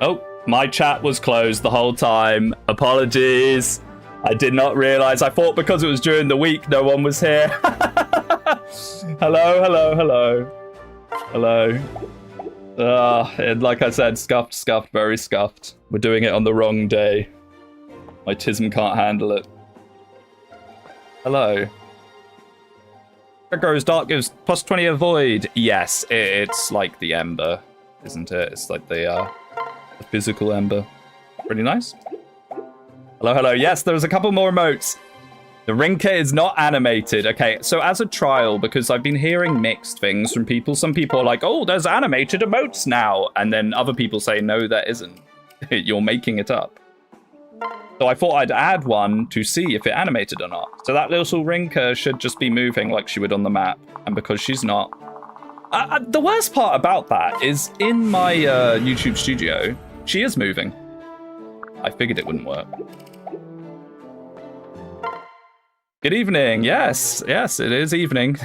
Oh, my chat was closed the whole time. Apologies. I did not realize. I thought because it was during the week, no one was here. Hello, hello, hello. Hello. And like I said, scuffed, very scuffed. We're doing it on the wrong day. My tism can't handle it. Hello. Grows dark gives plus 20 avoid. Yes, it's like the ember, isn't it? It's like the physical ember. Pretty nice. Hello, hello. Yes, there's a couple more emotes. The Rinker is not animated. Okay, so as a trial, because I've been hearing mixed things from people. Some people are like, oh, there's animated emotes now. And then other people say, no, there isn't. You're making it up. So I thought I'd add one to see if it animated or not. So that little Rinker should just be moving like she would on the map. And because she's not... the worst part about that is in my YouTube studio, she is moving. I figured it wouldn't work. Good evening. Yes, it is evening.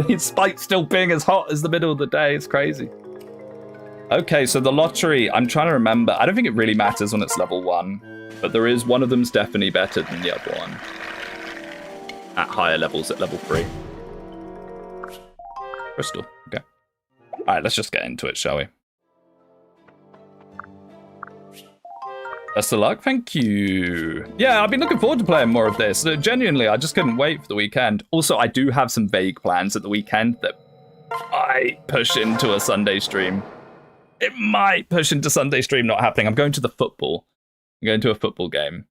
Despite still being as hot as the middle of the day, it's crazy. Okay, so the lottery, I'm trying to remember. I don't think it really matters when it's level 1, but there is one of them's definitely better than the other one. At higher levels, at level 3. Crystal, okay. All right, let's just get into it, shall we? Best of luck, thank you. Yeah, I've been looking forward to playing more of this. Genuinely, I just couldn't wait for the weekend. Also, I do have some vague plans at the weekend that might push into a Sunday stream. It might push into Sunday stream not happening. I'm going to the football. I'm going to a football game.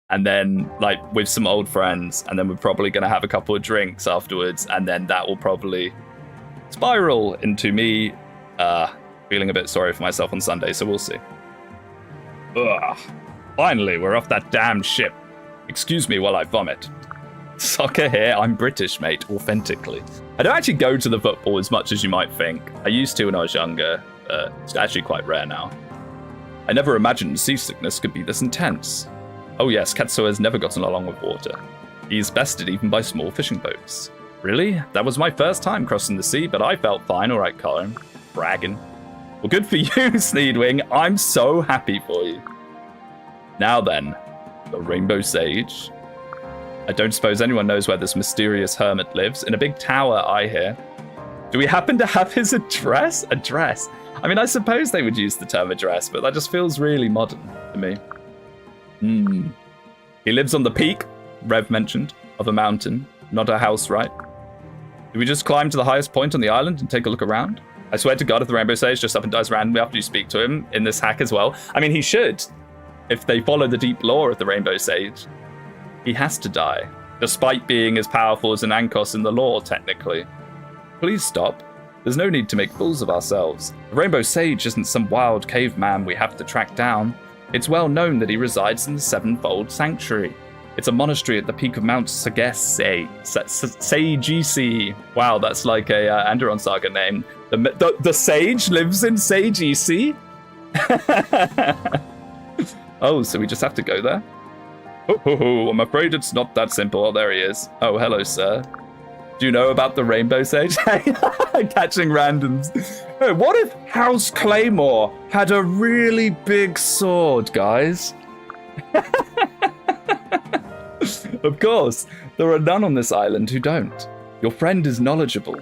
And then, like, with some old friends. And then we're probably going to have a couple of drinks afterwards. And then that will probably spiral into me feeling a bit sorry for myself on Sunday. So we'll see. Ugh. Finally, we're off that damn ship. Excuse me while I vomit. Soccer here, I'm British, mate, authentically. I don't actually go to the football as much as you might think. I used to when I was younger. It's actually quite rare now. I never imagined seasickness could be this intense. Oh yes, Ketsuo has never gotten along with water. He's bested even by small fishing boats. Really? That was my first time crossing the sea, but I felt fine, alright, Colin. Bragging. Well, good for you, Speedwinghere. I'm so happy for you. Now then, the Rainbow Sage. I don't suppose anyone knows where this mysterious hermit lives. In a big tower, I hear. Do we happen to have his address? Address? I mean, I suppose they would use the term address, but that just feels really modern to me. He lives on the peak, Rev mentioned, of a mountain. Not a house, right? Do we just climb to the highest point on the island and take a look around? I swear to God, if the Rainbow Sage just up and dies randomly after you speak to him in this hack as well. I mean, he should. If they follow the deep lore of the Rainbow Sage, he has to die, despite being as powerful as an Ankos in the lore, technically. Please stop. There's no need to make fools of ourselves. The Rainbow Sage isn't some wild caveman we have to track down. It's well known that he resides in the Sevenfold Sanctuary. It's a monastery at the peak of Mount Sagesse. Wow, that's like a Anderon Saga name. The sage lives in Sagesse? Oh, so we just have to go there? Oh, I'm afraid it's not that simple. Oh, there he is. Oh, hello, sir. Do you know about the Rainbow Sage? Catching randoms. Hey, what if House Claymore had a really big sword, guys? Of course, there are none on this island who don't. Your friend is knowledgeable.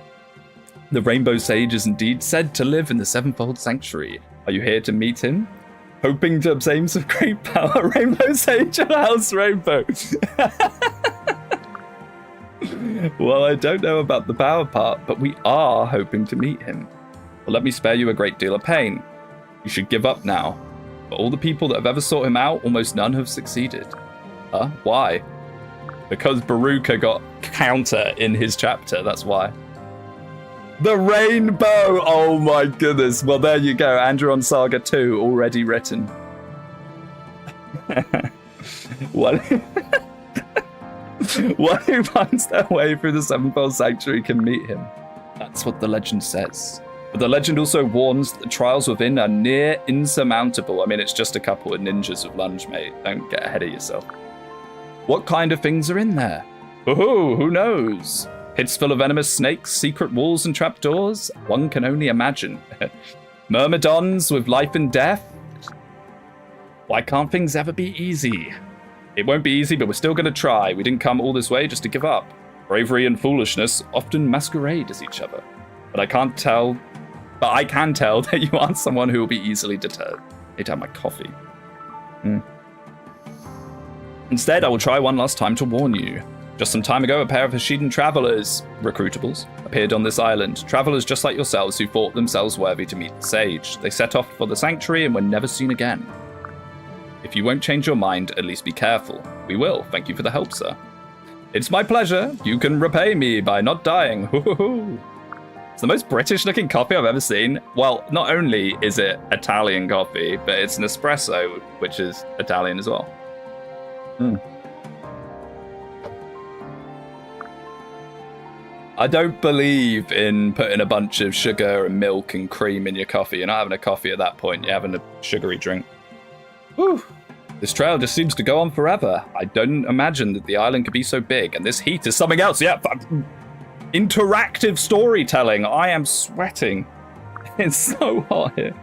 The Rainbow Sage is indeed said to live in the Sevenfold Sanctuary. Are you here to meet him? Hoping to obtain some great power, Rainbow Sage and House Rainbow. Well, I don't know about the power part, but we are hoping to meet him. Well, let me spare you a great deal of pain. You should give up now. For all the people that have ever sought him out, almost none have succeeded. Huh? Why? Because Baruka got counter in his chapter, that's why. The Rainbow! Oh my goodness. Well, there you go. Anderon Saga 2 already written. One who finds their way through the Sevenfold Sanctuary can meet him. That's what the legend says. But the legend also warns that the trials within are near insurmountable. I mean, it's just a couple of ninjas with lunge, mate. Don't get ahead of yourself. What kind of things are in there? Oh, who knows? Pits full of venomous snakes, secret walls and trapdoors? One can only imagine. Myrmidons with life and death? Why can't things ever be easy? It won't be easy, but we're still going to try. We didn't come all this way just to give up. Bravery and foolishness often masquerade as each other. But I can tell that you aren't someone who will be easily deterred. I need to have my coffee. Instead, I will try one last time to warn you. Just some time ago, a pair of Hashiden travelers, recruitables, appeared on this island. Travelers just like yourselves who thought themselves worthy to meet the sage. They set off for the sanctuary and were never seen again. If you won't change your mind, at least be careful. We will. Thank you for the help, sir. It's my pleasure. You can repay me by not dying. It's the most British-looking coffee I've ever seen. Well, not only is it Italian coffee, but it's an espresso, which is Italian as well. I don't believe in putting a bunch of sugar and milk and cream in your coffee. You're not having a coffee at that point. You're having a sugary drink. Whew. This trail just seems to go on forever. I don't imagine that the island could be so big, and this heat is something else. Yeah, interactive storytelling. I am sweating. It's so hot here.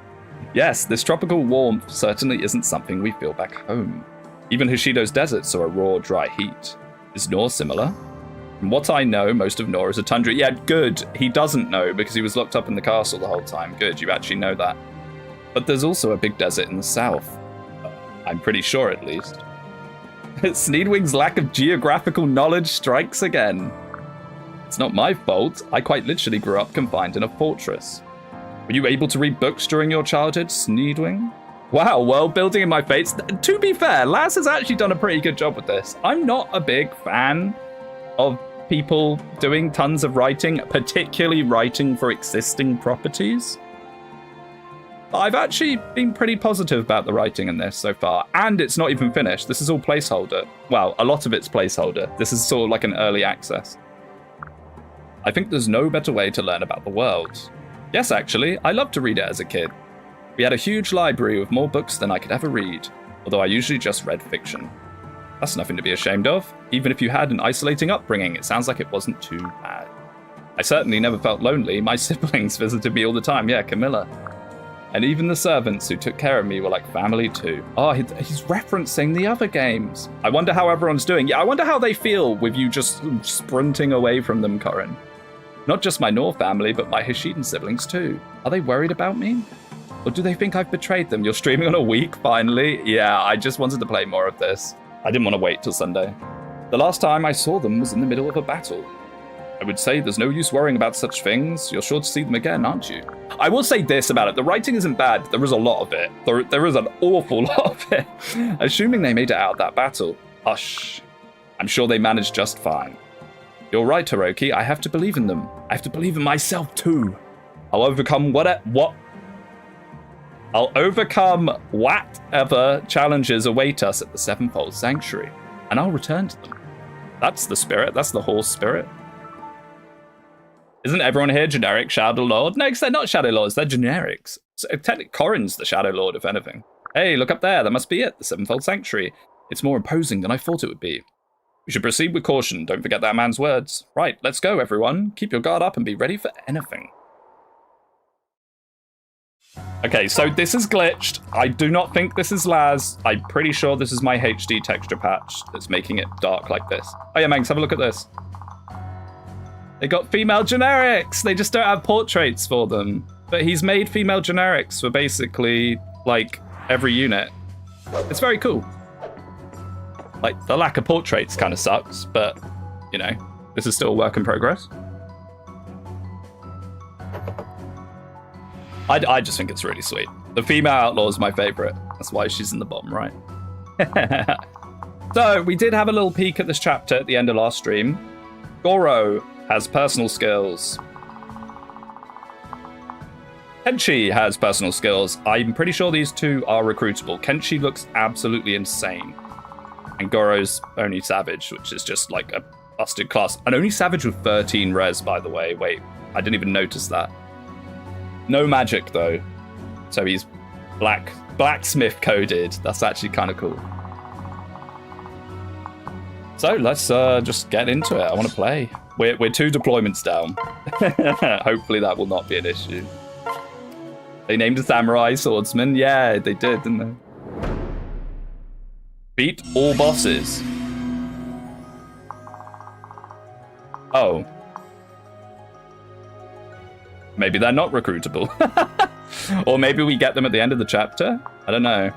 Yes, this tropical warmth certainly isn't something we feel back home. Even Hoshido's deserts saw a raw, dry heat. Is Nor similar? From what I know, most of Nor is a tundra. Yeah, good. He doesn't know because he was locked up in the castle the whole time. Good, you actually know that. But there's also a big desert in the south. I'm pretty sure, at least. Sneedwing's lack of geographical knowledge strikes again. It's not my fault. I quite literally grew up confined in a fortress. Were you able to read books during your childhood, Sneedwing? Wow, world building in my face. To be fair, Laz has actually done a pretty good job with this. I'm not a big fan of people doing tons of writing, particularly writing for existing properties. I've actually been pretty positive about the writing in this so far, and it's not even finished. This is all placeholder. Well, a lot of it's placeholder. This is sort of like an early access. I think there's no better way to learn about the world. Yes, actually, I loved to read it as a kid. We had a huge library with more books than I could ever read, although I usually just read fiction. That's nothing to be ashamed of. Even if you had an isolating upbringing, it sounds like it wasn't too bad. I certainly never felt lonely. My siblings visited me all the time. Yeah, Camilla. And even the servants who took care of me were like family too. Oh, he's referencing the other games. I wonder how everyone's doing. Yeah, I wonder how they feel with you just sprinting away from them, Corin. Not just my Nor family, but my Hashiden siblings too. Are they worried about me? Or do they think I've betrayed them? You're streaming on a week, finally? Yeah, I just wanted to play more of this. I didn't want to wait till Sunday. The last time I saw them was in the middle of a battle. I would say there's no use worrying about such things. You're sure to see them again, aren't you? I will say this about it. The writing isn't bad. There is a lot of it. There is an awful lot of it. Assuming they made it out of that battle. Hush. I'm sure they managed just fine. You're right, Hiroki. I have to believe in them. I have to believe in myself, too. I'll overcome whatever challenges await us at the Sevenfold Sanctuary. And I'll return to them. That's the spirit. That's the horse spirit. Isn't everyone here generic Shadow Lord? No, because they're not Shadow Lords, they're generics. So technically, Corin's the Shadow Lord, if anything. Hey, look up there, that must be it, the Sevenfold Sanctuary. It's more imposing than I thought it would be. We should proceed with caution, don't forget that man's words. Right, let's go, everyone. Keep your guard up and be ready for anything. Okay, so this is glitched. I do not think this is Laz. I'm pretty sure this is my HD texture patch that's making it dark like this. Oh yeah, Mangs, have a look at this. They got female generics. They just don't have portraits for them. But he's made female generics for basically, like, every unit. It's very cool. Like, the lack of portraits kind of sucks, but, you know, this is still a work in progress. I just think it's really sweet. The female outlaw is my favorite. That's why she's in the bottom right. So, we did have a little peek at this chapter at the end of last stream. Goro has personal skills. Kenshi has personal skills. I'm pretty sure these two are recruitable. Kenshi looks absolutely insane. And Goro's only savage, which is just like a busted class. And only savage with 13 res, by the way. Wait, I didn't even notice that. No magic, though. So he's blacksmith coded. That's actually kind of cool. So let's just get into it. I want to play. We're 2 deployments down. Hopefully that will not be an issue. They named a samurai swordsman. Yeah, they did, didn't they? Beat all bosses. Oh. Maybe they're not recruitable. Or maybe we get them at the end of the chapter? I don't know.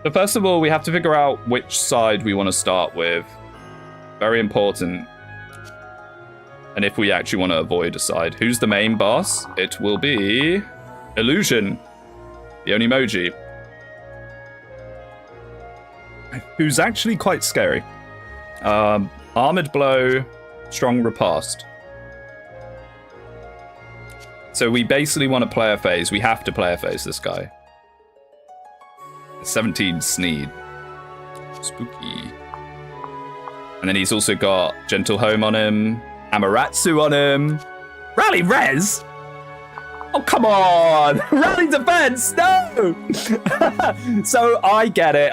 But first of all, we have to figure out which side we want to start with. Very important. And if we actually want to avoid a side. Who's the main boss? It will be... Illusion. The Onimoji. Who's actually quite scary. Armored Blow, Strong Riposte. So we basically want to play a phase. We have to play a phase, this guy. 17 Sneed. Spooky. And then he's also got Gentle Home on him. Amaterasu on him. Rally Res? Oh, come on! Rally Defense! No! So I get it.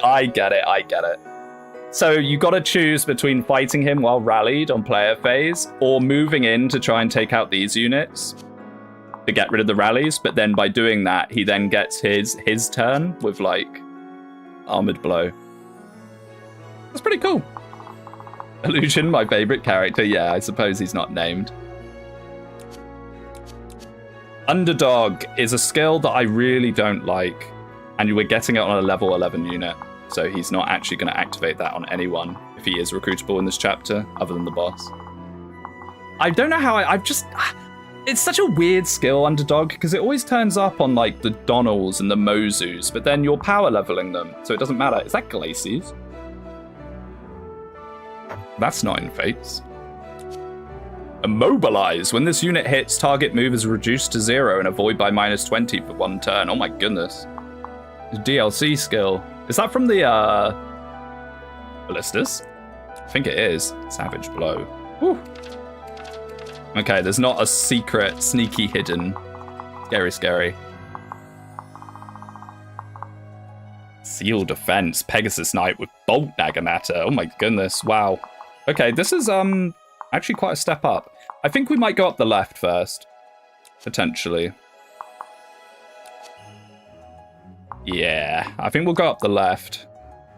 So you got to choose between fighting him while rallied on player phase or moving in to try and take out these units to get rid of the rallies. But then by doing that, he then gets his turn with, like, Armored Blow. That's pretty cool. Illusion, my favorite character. Yeah, I suppose he's not named. Underdog is a skill that I really don't like, and we're getting it on a level 11 unit, so he's not actually going to activate that on anyone if he is recruitable in this chapter, other than the boss. I don't know how I've just... It's such a weird skill, Underdog, because it always turns up on, like, the Donnells and the Mozus, but then you're power leveling them, so it doesn't matter. Is that Glacies? That's not in Fates. Immobilize. When this unit hits, target move is reduced to 0 and avoid by -20 for 1 turn. Oh my goodness. DLC skill. Is that from the Ballistas? I think it is. Savage Blow. Whew. Okay, there's not a secret, sneaky, hidden. Scary, scary. Seal Defense. Pegasus Knight with Bolt Naginata. Oh my goodness. Wow. Okay, this is actually quite a step up. I think we might go up the left first. Potentially. Yeah, I think we'll go up the left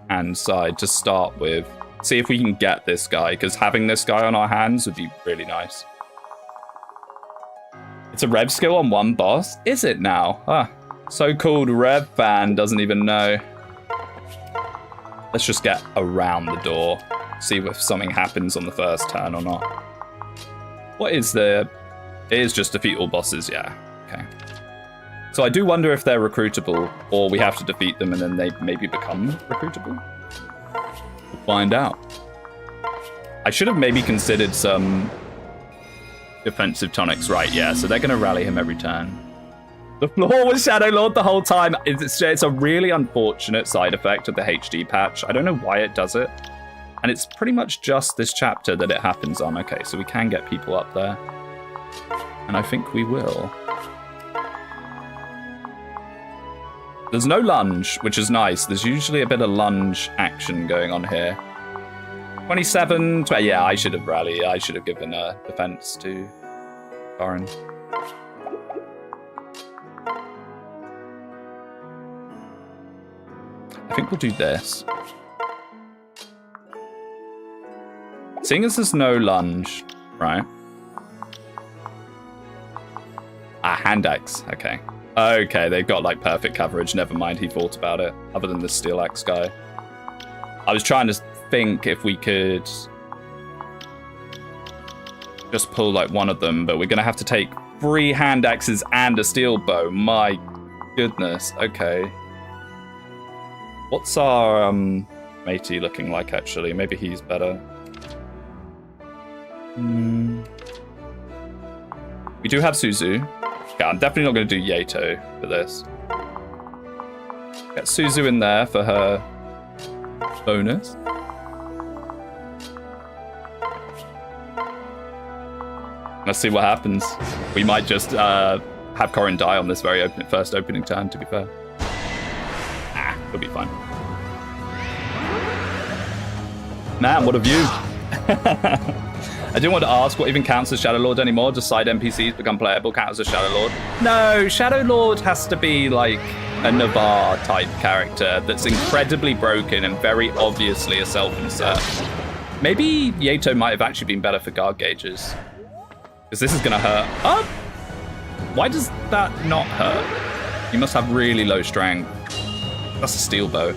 hand side to start with. See if we can get this guy, because having this guy on our hands would be really nice. It's a Rev skill on one boss? Is it now? Ah, so-called Rev fan doesn't even know. Let's just get around the door. See if something happens on the first turn or not. What is the... It is just defeat all bosses, yeah. Okay. So I do wonder if they're recruitable, or we have to defeat them and then they maybe become recruitable. We'll find out. I should have maybe considered some defensive tonics, right? Yeah, so they're going to rally him every turn. The floor was Shadow Lord the whole time. It's a really unfortunate side effect of the HD patch. I don't know why it does it. And it's pretty much just this chapter that it happens on. Okay, so we can get people up there. And I think we will. There's no lunge, which is nice. There's usually a bit of lunge action going on here. 27, yeah, I should have rallied. I should have given a defense to Corin. I think we'll do this. Seeing as there's no lunge, right? Ah, hand axe, okay. Okay, they've got like perfect coverage. Never mind, he thought about it. Other than the steel axe guy. I was trying to think if we could just pull like one of them, but we're gonna have to take 3 hand axes and a steel bow. My goodness, okay. What's our matey looking like actually? Maybe he's better. We do have Suzu. Okay, I'm definitely not going to do Yato for this. Get Suzu in there for her bonus. Let's see what happens. We might just have Corin die on this very first opening turn, to be fair. Ah, it'll be fine. Man, what a view. I didn't want to ask what even counts as Shadow Lord anymore. Does side NPCs become playable count as a Shadow Lord? No, Shadow Lord has to be like a Navarre type character that's incredibly broken and very obviously a self-insert. Maybe Yato might have actually been better for guard gauges. Because this is going to hurt. Oh! Why does that not hurt? You must have really low strength. That's a steel bow.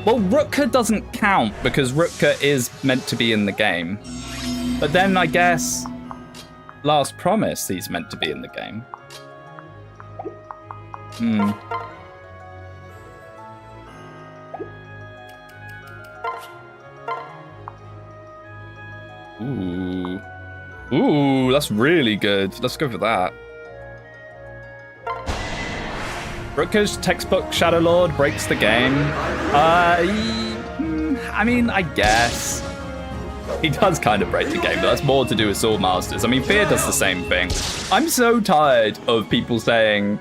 Well, Rutger doesn't count because Rutger is meant to be in the game. But then I guess Last Promise he's meant to be in the game. Ooh, that's really good. Let's go for that. Rutger's textbook Shadow Lord breaks the game. I mean, I guess. He does kind of break the game, but that's more to do with Sword Masters. I mean, Fear does the same thing. I'm so tired of people saying,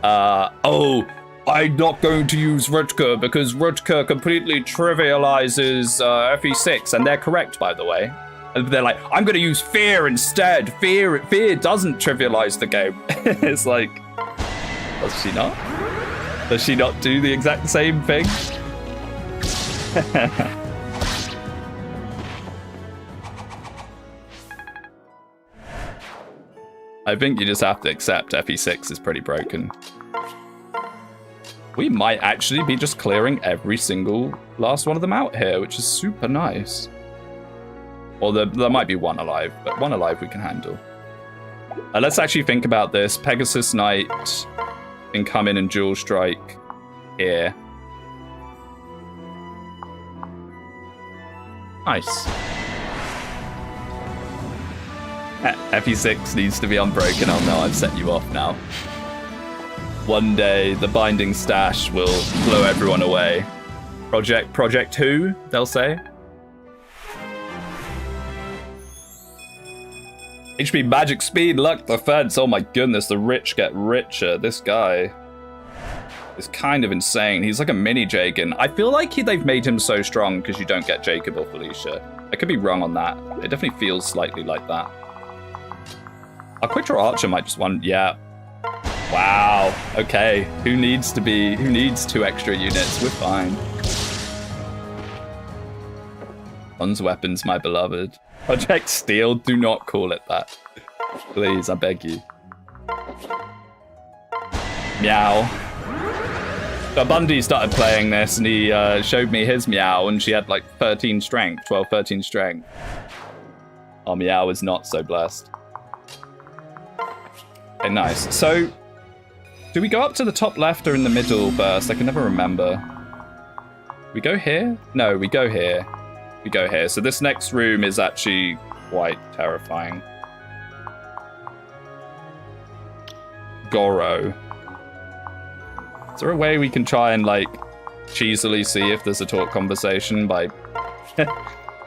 oh, I'm not going to use Rutger because Rutger completely trivializes FE6, and they're correct, by the way. And they're like, I'm going to use Fear instead. Fear doesn't trivialize the game. It's like, does she not? Does she not do the exact same thing? I think you just have to accept FE6 is pretty broken. We might actually be just clearing every single last one of them out here, which is super nice. Or there might be one alive, but one alive we can handle. Let's actually think about this. Pegasus Knight can come in and dual strike here. Nice. FE6 needs to be unbroken. Oh no, I've set you off now. One day, the binding stash will blow everyone away. Project who, they'll say. HP magic speed, luck, defense. Oh my goodness, the rich get richer. This guy is kind of insane. He's like a mini Jagan. I feel like they've made him so strong because you don't get Jacob or Felicia. I could be wrong on that. It definitely feels slightly like that. Our Quick Draw Archer might just one. Yeah. Wow. Okay. Who needs 2 extra units? We're fine. One's weapons, my beloved. Project Steel, do not call it that. Please, I beg you. Meow. So Bundy started playing this and he showed me his Meow and she had like 13 strength, 12, 13 strength. Our Meow is not so blessed. Okay, nice. So, do we go up to the top left or in the middle burst? I can never remember. We go here? No, we go here. We go here. So this next room is actually quite terrifying. Goro. Is there a way we can try and, like, cheesily see if there's a talk conversation by...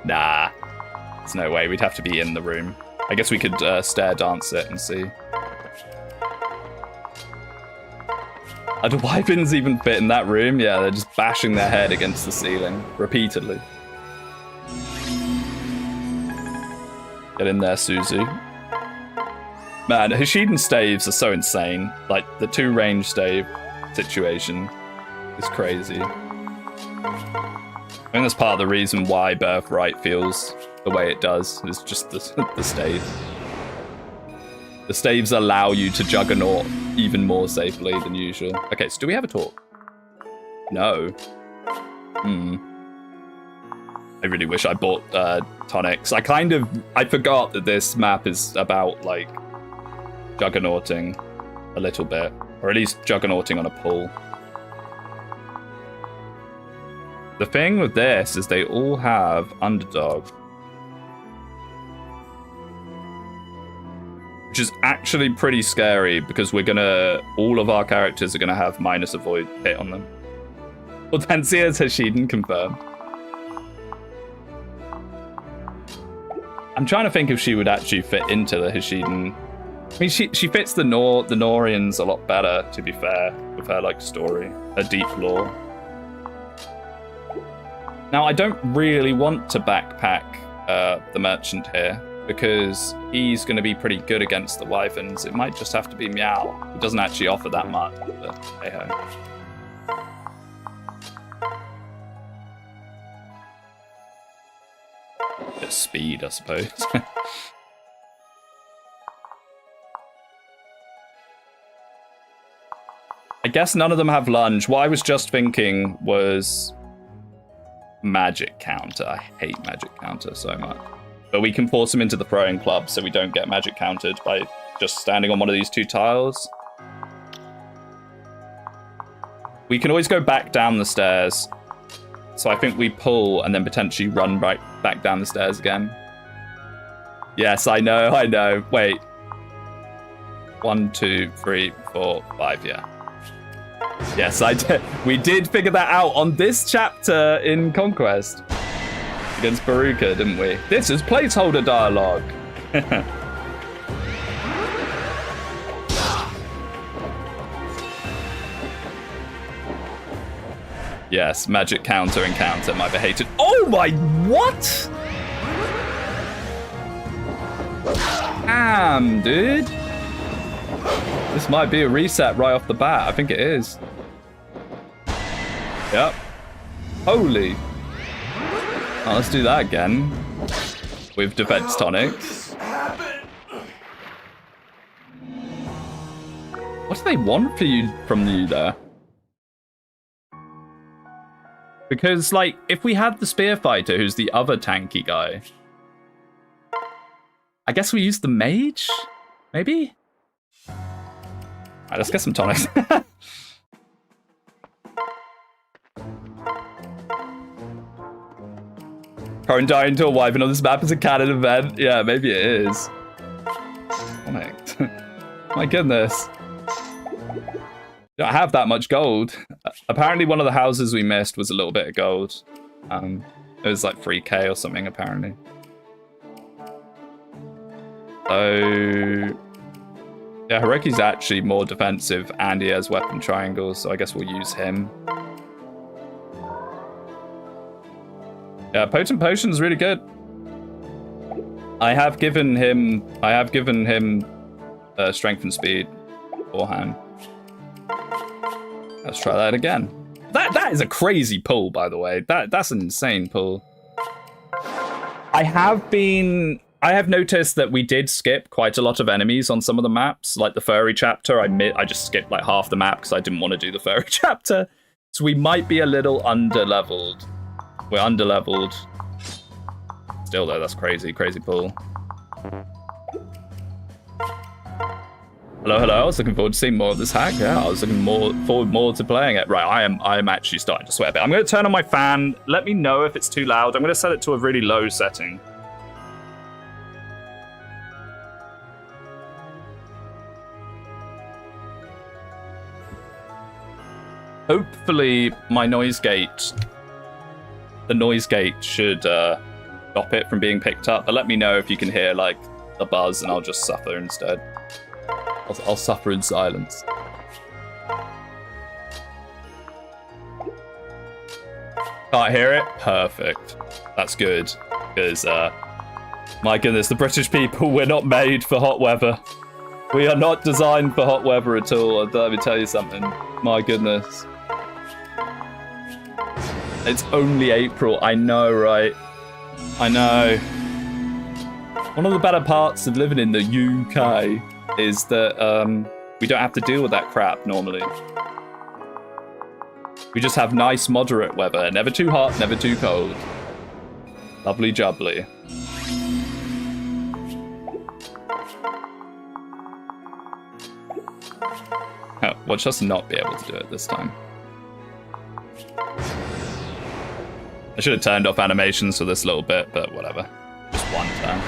Nah. There's no way. We'd have to be in the room. I guess we could stare dance it and see. Do Wyverns even fit in that room? Yeah, they're just bashing their head against the ceiling repeatedly. Get in there, Suzu. Man, Hashiden staves are so insane. Like, the 2 range stave situation is crazy. I think that's part of the reason why Birthright feels the way it does. It's just the stave. The staves allow you to juggernaut even more safely than usual. Okay, so do we have a talk? No. I really wish I bought tonics. I forgot that this map is about, like, juggernauting a little bit. Or at least juggernauting on a pull. The thing with this is they all have underdog. Which is actually pretty scary because all of our characters are gonna have minus avoid hit on them. Hortensia's Hashiden confirmed. I'm trying to think if she would actually fit into the Hashiden. I mean, she fits the Norians a lot better, to be fair, with her, like, story, her deep lore. Now, I don't really want to backpack the merchant here. because he's going to be pretty good against the wyverns. It might just have to be Meow. He doesn't actually offer that much, but hey-ho. Bit of speed, I suppose. I guess none of them have lunge. What I was just thinking was magic counter. I hate magic counter so much. But we can force them into the throwing club so we don't get magic countered by just standing on one of these two tiles. We can always go back down the stairs. So I think we pull and then potentially run right back down the stairs again. Yes, I know. Wait. 1, 2, 3, 4, 5, yeah. Yes, we did figure that out on this chapter in Conquest. Against Baruka, didn't we? This is placeholder dialogue. Yes, magic counter encounter might be hated. Oh my, what? Damn, dude. This might be a reset right off the bat. I think it is. Yep. Holy. Oh, let's do that again. With defense tonics. What do they want from you there? Because, like, if we had the spear fighter, who's the other tanky guy, I guess we use the mage? Maybe? Alright, let's get some tonics. Current dying to a wyvern on this map is a canon event. Yeah, maybe it is. Tonics. My goodness. Don't have that much gold. Apparently one of the houses we missed was a little bit of gold. It was like 3k or something, apparently. So... yeah, Hiroki's actually more defensive and he has weapon triangles, so I guess we'll use him. Yeah, Potent Potion's really good. I have given him strength and speed beforehand. Let's try that again. That is a crazy pull, by the way. That's an insane pull. I have noticed that we did skip quite a lot of enemies on some of the maps, like the furry chapter. I just skipped like half the map because I didn't want to do the furry chapter. So we might be a little under-leveled. We're under-leveled. Still though, that's crazy pull. Hello. I was looking forward to seeing more of this hack. Yeah, I was looking forward to playing it. Right, I am actually starting to sweat a bit. I'm going to turn on my fan. Let me know if it's too loud. I'm going to set it to a really low setting. Hopefully, my noise gate, the noise gate should stop it from being picked up. But let me know if you can hear like a buzz, and I'll just suffer instead. I'll suffer in silence. Can't hear it? Perfect. That's good. Because, my goodness, the British people, we're not made for hot weather. We are not designed for hot weather at all. Let me tell you something. My goodness. It's only April. I know, right? I know. One of the better parts of living in the UK is that we don't have to deal with that crap normally. We just have nice, moderate weather. Never too hot, never too cold. Lovely jubbly. Oh, watch us not be able to do it this time. I should have turned off animations for this little bit, but whatever. Just one turn.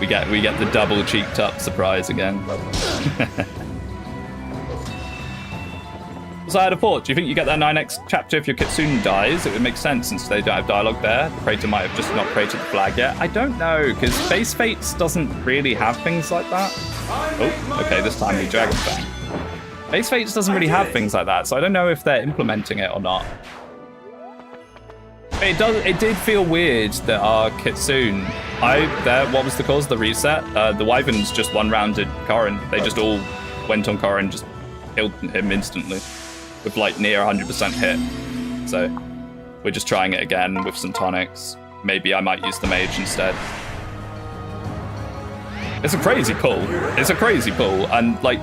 We get the double cheeked up surprise again. So I had a thought. Do you think you get that 9x chapter if your Kitsune dies? It would make sense since they don't have dialogue there. The Praetor might have just not created the flag yet. I don't know, because Base Fates doesn't really have things like that. Oh, okay, this time we Dragon Fang. Base Fates doesn't really have things like that, so I don't know if they're implementing it or not. It did feel weird that our Kitsune, what was the cause of the reset? The Wyverns just one-rounded Corrin. They just all went on Corrin, just killed him instantly with like near 100% hit. So we're just trying it again with some tonics. Maybe I might use the mage instead. It's a crazy pull. It's a crazy pull. And like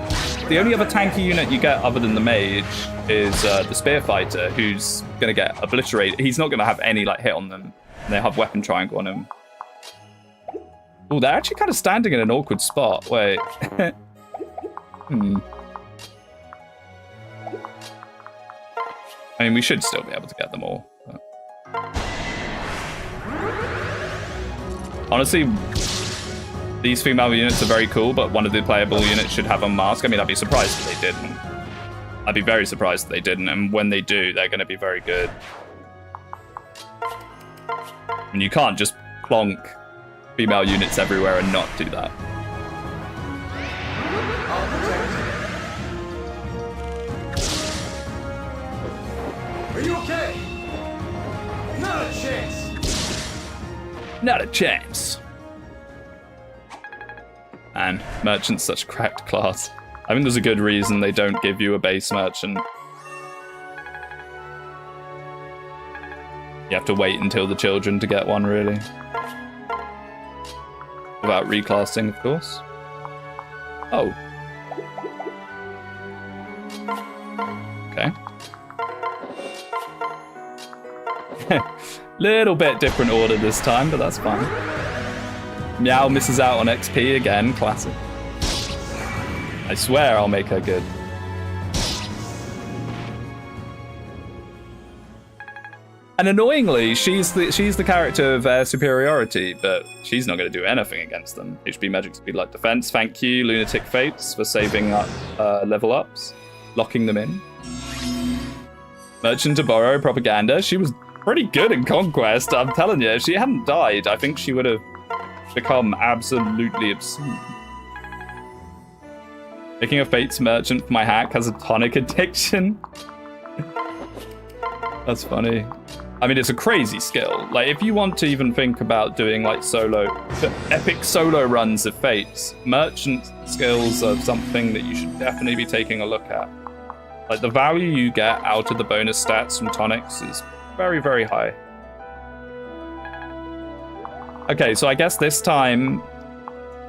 the only other tanky unit you get other than the mage is the spear fighter, who's gonna get obliterated. He's not gonna have any like hit on them. And they have weapon triangle on him. Oh, they're actually kind of standing in an awkward spot. Wait. I mean, we should still be able to get them all. But... honestly, these female units are very cool, but one of the playable units should have a mask. I mean, I'd be surprised if they didn't. I'd be very surprised if they didn't, and when they do, they're going to be very good. And you can't just plonk female units everywhere and not do that. Are you okay? Not a chance. Not a chance. And merchant's such a cracked class. I think there's a good reason they don't give you a base merchant. You have to wait until the children to get one, really. Without reclassing, of course. Oh. Okay. Little bit different order this time, but that's fine. Meow misses out on XP again, classic. I swear I'll make her good. And annoyingly, she's the character of superiority, but she's not going to do anything against them. HP magic speed like defense. Thank you, Lunatic Fates, for saving up level ups, locking them in. Merchant to borrow propaganda. She was pretty good in Conquest, I'm telling you. If she hadn't died, I think she would have become absolutely obscene. Picking a Fates merchant for my hack has a tonic addiction. That's funny. I mean, it's a crazy skill. Like, if you want to even think about doing like epic solo runs of Fates, merchant skills are something that you should definitely be taking a look at. Like, the value you get out of the bonus stats from tonics is very, very high. Okay, so I guess this time,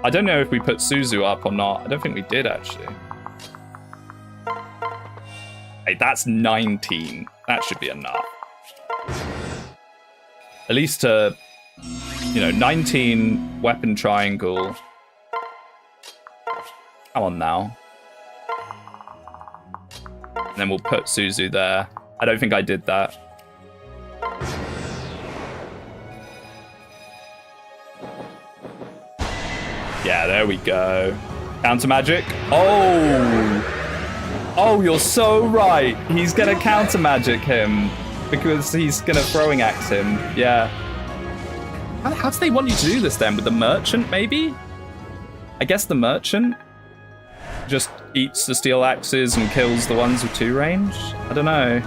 I don't know if we put Suzu up or not. I don't think we did, actually. Hey, that's 19. That should be enough. At least to, 19 weapon triangle. Come on now. And then we'll put Suzu there. I don't think I did that. Yeah, there we go. Counter magic. Oh, you're so right. He's gonna counter magic him because he's gonna throwing axe him. Yeah. How do they want you to do this then? With the merchant, maybe? I guess the merchant just eats the steel axes and kills the ones with 2 range. I don't know.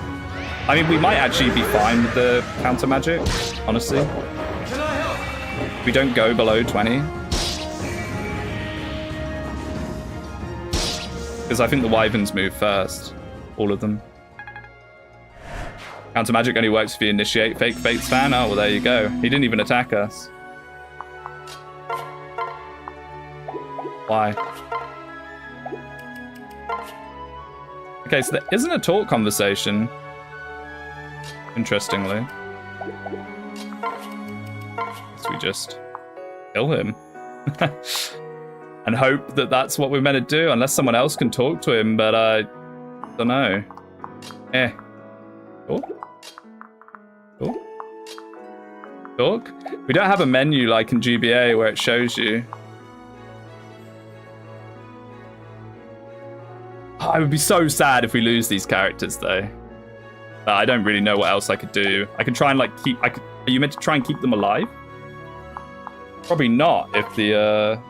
I mean, we might actually be fine with the counter magic, honestly. We don't go below 20. Because I think the Wyverns move first. All of them. Counter magic only works if you initiate fake Fates fan. Oh, well, there you go. He didn't even attack us. Why? Okay, so there isn't a talk conversation. Interestingly. So we just kill him. And hope that that's what we're meant to do, unless someone else can talk to him, but I don't know. Talk? Talk? Talk? We don't have a menu like in GBA where it shows you. Oh, I would be so sad if we lose these characters, though. I don't really know what else I could do. I could try and, like, are you meant to try and keep them alive? Probably not, if the,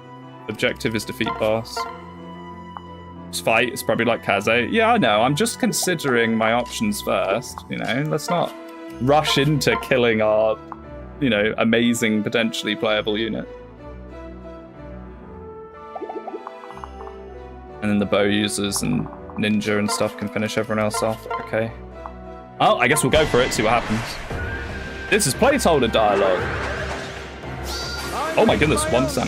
objective is defeat boss. This fight is probably like Kaze. Yeah, I know. I'm just considering my options first. Let's not rush into killing our, you know, amazing, potentially playable unit. And then the bow users and ninja and stuff can finish everyone else off. Okay. Oh, I guess we'll go for it, see what happens. This is placeholder dialogue. Oh my goodness, 1%.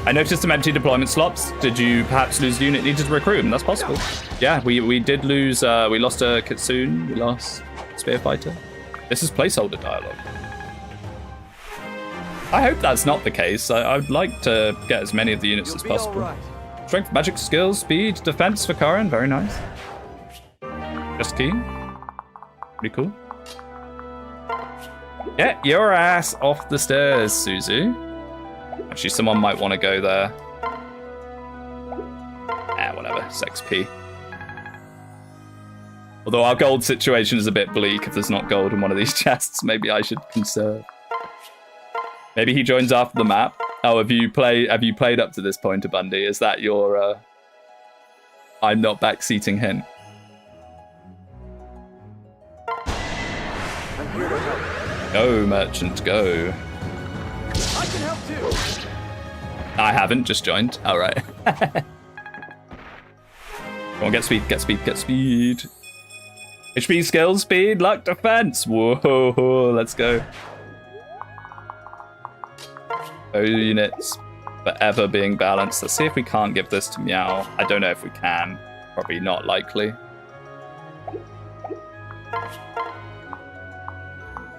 I noticed some empty deployment slots. Did you perhaps lose the unit needed to recruit them? That's possible. Yeah, we did lose, we lost a Kitsune, we lost a Spear Fighter. This is placeholder dialogue. I hope that's not the case. I'd like to get as many of the units as possible. Right. Strength, magic, skills, speed, defense for Karin. Very nice. Just keen. Pretty cool. Get your ass off the stairs, Suzu. Actually, someone might want to go there. Whatever. It's XP. Although our gold situation is a bit bleak. If there's not gold in one of these chests, maybe I should conserve. Maybe he joins after the map. Oh, have you played up to this point, Abundi? Is that your I'm not backseating hint? Go, merchant, go. I can help too. I haven't, just joined. All right. Come on, get speed, get speed, get speed. HP, skills, speed, luck, defense. Whoa, let's go. Those units forever being balanced. Let's see if we can't give this to Meow. I don't know if we can. Probably not likely.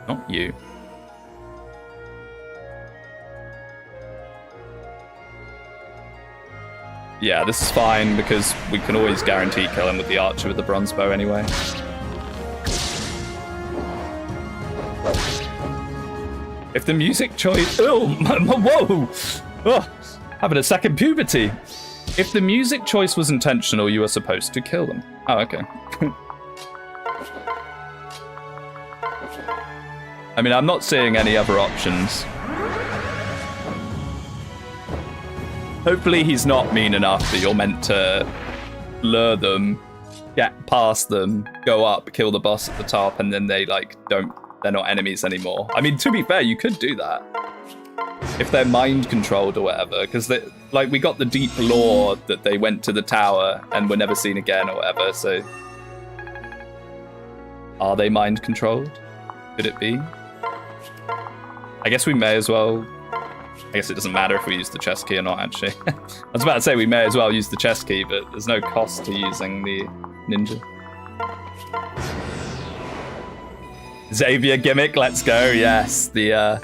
Not you. Yeah, this is fine because we can always guarantee kill him with the archer with the bronze bow anyway. If the music choice... Oh, whoa! Oh, having a second puberty. If the music choice was intentional, you were supposed to kill them. Oh, okay. I mean, I'm not seeing any other options. Hopefully he's not mean enough that you're meant to lure them, get past them, go up, kill the boss at the top, and then they, like, they're not enemies anymore. I mean, to be fair, you could do that. If they're mind-controlled or whatever, because, like, we got the deep lore that they went to the tower and were never seen again or whatever, so... Are they mind-controlled? Could it be? I guess we may as well... I guess it doesn't matter if we use the chest key or not, actually. I was about to say we may as well use the chest key, but there's no cost to using the ninja. Xavier gimmick, let's go, yes. The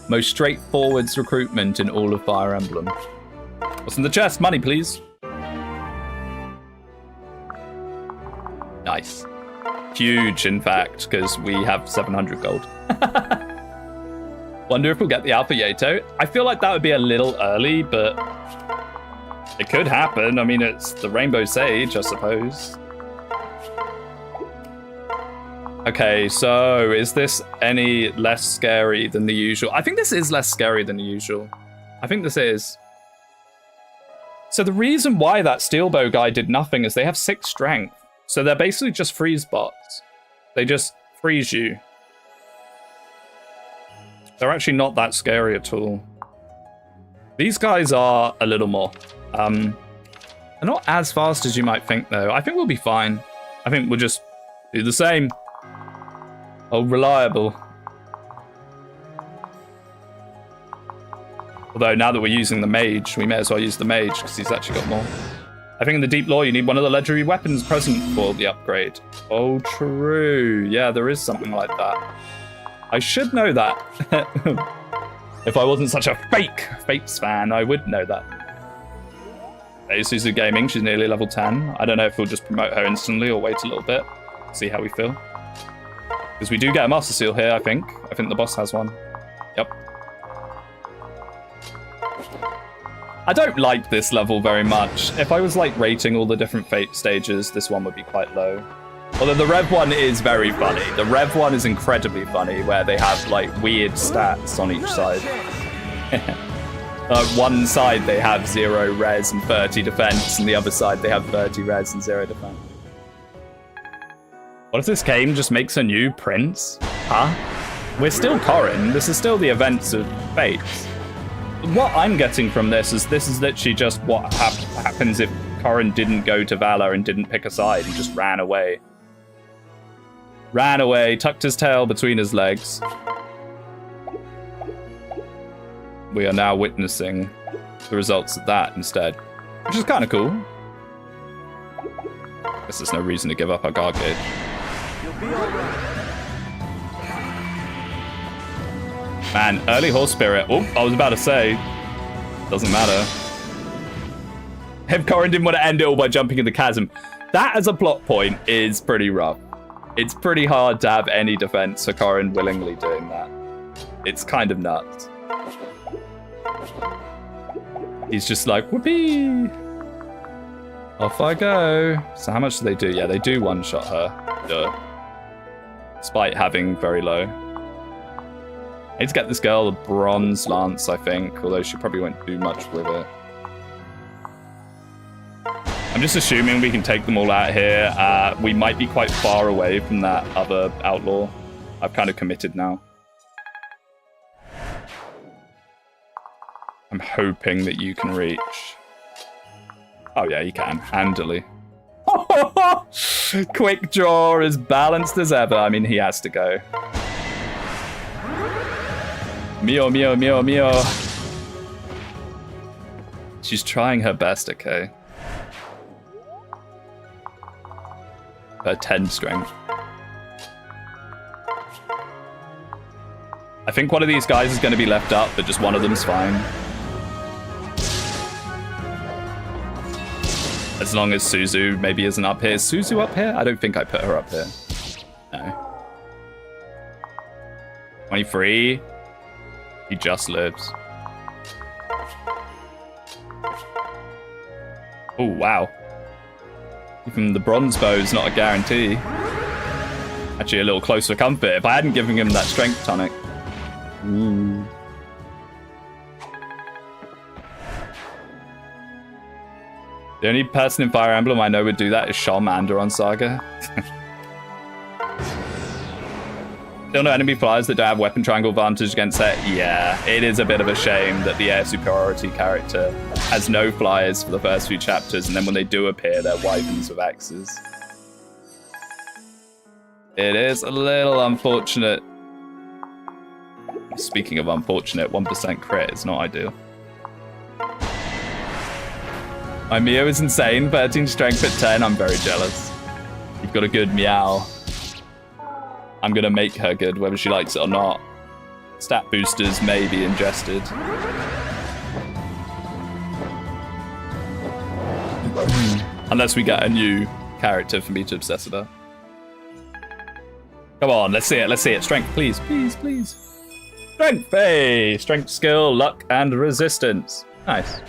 most straightforward recruitment in all of Fire Emblem. What's in the chest? Money, please. Nice. Huge, in fact, because we have 700 gold. Wonder if we'll get the Alpha Yato. I feel like that would be a little early, but it could happen. I mean, it's the Rainbow Sage, I suppose. Okay, so is this any less scary than the usual? I think this is less scary than the usual. I think this is. So the reason why that Steelbow guy did nothing is they have 6 strength. So they're basically just freeze bots. They just freeze you. They're actually not that scary at all. These guys are a little more. They're not as fast as you might think, though. I think we'll be fine. I think we'll just do the same. Oh, reliable. Although, now that we're using the mage, we may as well use the mage, because he's actually got more. I think in the deep lore, you need one of the legendary weapons present for the upgrade. Oh, true. Yeah, there is something like that. I should know that. If I wasn't such a fake Fates fan, I would know that. Hey, Suzu Gaming, she's nearly level 10. I don't know if we'll just promote her instantly or wait a little bit. See how we feel. Because we do get a Master Seal here, I think. I think the boss has one. Yep. I don't like this level very much. If I was, like, rating all the different Fate stages, this one would be quite low. Although the Rev one is very funny. The Rev one is incredibly funny, where they have, like, weird stats on each side. One side they have 0 res and 30 defense, and the other side they have 30 res and 0 defense. What if this game just makes a new prince? Huh? We're still Corin. This is still the events of Fates. What I'm getting from this is literally just what happens if Corin didn't go to Valor and didn't pick a side. He just ran away. Ran away, tucked his tail between his legs. We are now witnessing the results of that instead, which is kind of cool. Guess there's no reason to give up our guard gauge. You'll be all right. Man, early horse spirit. Oh, I was about to say, doesn't matter. If Corin didn't want to end it all by jumping in the chasm, that as a plot point is pretty rough. It's pretty hard to have any defense for Corin willingly doing that. It's kind of nuts. He's just like, whoopee! Off I go. So how much do they do? Yeah, they do one-shot her. Duh. Despite having very low. I need to get this girl a bronze lance, I think, although she probably won't do much with it. I'm just assuming we can take them all out here. We might be quite far away from that other outlaw. I've kind of committed now. I'm hoping that you can reach. Oh yeah, you can. Handily. Quick draw, as balanced as ever. I mean, he has to go. Mio, mio, mio, mio. She's trying her best, okay? Her 10 strength. I think one of these guys is going to be left up, but just one of them's fine. As long as Suzu maybe isn't up here. Is Suzu up here? I don't think I put her up here. No. 23. He just lives. Oh, wow. Even the bronze bow is not a guarantee. Actually, a little close for comfort. If I hadn't given him that strength tonic. Ooh. The only person in Fire Emblem I know would do that is Charmander on Saga. Still no enemy flyers that don't have weapon triangle advantage against it. Yeah, it is a bit of a shame that the air superiority character has no flyers for the first few chapters, and then when they do appear, they're wyverns with axes. It is a little unfortunate. Speaking of unfortunate, 1% crit is not ideal. My Mio is insane, 13 strength at 10, I'm very jealous. You've got a good meow. I'm gonna make her good, whether she likes it or not. Stat boosters may be ingested. Unless we get a new character for me to obsess about. Come on, let's see it, let's see it. Strength, please, please, please. Strength, hey! Strength, skill, luck, and resistance. Nice.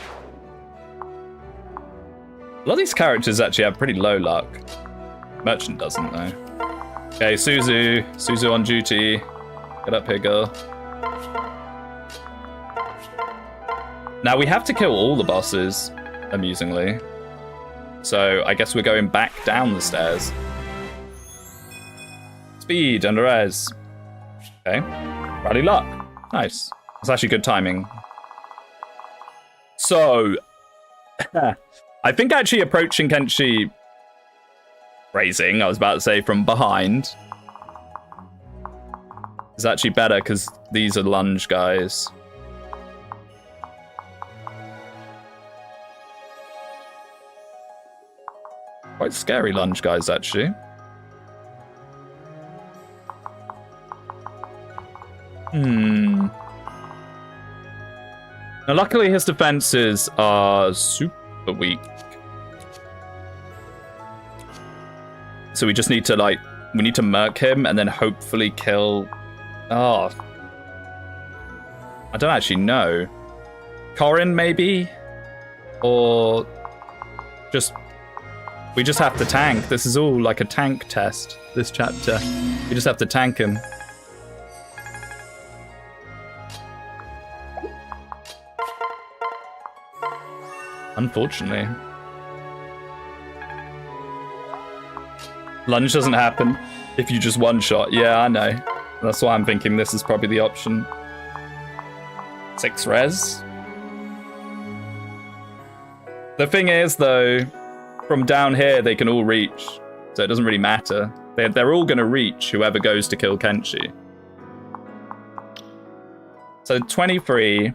A lot of these characters actually have pretty low luck. Merchant doesn't, though. Okay, Suzu. Suzu on duty. Get up here, girl. Now, we have to kill all the bosses, amusingly. So, I guess we're going back down the stairs. Speed and res. Okay. Rally luck. Nice. That's actually good timing. So, I think actually approaching Kenshi... Raising, I was about to say, from behind is actually better because these are lunge guys. Quite scary lunge guys, actually. Now, luckily his defenses are super weak. So we just need to, like, we need to murk him and then hopefully kill... Oh. I don't actually know. Corin, maybe? Or just... We just have to tank. This is all like a tank test, this chapter. We just have to tank him. Unfortunately. Lunge doesn't happen if you just one-shot. Yeah, I know. That's why I'm thinking this is probably the option. 6 res. The thing is, though, from down here, they can all reach. So it doesn't really matter. They're all going to reach whoever goes to kill Kenshi. So 23,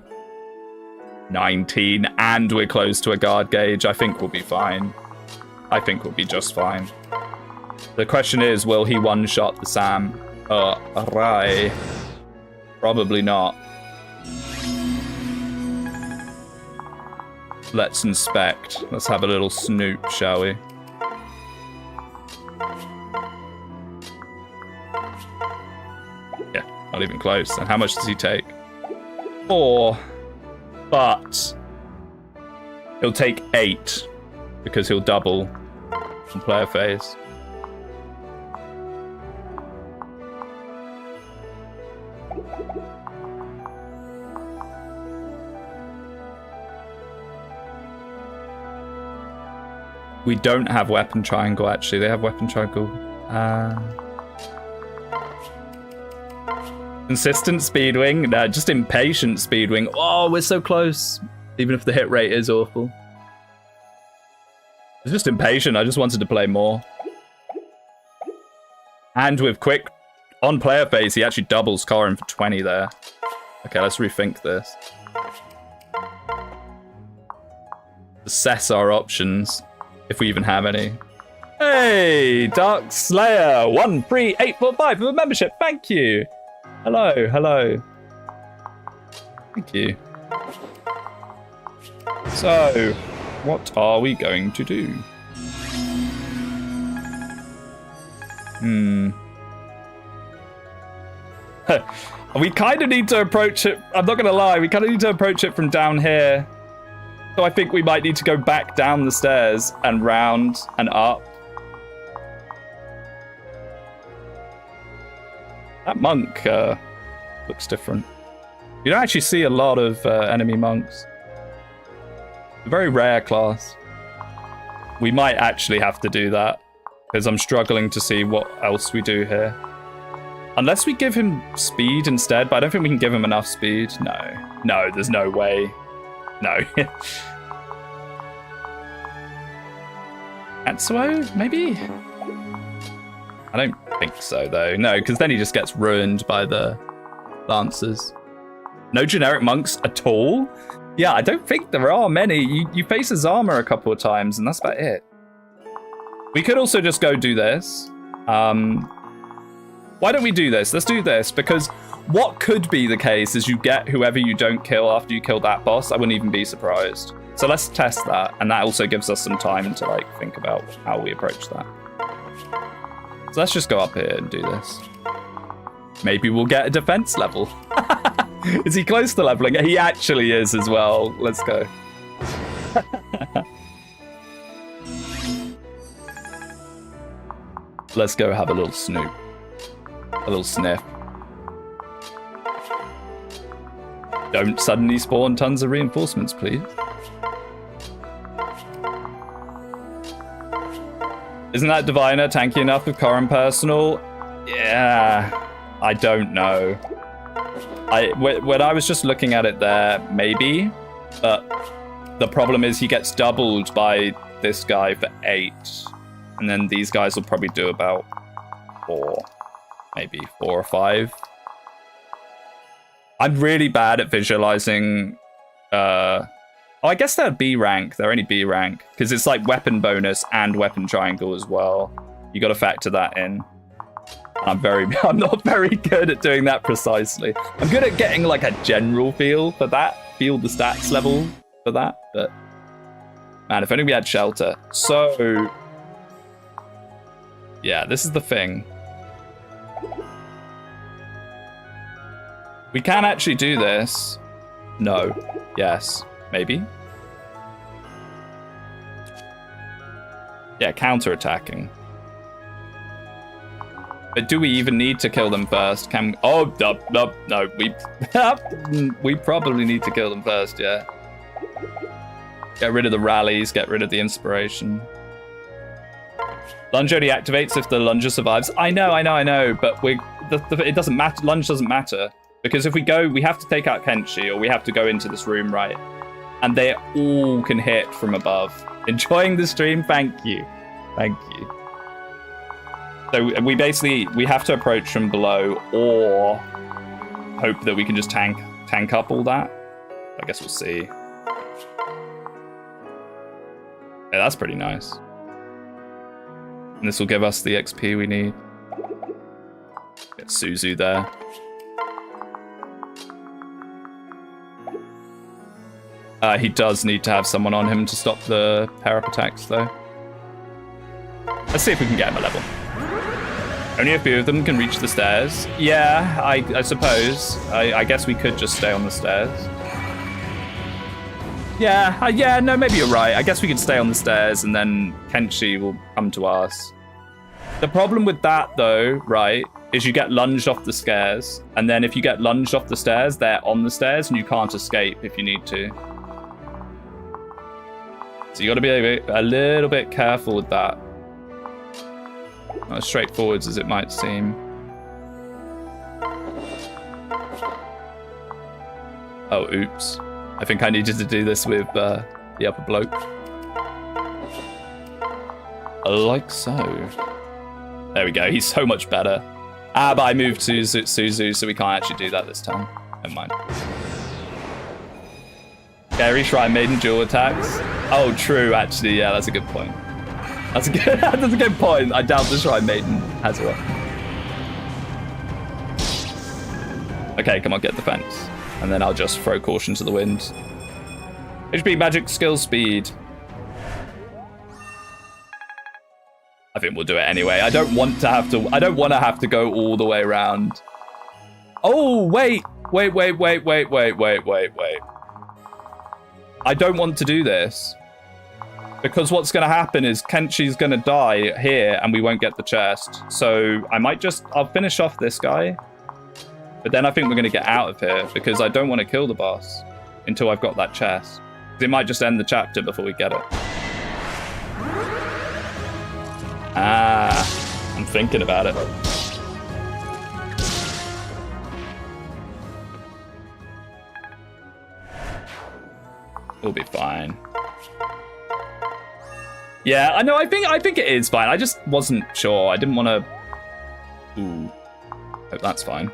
19, and we're close to a guard gauge. I think we'll be fine. I think we'll be just fine. The question is, will he one-shot the Sam? Right. Probably not. Let's inspect. Let's have a little snoop, shall we? Yeah, not even close. And how much does he take? 4. But he'll take 8 because he'll double from player phase. We don't have weapon triangle, actually. They have weapon triangle. Consistent speedwing. No, just impatient speedwing. Oh, we're so close. Even if the hit rate is awful. It's just impatient. I just wanted to play more. And with quick on player phase, he actually doubles Corin for 20 there. Okay, let's rethink this. Assess our options. If we even have any. Hey, Dark Slayer 13845 for a membership. Thank you. Hello, hello. Thank you. So, what are we going to do? We kind of need to approach it. I'm not going to lie. We kind of need to approach it from down here. So I think we might need to go back down the stairs and round and up. That monk looks different. You don't actually see a lot of enemy monks. A very rare class. We might actually have to do that because I'm struggling to see what else we do here. Unless we give him speed instead, but I don't think we can give him enough speed. No, there's no way. No. Atsuo, maybe? I don't think so, though. No, because then he just gets ruined by the lancers. No generic monks at all? Yeah, I don't think there are many. You face his armor a couple of times, and that's about it. We could also just go do this. Why don't we do this? Let's do this, because what could be the case is you get whoever you don't kill after you kill that boss. I wouldn't even be surprised. So let's test that, and that also gives us some time to like think about how we approach that. So let's just go up here and do this. Maybe we'll get a defense level. Is he close to leveling? He actually is as well. Let's go. Let's go have a little snoop. A little sniff. Don't suddenly spawn tons of reinforcements, please. Isn't that Diviner tanky enough with Corin personal? Yeah, I don't know. When I was just looking at it there, maybe. But the problem is he gets doubled by this guy for 8. And then these guys will probably do about 4. Maybe 4 or 5. I'm really bad at visualizing. Oh, I guess they're B rank. They're only B rank because it's like weapon bonus and weapon triangle as well. You got to factor that in. I'm not very good at doing that precisely. I'm good at getting like a general feel for that, feel the stats level for that. But man, if only we had shelter. So yeah, this is the thing. We can actually do this. No. Yes. Maybe. Yeah, counter-attacking. But do we even need to kill them first? Oh, no. We probably need to kill them first, yeah. Get rid of the rallies, get rid of the inspiration. Lunge only activates if the lunger survives. I know, but it doesn't matter. Lunge doesn't matter. Because if we go, we have to take out Kenshi, or we have to go into this room, right? And they all can hit from above. Enjoying the stream? Thank you. Thank you. So we have to approach from below, or hope that we can just tank up all that. I guess we'll see. Yeah, that's pretty nice. And this will give us the XP we need. Get Suzu there. He does need to have someone on him to stop the pair-up attacks, though. Let's see if we can get him a level. Only a few of them can reach the stairs. Yeah, I suppose. I guess we could just stay on the stairs. Yeah, no, maybe you're right. I guess we could stay on the stairs and then Kenshi will come to us. The problem with that, though, right, is you get lunged off the stairs. And then if you get lunged off the stairs, they're on the stairs and you can't escape if you need to. So you got to be a little bit careful with that. Not as straightforward as it might seem. Oh, oops. I think I needed to do this with the upper bloke. Like so. There we go. He's so much better. But I moved to Suzu, so we can't actually do that this time. Never mind. Scary Shrine Maiden dual attacks. Oh, true. Actually, yeah, that's a good point. That's a good point. I doubt the Shrine Maiden has one. Okay, come on, get defense. And then I'll just throw caution to the wind. HP, magic, skill, speed. I think we'll do it anyway. I don't want to have to go all the way around. Oh, wait. I don't want to do this. Because what's going to happen is Kenshi's going to die here and we won't get the chest. So I'll finish off this guy. But then I think we're going to get out of here because I don't want to kill the boss until I've got that chest. It might just end the chapter before we get it. I'm thinking about it. We'll be fine. Yeah, I know. I think it is fine. I just wasn't sure. I didn't want to. Ooh, hope that's fine.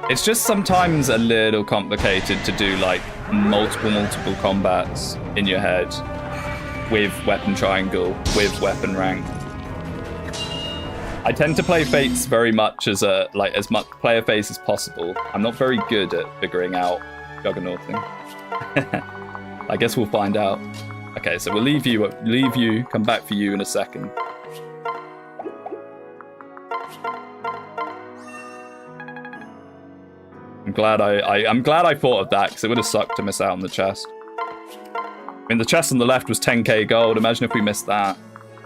It's just sometimes a little complicated to do like multiple combats in your head with weapon triangle, with weapon rank. I tend to play Fates very much as as much player face as possible. I'm not very good at figuring out Juggernauting. I guess we'll find out. Okay, so we'll leave you, come back for you in a second. I'm glad I thought of that because it would have sucked to miss out on the chest. I mean, the chest on the left was 10k gold. Imagine if we missed that.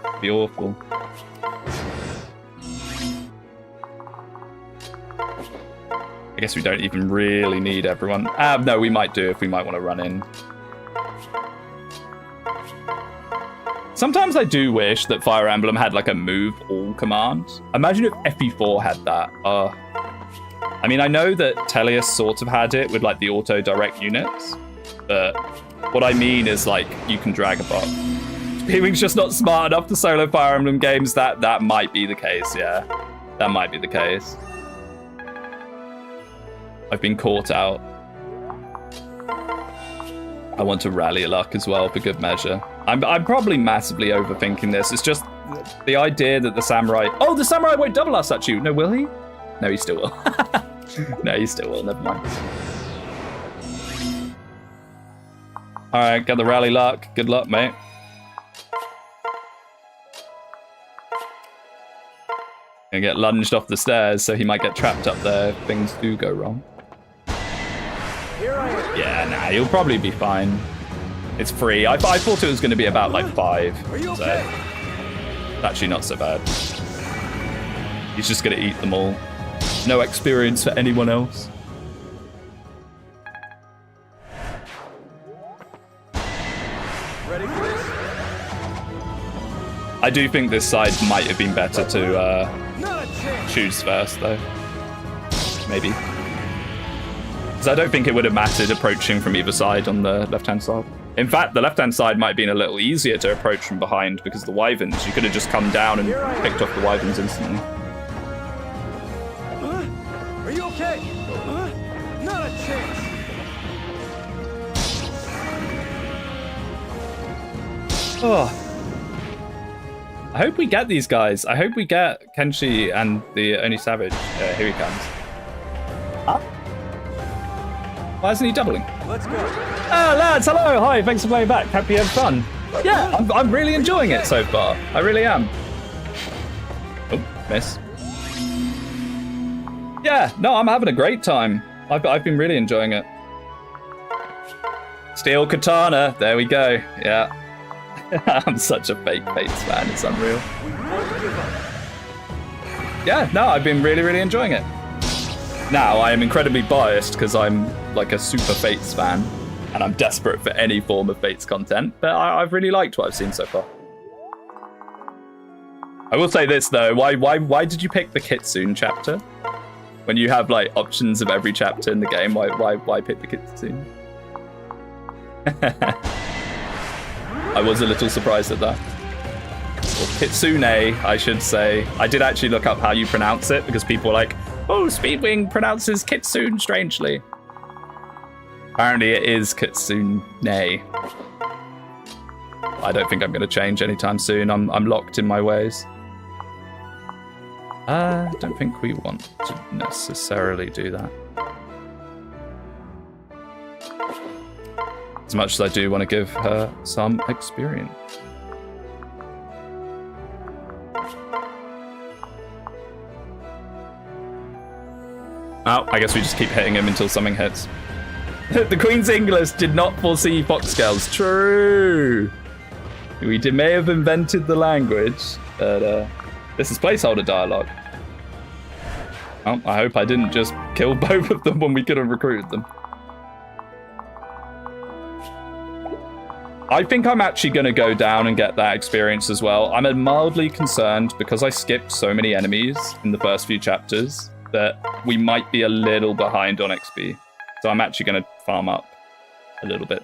It'd be awful. I guess we don't even really need everyone. No, we might do if we might want to run in. Sometimes I do wish that Fire Emblem had like a move all command. Imagine if FE4 had that. I mean, I know that Teleus sort of had it with like the auto direct units, but what I mean is like you can drag a bot. Speedwing's just not smart enough to solo Fire Emblem games. That might be the case, yeah. That might be the case. I've been caught out. I want to rally luck as well for good measure. I'm probably massively overthinking this. It's just the idea that the samurai... Oh, the samurai won't double us at you. No, will he? No, he still will. No, he still will. Never mind. All right, got the rally luck. Good luck, mate. Gonna get lunged off the stairs, so he might get trapped up there if things do go wrong. Yeah, nah, he'll probably be fine. It's free. I thought it was going to be about like 5. So it's actually not so bad. He's just going to eat them all. No experience for anyone else. Ready for this? I do think this side might have been better to Not a chance. choose first, though. Maybe. Because I don't think it would have mattered approaching from either side on the left-hand side. In fact, the left-hand side might have been a little easier to approach from behind because of the wyverns. You could have just come down and picked off the wyverns instantly. Are you okay? Not a chance. Oh. I hope we get these guys. I hope we get Kenshi and the Only Savage. Here he comes. Huh? Why isn't he doubling? Let's go. Ah, lads, hello, hi, thanks for playing back. Hope you had fun. Yeah, I'm really enjoying it so far. I really am. Oh, miss. Yeah, no, I'm having a great time. I've been really enjoying it. Steel Katana, there we go. Yeah. I'm such a fake Fates fan, it's unreal. We won't give up. Yeah, no, I've been really, really enjoying it. Now, I am incredibly biased because I'm like a super Fates fan and I'm desperate for any form of Fates content, but I've really liked what I've seen so far. I will say this though, why did you pick the Kitsune chapter? When you have like options of every chapter in the game, why pick the Kitsune? I was a little surprised at that. Or Kitsune, I should say. I did actually look up how you pronounce it because people were like, oh, Speedwing pronounces Kitsune strangely. Apparently it is Kitsune. I don't think I'm going to change anytime soon. I'm locked in my ways. I don't think we want to necessarily do that. As much as I do want to give her some experience. Oh, I guess we just keep hitting him until something hits. The Queen's English did not foresee foxgirls. True. We may have invented the language, but this is placeholder dialogue. Oh, I hope I didn't just kill both of them when we could have recruited them. I think I'm actually going to go down and get that experience as well. I'm mildly concerned because I skipped so many enemies in the first few chapters that we might be a little behind on XP. So I'm actually going to farm up a little bit.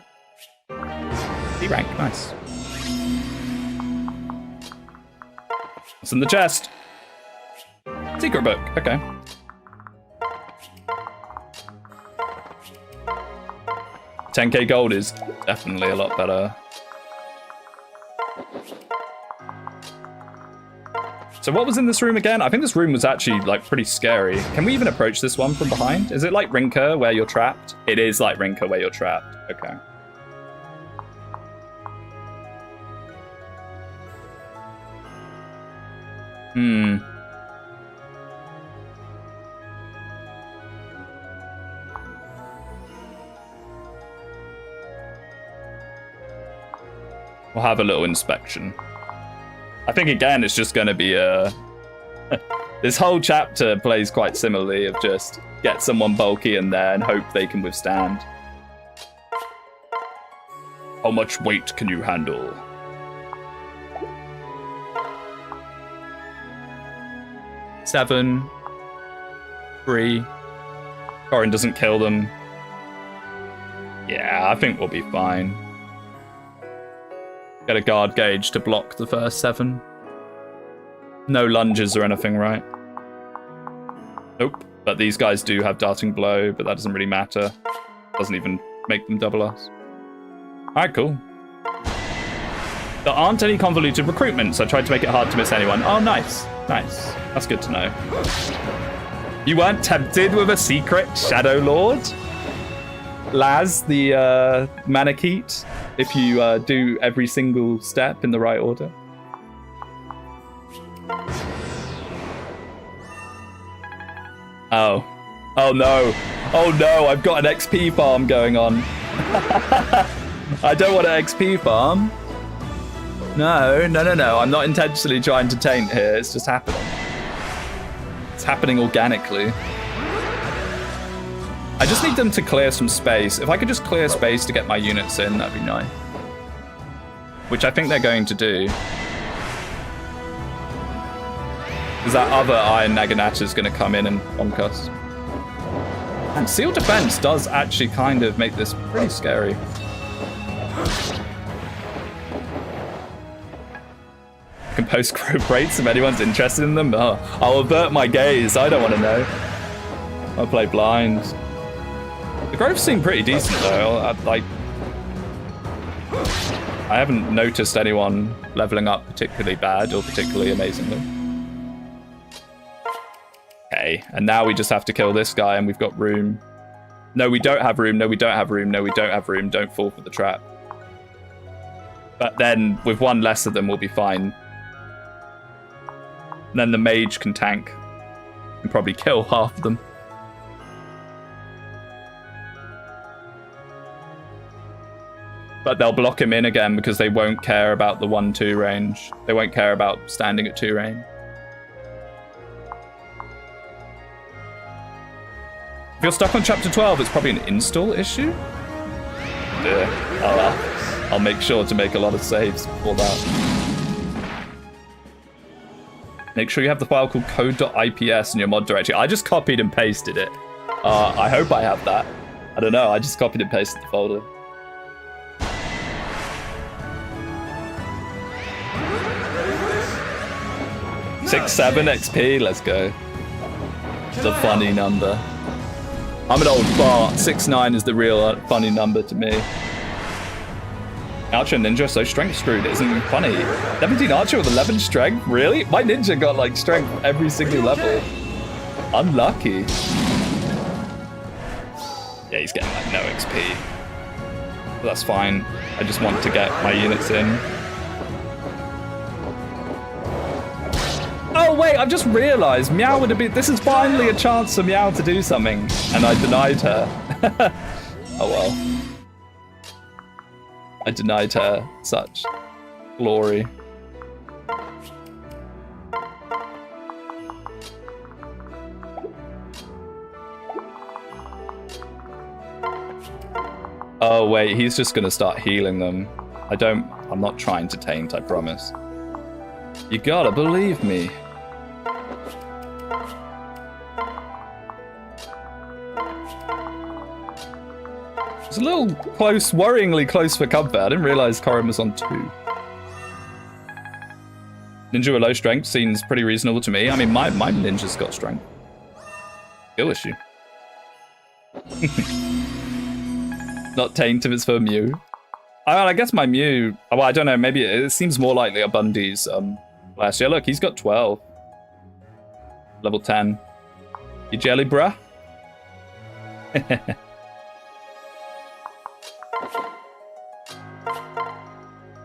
D rank, nice. What's in the chest? Secret book, okay. $10k gold is definitely a lot better. So what was in this room again? I think this room was actually like pretty scary. Can we even approach this one from behind? Is it like Rinka where you're trapped? It is like Rinka where you're trapped. Okay. We'll have a little inspection. I think again it's just going to be a... This whole chapter plays quite similarly of just get someone bulky in there and hope they can withstand. How much weight can you handle? Seven. 3. Corin doesn't kill them. Yeah, I think we'll be fine. Get a guard gauge to block the first 7. No lunges or anything, right? Nope. But these guys do have darting blow, but that doesn't really matter. Doesn't even make them double us. Alright, cool. There aren't any convoluted recruitments, so I tried to make it hard to miss anyone. Oh, nice. Nice. That's good to know. You weren't tempted with a secret Shadow Lord? Laz, the Manakete, if you do every single step in the right order. Oh. Oh no. Oh no, I've got an XP farm going on. I don't want an XP farm. No. I'm not intentionally trying to taint here. It's just happening. It's happening organically. I just need them to clear some space. If I could just clear space to get my units in, that'd be nice. which I think they're going to do. Because that other Iron Naginata is going to come in and bonk us. And Seal Defense does actually kind of make this pretty scary. I can post growth rates if anyone's interested in them. Oh, I'll avert my gaze. I don't want to know. I'll play blind. The growth seemed pretty decent though. I haven't noticed anyone leveling up particularly bad or particularly amazingly. Okay, and now we just have to kill this guy and we've got room. No, we don't have room. No, we don't have room. No, we don't have room. Don't fall for the trap. But then with one less of them, we'll be fine. And then the mage can tank and probably kill half of them. But they'll block him in again because they won't care about the 1-2 range. They won't care about standing at 2 range. If you're stuck on chapter 12, it's probably an install issue. Yeah, I'll make sure to make a lot of saves before that. Make sure you have the file called code.ips in your mod directory. I just copied and pasted it. I hope I have that. I don't know, I just copied and pasted the folder. Six, 7 XP, let's go. It's a funny number. I'm an old fart. 6-9 is the real funny number to me. Archer and Ninja are so strength screwed, it isn't funny. 17 Archer with 11 strength? Really? My Ninja got like strength every single level. Unlucky. Yeah, he's getting like no XP. But that's fine. I just want to get my units in. Oh wait, I've just realised Meow would have been. This is finally a chance for Meow to do something, and I denied her. Oh well. I denied her such glory. Oh wait, he's just gonna start healing them. I'm not trying to taint, I promise. You gotta believe me. It's a little close, worryingly close for comfort. I didn't realize Corin was on 2. Ninja with low strength seems pretty reasonable to me. I mean, my ninja's got strength. Skill issue. Not taint if it's for Mew. I guess my Mew, well, I don't know, maybe it seems more likely a Bundy's last year. Look, he's got 12. Level 10. You jelly, bruh?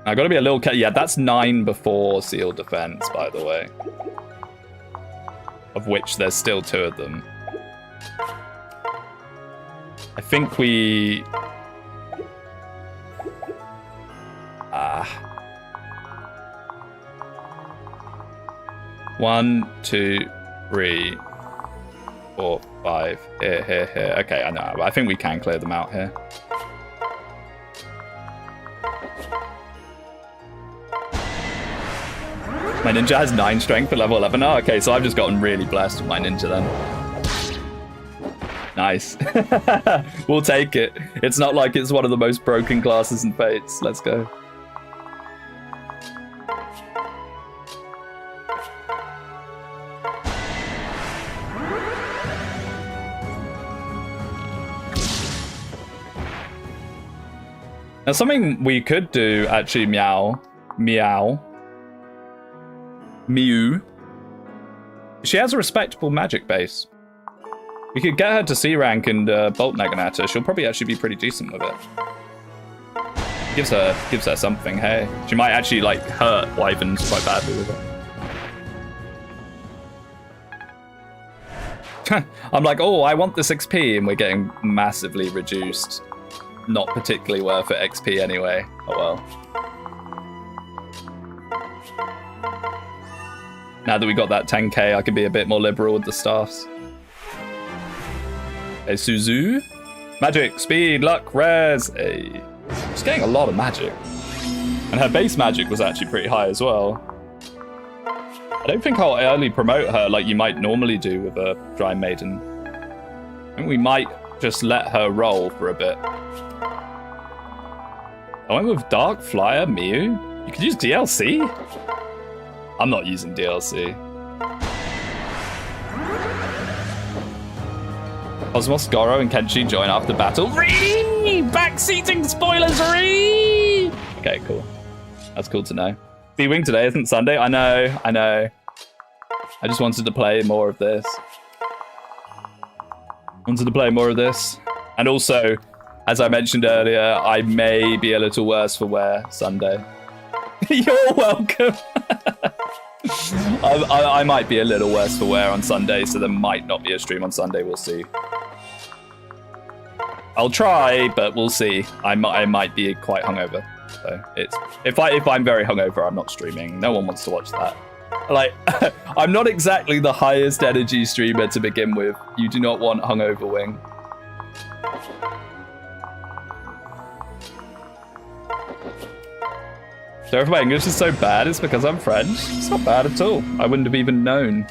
I gotta be a little yeah, that's 9 before Seal Defense, by the way. Of which there's still 2 of them. I think we... 1, 2, 3, 4, 5. Here. Okay, I know. I think we can clear them out here. My ninja has 9 strength at level 11. Oh, okay, so I've just gotten really blessed with my ninja then. Nice. We'll take it. It's not like it's one of the most broken classes in Fates. Let's go. Now, something we could do, actually, Mew. She has a respectable magic base. We could get her to C rank and Bolt Naginata. She'll probably actually be pretty decent with it. Gives her something, hey. She might actually, like, hurt Wyverns quite badly with it. I'm like, oh, I want this XP, and we're getting massively reduced. Not particularly worth it XP anyway. Oh well. Now that we got that 10k, I can be a bit more liberal with the staffs. Hey, Suzu. Magic, speed, luck, rares. Hey. Just getting a lot of magic. And her base magic was actually pretty high as well. I don't think I'll early promote her like you might normally do with a Dry Maiden. I think we might just let her roll for a bit. I went with Dark Flyer, Mew. You could use DLC? I'm not using DLC. Cosmos, Goro, and Kenshi join after battle. Ree! Backseating spoilers, Ree! Okay, cool. That's cool to know. Speedwinghere today isn't Sunday. I know. I just wanted to play more of this. And also, as I mentioned earlier, I may be a little worse for wear Sunday. You're welcome. I might be a little worse for wear on Sunday, so there might not be a stream on Sunday. We'll see. I'll try, but we'll see. I might be quite hungover. So if I'm very hungover, I'm not streaming. No one wants to watch that. Like, I'm not exactly the highest energy streamer to begin with. You do not want hungover wing. So if my English is so bad, it's because I'm French. It's not bad at all. I wouldn't have even known.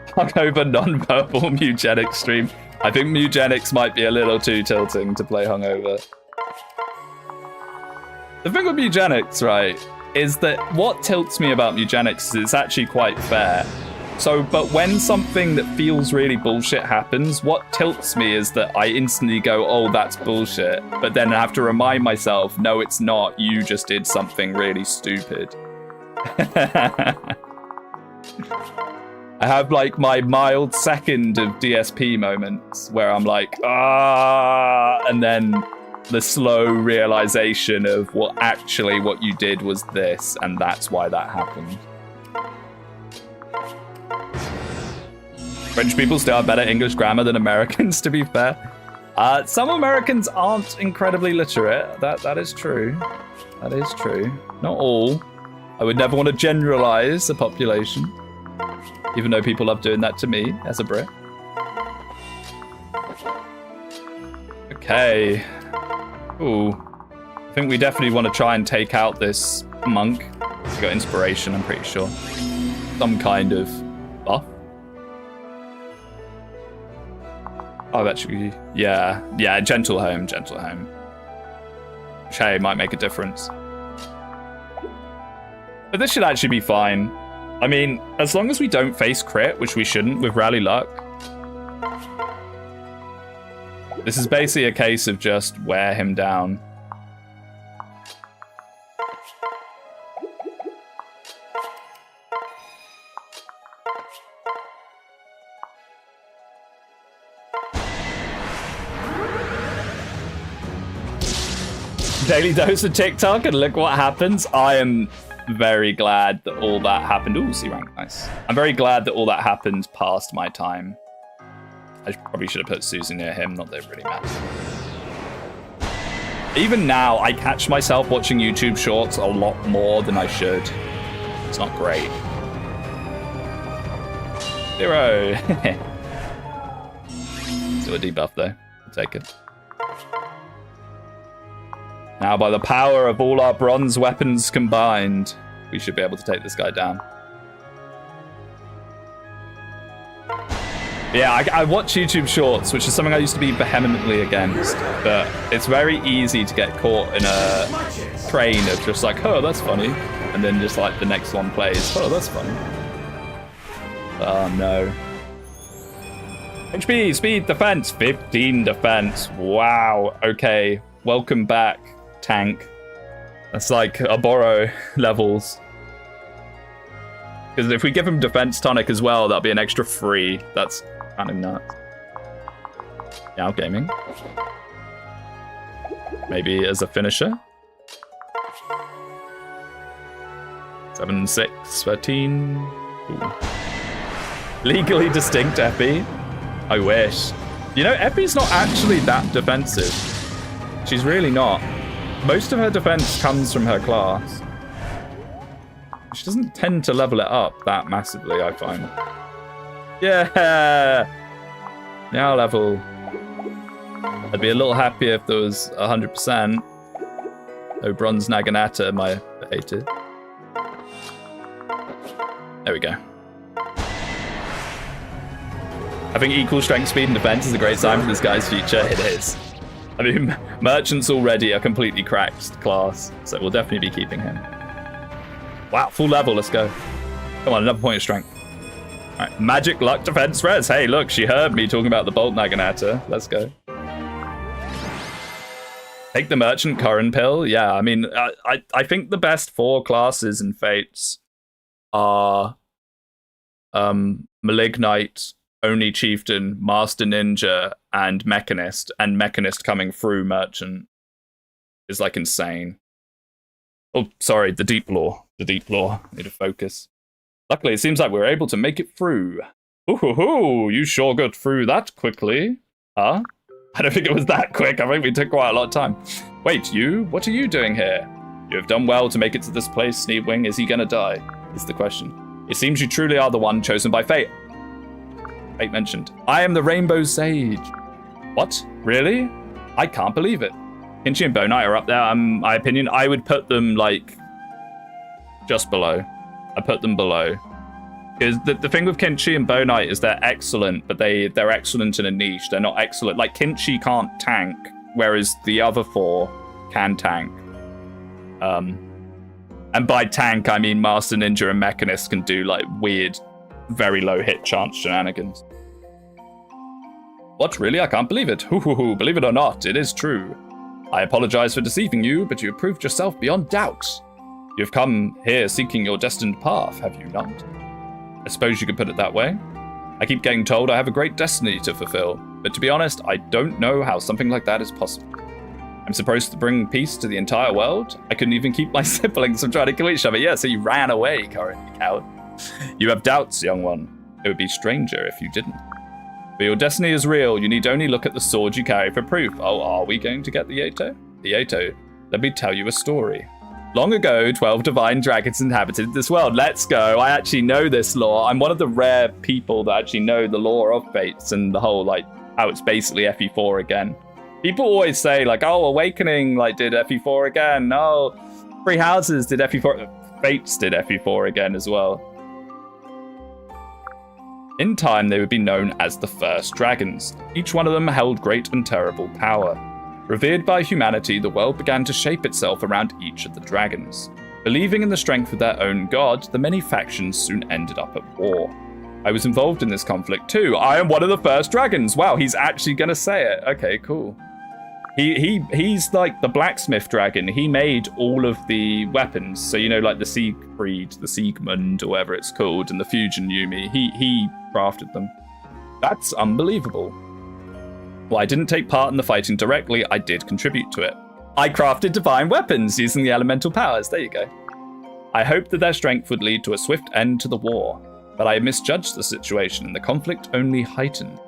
Hungover non-verbal Mugenics stream. I think Mugenics might be a little too tilting to play hungover. The thing with Mugenics, right, is that what tilts me about Mugenics is it's actually quite fair. So, but when something that feels really bullshit happens, what tilts me is that I instantly go, oh, that's bullshit. But then I have to remind myself, no, it's not. You just did something really stupid. I have like my mild second of DSP moments where I'm like, and then the slow realization of, well, actually what you did was this, and that's why that happened. French people still have better English grammar than Americans, to be fair. Some Americans aren't incredibly literate. That is true. That is true. Not all. I would never want to generalize the population, even though people love doing that to me as a Brit. Okay. Ooh. I think we definitely want to try and take out this monk. He's got inspiration, I'm pretty sure. Some kind of buff. Oh, actually, yeah, gentle home. Which might make a difference. But this should actually be fine. I mean, as long as we don't face crit, which we shouldn't with Rally Luck. This is basically a case of just wear him down. Daily dose of TikTok and look what happens. I am very glad that all that happened. Ooh, C rank, nice. I'm very glad that all that happened past my time. I probably should have put Susie near him, not that it really matters. Even now, I catch myself watching YouTube shorts a lot more than I should. It's not great. 0. Still a debuff though, I'll take it. Now, by the power of all our bronze weapons combined, we should be able to take this guy down. Yeah, I watch YouTube Shorts, which is something I used to be vehemently against, but it's very easy to get caught in a train of just like, oh, that's funny, and then just like the next one plays, oh, that's funny. Oh, no. HP, speed, defense, 15 defense. Wow, okay. Welcome back, tank. That's like Aboro levels. Because if we give him defense tonic as well, that'll be an extra 3. That's kind of nuts. Now gaming. Maybe as a finisher. 7, 6, 13. Ooh. Legally distinct Epi. I wish. You know, Epi's not actually that defensive. She's really not. Most of her defense comes from her class. She doesn't tend to level it up that massively, I find. Yeah! Now level. I'd be a little happier if there was 100%. Oh, Bronze Naginata, my hated. There we go. Having equal strength, speed, and defense is a great sign for this guy's future. It is. I mean, merchants already are completely cracked class, so we'll definitely be keeping him. Wow, full level, let's go. Come on, another point of strength. All right, magic, luck, defense, res. Hey, look, she heard me talking about the Bolt Naginata. Let's go. Take the Merchant Curran Pill. Yeah, I mean, I think the best 4 classes in Fates are Malignite, Only Chieftain, Master Ninja, and Mechanist. And Mechanist coming through Merchant is like insane. Oh, sorry, the Deep Lore. The Deep Lore. Need to focus. Luckily, it seems like we're able to make it through. Ooh, you sure got through that quickly. Huh? I don't think it was that quick. I think we took quite a lot of time. Wait, you? What are you doing here? You have done well to make it to this place, Speedwinghere. Is he gonna die? Is the question. It seems you truly are the one chosen by fate. Fate mentioned. I am the Rainbow Sage. What? Really? I can't believe it. Kinchi and Bonite are up there. My opinion, I would put them, like, just below. I put them below. Because the thing with Kinchi and Bonite is they're excellent, but they're excellent in a niche. They're not excellent. Like, Kinchi can't tank, whereas the other 4 can tank. And by tank, I mean Master Ninja and Mechanist can do, like, weird, very low hit chance shenanigans. What, really? I can't believe it. Believe it or not, it is true. I apologize for deceiving you, but you have proved yourself beyond doubt. You have come here seeking your destined path, have you not? I suppose you could put it that way. I keep getting told I have a great destiny to fulfill, but to be honest, I don't know how something like that is possible. I'm supposed to bring peace to the entire world? I couldn't even keep my siblings from trying to kill each other. Yeah, so you ran away, Curran, you coward. You have doubts, young one. It would be stranger if you didn't. But your destiny is real. You need only look at the sword you carry for proof. Oh, are we going to get the Yato? The Yato. Let me tell you a story. Long ago, 12 divine dragons inhabited this world. Let's go. I actually know this lore. I'm one of the rare people that actually know the lore of Fates and the whole, like, how it's basically FE4 again. People always say, like, oh, Awakening, like, did FE4 again. No, Three Houses did FE4. Fates did FE4 again as well. In time, they would be known as the First Dragons. Each one of them held great and terrible power. Revered by humanity, the world began to shape itself around each of the dragons. Believing in the strength of their own god, the many factions soon ended up at war. I was involved in this conflict too. I am one of the first dragons. Wow, he's actually gonna say it. Okay, cool. He's like the blacksmith dragon. He made all of the weapons. So, you know, like the Siegfried, the Siegmund, or whatever it's called, and the Fusion Yumi. He crafted them. That's unbelievable. While I didn't take part in the fighting directly, I did contribute to it. I crafted divine weapons using the elemental powers. There you go. I hoped that their strength would lead to a swift end to the war, but I misjudged the situation and the conflict only heightened.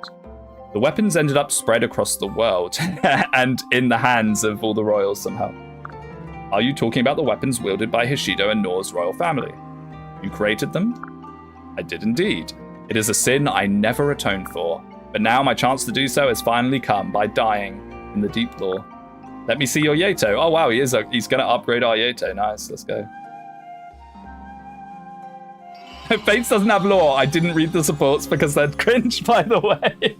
The weapons ended up spread across the world and in the hands of all the royals somehow. Are you talking about the weapons wielded by Hishido and Nor's royal family? You created them? I did indeed. It is a sin I never atoned for. But now my chance to do so has finally come by dying in the Deep Lore. Let me see your Yato. Oh wow, he's going to upgrade our Yato. Nice, let's go. Fates doesn't have lore. I didn't read the supports because they're cringe, by the way.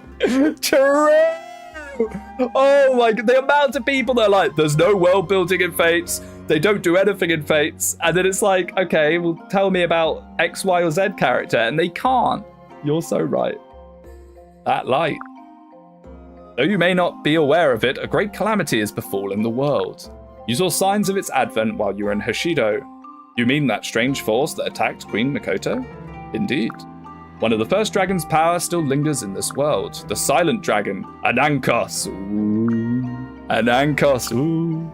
True! Oh my god, the amount of people that are like, there's no world building in Fates. They don't do anything in Fates. And then it's like, okay, well, tell me about X, Y, or Z character. And they can't. You're so right. That light. Though you may not be aware of it, a great calamity is befalling the world. You saw signs of its advent while you were in Hishido. You mean that strange force that attacked Queen Mikoto? Indeed. One of the first dragon's power still lingers in this world. The silent dragon, Anankos. Ooh. Anankos. Ooh.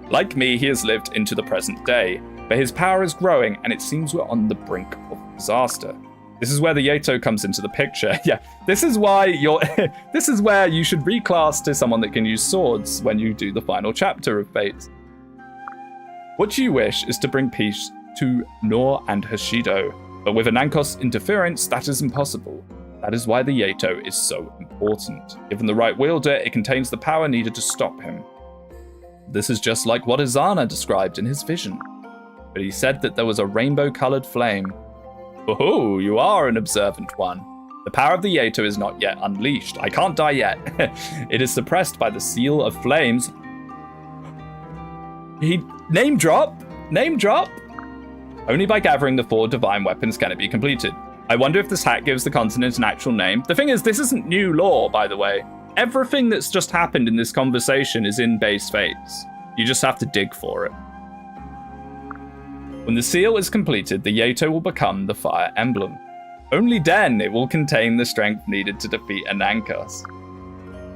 Like me, he has lived into the present day, but his power is growing and it seems we're on the brink of disaster. This is where the Yato comes into the picture. Yeah, this is why this is where you should reclass to someone that can use swords when you do the final chapter of Fate. What you wish is to bring peace to Nor and Hishido, but with Anankos' interference, that is impossible. That is why the Yato is so important. Given the right wielder, it contains the power needed to stop him. This is just like what Izana described in his vision. But he said that there was a rainbow-colored flame. Oh, you are an observant one. The power of the Yato is not yet unleashed. I can't die yet. It is suppressed by the seal of flames. He name drop? Name drop? Only by gathering the 4 divine weapons can it be completed. I wonder if this hack gives the continent an actual name. The thing is, this isn't new lore, by the way. Everything that's just happened in this conversation is in base Fates. You just have to dig for it. When the seal is completed, the Yato will become the Fire Emblem. Only then it will contain the strength needed to defeat Anankos.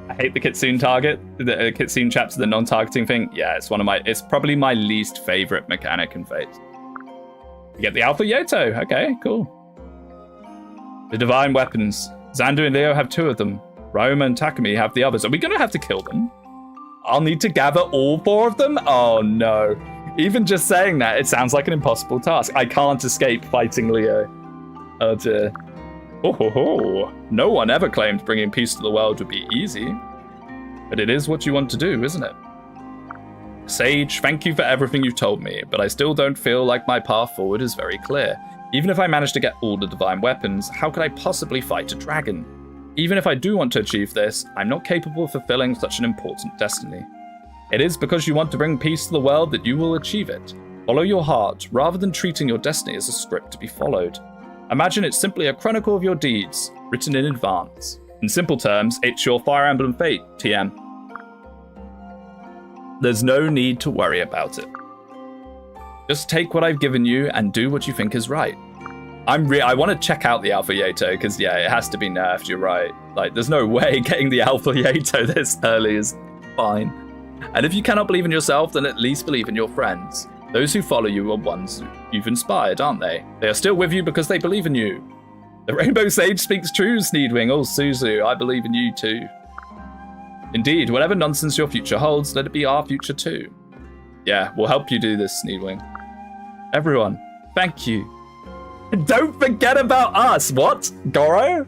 I hate the Kitsune target, the Kitsune chapter, the non-targeting thing. Yeah, it's probably my least favorite mechanic in Fate. You get the Alpha Yato. Okay, cool. The divine weapons. Xander and Leo have 2 of them. Ryoma and Takumi have the others. Are we going to have to kill them? I'll need to gather all 4 of them? Oh, no. Even just saying that, it sounds like an impossible task. I can't escape fighting Leo. Oh, dear. Oh, ho, ho. No one ever claimed bringing peace to the world would be easy. But it is what you want to do, isn't it? Sage, thank you for everything you've told me, but I still don't feel like my path forward is very clear. Even if I manage to get all the divine weapons, how could I possibly fight a dragon? Even if I do want to achieve this, I'm not capable of fulfilling such an important destiny. It is because you want to bring peace to the world that you will achieve it. Follow your heart, rather than treating your destiny as a script to be followed. Imagine it's simply a chronicle of your deeds, written in advance. In simple terms, it's your Fire Emblem fate, TM. There's no need to worry about it. Just take what I've given you and do what you think is right. I want to check out the Alpha Yato, because, yeah, it has to be nerfed, you're right. Like, there's no way getting the Alpha Yato this early is fine. And if you cannot believe in yourself, then at least believe in your friends. Those who follow you are ones you've inspired, aren't they? They are still with you because they believe in you. The Rainbow Sage speaks true, Sneedwing. Oh, Suzu, I believe in you too. Indeed, whatever nonsense your future holds, let it be our future too. Yeah, we'll help you do this, Sneedwing. Everyone, thank you. Don't forget about us. What? Goro?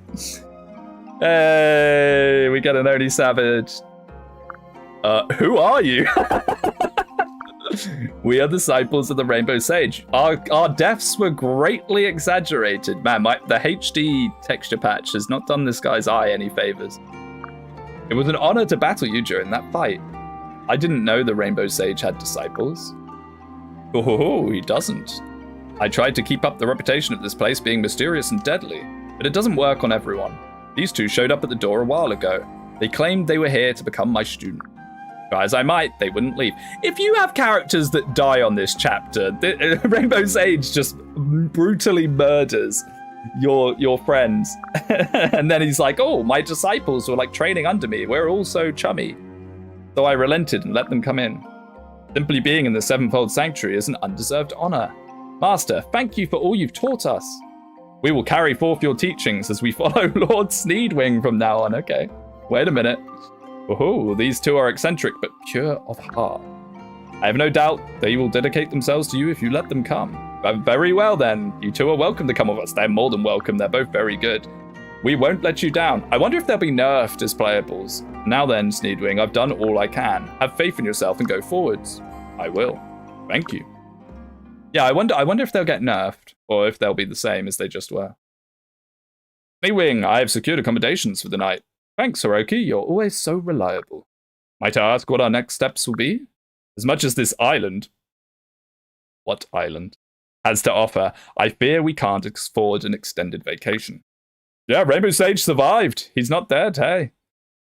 Hey, we get an Oni Savage. Who are you? We are disciples of the Rainbow Sage. Our deaths were greatly exaggerated. Man, the HD texture patch has not done this guy's eye any favors. It was an honor to battle you during that fight. I didn't know the Rainbow Sage had disciples. Oh, he doesn't. I tried to keep up the reputation of this place being mysterious and deadly, but it doesn't work on everyone. These 2 showed up at the door a while ago. They claimed they were here to become my student. Try as I might, they wouldn't leave. If you have characters that die on this chapter, Rainbow Sage just brutally murders your friends. And then he's like, oh, my disciples were like training under me. We're all so chummy. So I relented and let them come in. Simply being in the Sevenfold Sanctuary is an undeserved honor. Master, thank you for all you've taught us. We will carry forth your teachings as we follow Lord Sneedwing from now on. Okay, wait a minute. Oh, these 2 are eccentric, but pure of heart. I have no doubt they will dedicate themselves to you if you let them come. Very well then, you 2 are welcome to come with us. They're more than welcome, they're both very good. We won't let you down. I wonder if they'll be nerfed as playables. Now then, Sneedwing, I've done all I can. Have faith in yourself and go forwards. I will. Thank you. Yeah, I wonder if they'll get nerfed, or if they'll be the same as they just were. Sneedwing, I have secured accommodations for the night. Thanks, Hiroki, you're always so reliable. Might I ask what our next steps will be? As much as this island... What island? Has to offer, I fear we can't afford an extended vacation. Yeah, Rainbow Sage survived. He's not dead, hey.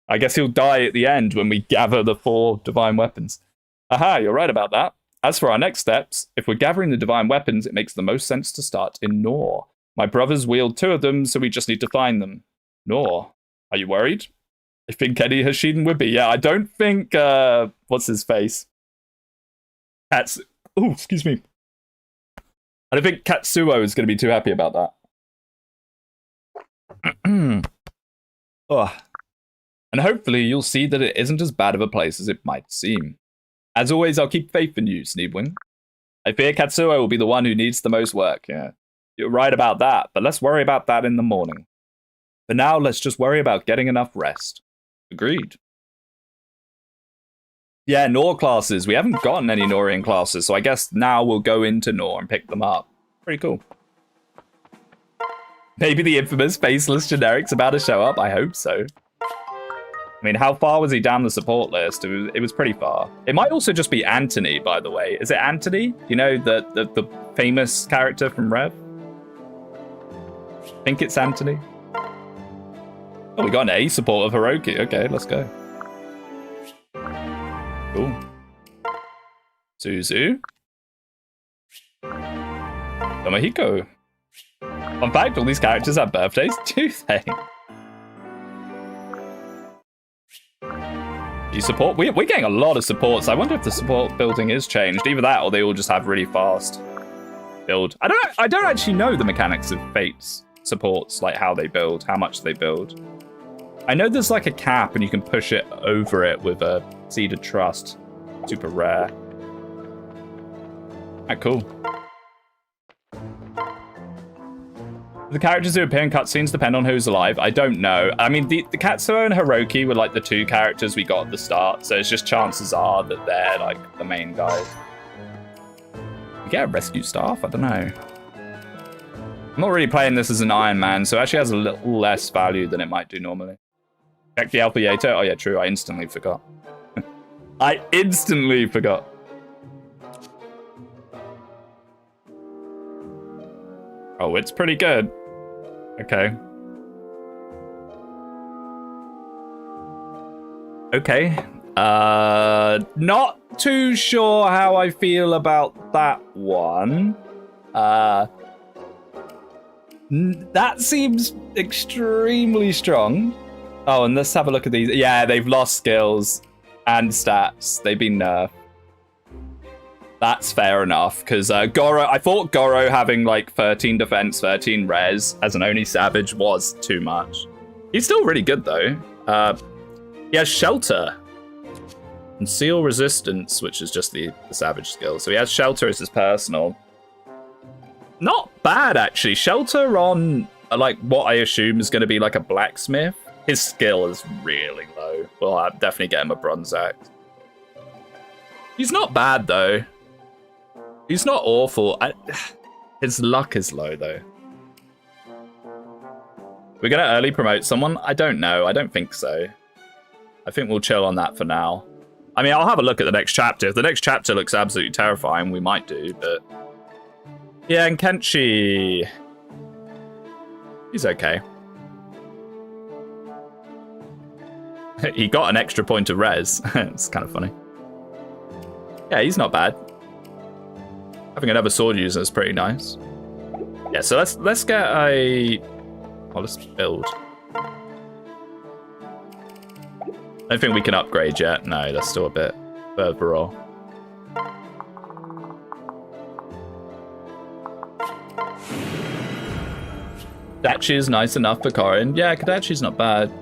I guess he'll die at the end when we gather the 4 divine weapons. Aha, you're right about that. As for our next steps, if we're gathering the divine weapons, it makes the most sense to start in Nor. My brothers wield 2 of them, so we just need to find them. Nor. Are you worried? I think Eddie Hashiden would be. Yeah, I don't think, what's his face? Oh, excuse me. I don't think Katsuo is going to be too happy about that. Oh. And hopefully you'll see that it isn't as bad of a place as it might seem. As always, I'll keep faith in you, Sneedwing. I fear Katsuo will be the one who needs the most work. Yeah, you're right about that, but let's worry about that in the morning. For now, let's just worry about getting enough rest. Agreed. Yeah, Nor classes. We haven't gotten any Norian classes, so I guess now we'll go into Nor and pick them up. Pretty cool. Maybe the infamous faceless generic's about to show up. I hope so. I mean, how far was he down the support list? It was pretty far. It might also just be Anthony, by the way. Is it Anthony? You know, the famous character from Rev? I think it's Anthony. Oh, we got an A support of Hiroki. Okay, let's go. Cool. Suzu. Tomohiko. Fun fact, all these characters have birthdays, do they? You support? We're getting a lot of supports. I wonder if the support building is changed. Either that or they all just have really fast build. I don't actually know the mechanics of Fate's supports, like how they build, how much they build. I know there's like a cap and you can push it over it with a Seed of Trust. Super rare. Alright, cool. The characters who appear in cutscenes depend on who's alive. I don't know. I mean, the Katsuo and Hiroki were like the two characters we got at the start, so it's just chances are that they're like the main guys. You get a rescue staff? I don't know. I'm not really playing this as an Iron Man, so it actually has a little less value than it might do normally. Check the Alpha Yato. Oh yeah, true. I instantly forgot. I instantly forgot. Oh, it's pretty good. Okay. Okay. Not too sure how I feel about that one. That seems extremely strong. Oh, and let's have a look at these. Yeah, they've lost skills and stats. They've been nerfed. That's fair enough, because Goro, I thought Goro having like 13 defense, 13 res as an Oni Savage was too much. He's still really good though. He has Shelter. Conceal Resistance, which is just the Savage skill. So he has Shelter as his personal. Not bad, actually. Shelter on like what I assume is going to be like a blacksmith. His skill is really low. Well, I'll definitely get him a bronze axe. He's not bad though. He's not awful. His luck is low, though. We're going to early promote someone? I don't know. I don't think so. I think we'll chill on that for now. I mean, I'll have a look at the next chapter. If the next chapter looks absolutely terrifying, we might do, but... Yeah, and Kenshi... He's okay. He got an extra point of res. It's kind of funny. Yeah, he's not bad. Having another sword user is pretty nice. Yeah, so let's get a... Oh, let's build. I don't think we can upgrade yet. No, that's still a bit further off. Kadachi is nice enough for Korin. Yeah, Kadachi's not bad.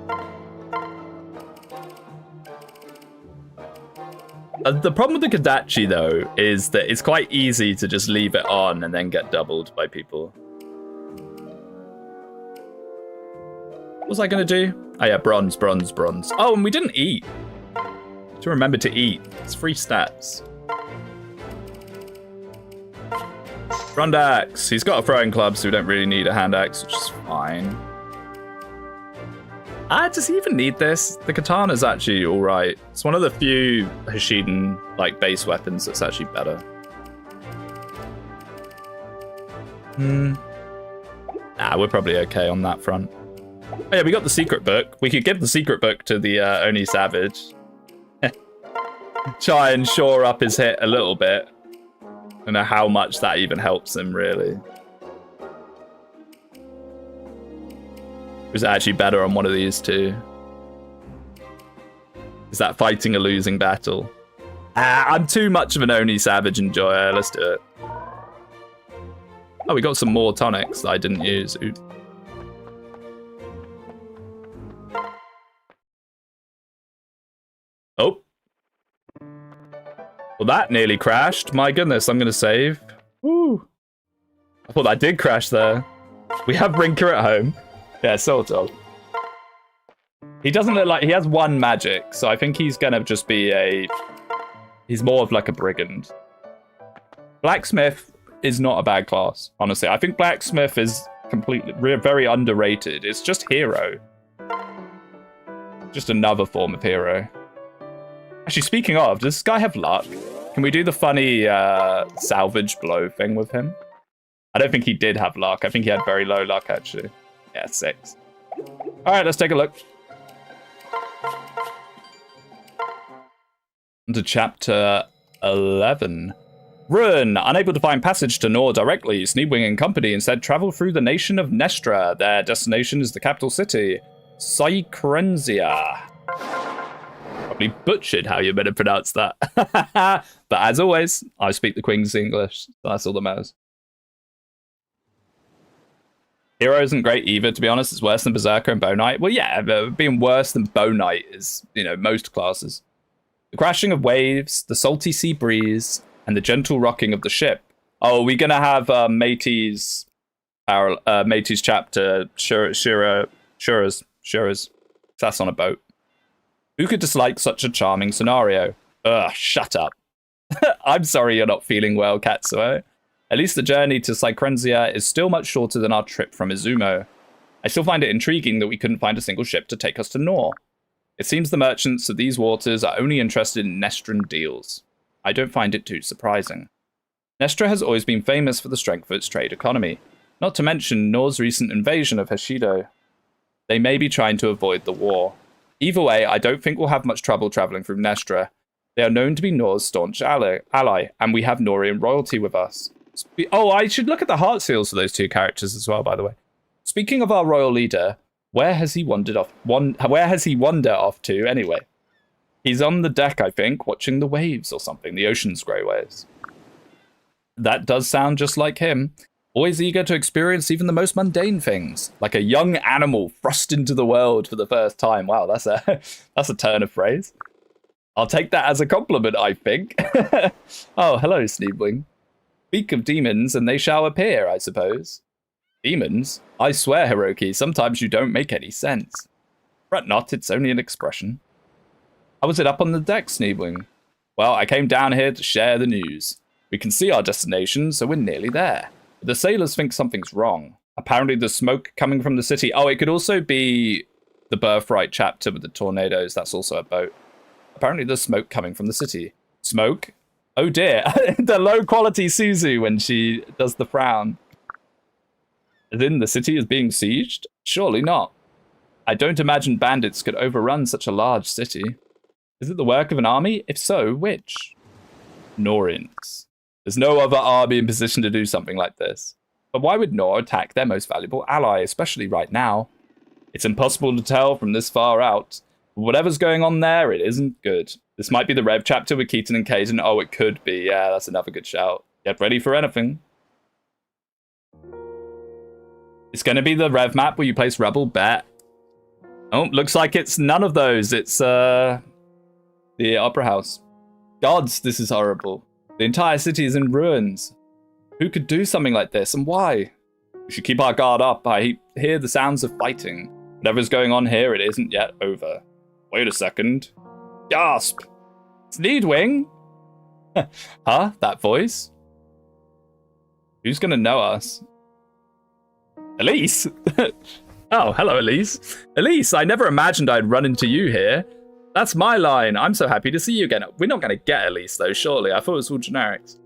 The problem with the Kadachi, though, is that it's quite easy to just leave it on and then get doubled by people. What was I going to do? Oh, yeah, bronze, bronze, bronze. Oh, and we didn't eat. To remember to eat. It's free stats. Front axe. He's got a throwing club, so we don't really need a hand axe, which is fine. Does he even need this? The katana's actually alright. It's one of the few Hashiden like base weapons that's actually better. Nah, we're probably okay on that front. Oh yeah, we got the secret book. We could give the secret book to the Oni Savage. Try and shore up his hit a little bit. I don't know how much that even helps him, really. Was actually better on one of these two? Is that fighting a losing battle? I'm too much of an Oni Savage enjoyer. Let's do it. Oh, we got some more tonics that I didn't use. Ooh. Oh. Well, that nearly crashed. My goodness, I'm going to save. Woo. I thought that did crash there. We have Rinker at home. Yeah, sort of. He doesn't look like... He has one magic, so I think he's going to just be a... He's more of like a brigand. Blacksmith is not a bad class, honestly. I think Blacksmith is completely... very underrated. It's just hero. Just another form of hero. Actually, speaking of, does this guy have luck? Can we do the funny salvage blow thing with him? I don't think he did have luck. I think he had very low luck, actually. Yeah, 6. All right, let's take a look. To chapter 11. Ruin. Unable to find passage to Nor directly, Speedwinghere and company instead travel through the nation of Nestra. Their destination is the capital city, Sycrenzia. Probably butchered how you're meant to pronounce that. But as always, I speak the Queen's English. So that's all that matters. Hero isn't great either, to be honest. It's worse than Berserker and Bow Knight. Well, yeah, but being worse than Bow Knight is, you know, most classes. The crashing of waves, the salty sea breeze, and the gentle rocking of the ship. Oh, we're gonna have Matey's chapter, Shura's. That's on a boat. Who could dislike such a charming scenario? Ugh, shut up. I'm sorry you're not feeling well, Katsuo. At least the journey to Sycrenzia is still much shorter than our trip from Izumo. I still find it intriguing that we couldn't find a single ship to take us to Nor. It seems the merchants of these waters are only interested in Nestran deals. I don't find it too surprising. Nestra has always been famous for the strength of its trade economy, not to mention Nor's recent invasion of Heshido. They may be trying to avoid the war. Either way, I don't think we'll have much trouble traveling through Nestra. They are known to be Nor's staunch ally, and we have Norian royalty with us. Oh, I should look at the heart seals for those two characters as well, by the way. Speaking of our royal leader, where has he wandered off? Where has he wandered off to anyway? He's on the deck, I think, watching the waves or something, the ocean's grey waves. That does sound just like him. Always eager to experience even the most mundane things, like a young animal thrust into the world for the first time. Wow, that's a turn of phrase. I'll take that as a compliment, I think. Oh, hello, Speedwing. Speak of demons, and they shall appear, I suppose. Demons? I swear, Hiroki, sometimes you don't make any sense. Fret not, it's only an expression. How was it up on the deck, Speedwing? Well, I came down here to share the news. We can see our destination, so we're nearly there. But the sailors think something's wrong. Apparently there's smoke coming from the city. Oh, it could also be the Birthright chapter with the tornadoes. That's also a boat. Apparently there's smoke coming from the city. Smoke? Oh dear. The low-quality Suzu when she does the frown. As in, the city is being sieged? Surely not. I don't imagine bandits could overrun such a large city. Is it the work of an army? If so, which? Norins. There's no other army in position to do something like this. But why would Nor attack their most valuable ally, especially right now? It's impossible to tell from this far out. But whatever's going on there, it isn't good. This might be the Rev chapter with Keaton and Kaiten. Oh, it could be. Yeah, that's another good shout. Get ready for anything. It's going to be the Rev map where you place Rebel Bet. Oh, looks like it's none of those. It's the Opera House. Gods, this is horrible. The entire city is in ruins. Who could do something like this, and why? We should keep our guard up. I hear the sounds of fighting. Whatever's going on here, it isn't yet over. Wait a second. Gasp! Speedwing? Huh? That voice? Who's gonna know us? Elise? Oh, hello, Elise. Elise, I never imagined I'd run into you here. That's my line. I'm so happy to see you again. We're not going to get Elise, though, surely. I thought it was all generics.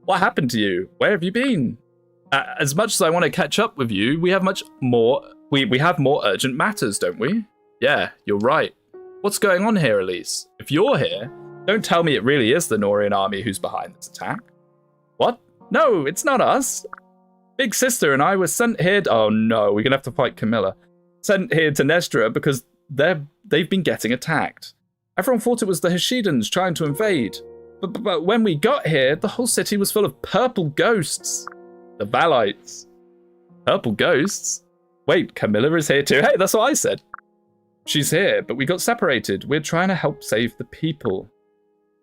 What happened to you? Where have you been? As much as I want to catch up with you, we have much more... We have more urgent matters, don't we? Yeah, you're right. What's going on here, Elise? If you're here, don't tell me it really is the Norian army who's behind this attack. What? No, it's not us. Big Sister and I were sent here... Oh, no, we're going to have to fight Camilla. Sent here to Nestra because... They've been getting attacked. Everyone thought it was the Hashidans trying to invade. But when we got here, the whole city was full of purple ghosts. The Valites. Purple ghosts? Wait, Camilla is here too? Hey, that's what I said. She's here, but we got separated. We're trying to help save the people.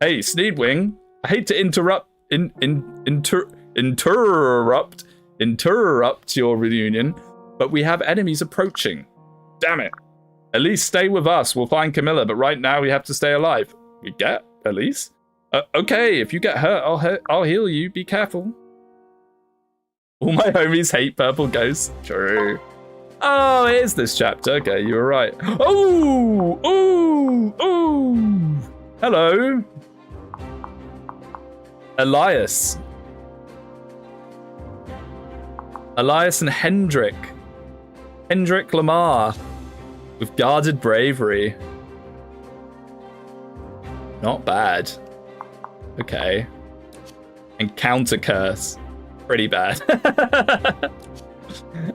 Hey, Speedwing, I hate to interrupt your reunion, but we have enemies approaching. Damn it. At least stay with us. We'll find Camilla, but right now we have to stay alive. We get, at least? Okay, if you get hurt, I'll heal you. Be careful. All my homies hate purple ghosts. True. Oh, it is this chapter. Okay, you were right. Oh! Oh! Oh! Hello. Elias. Elias and Hendrik. Hendrik Lamar. With guarded bravery. Not bad. Okay. Encounter curse. Pretty bad.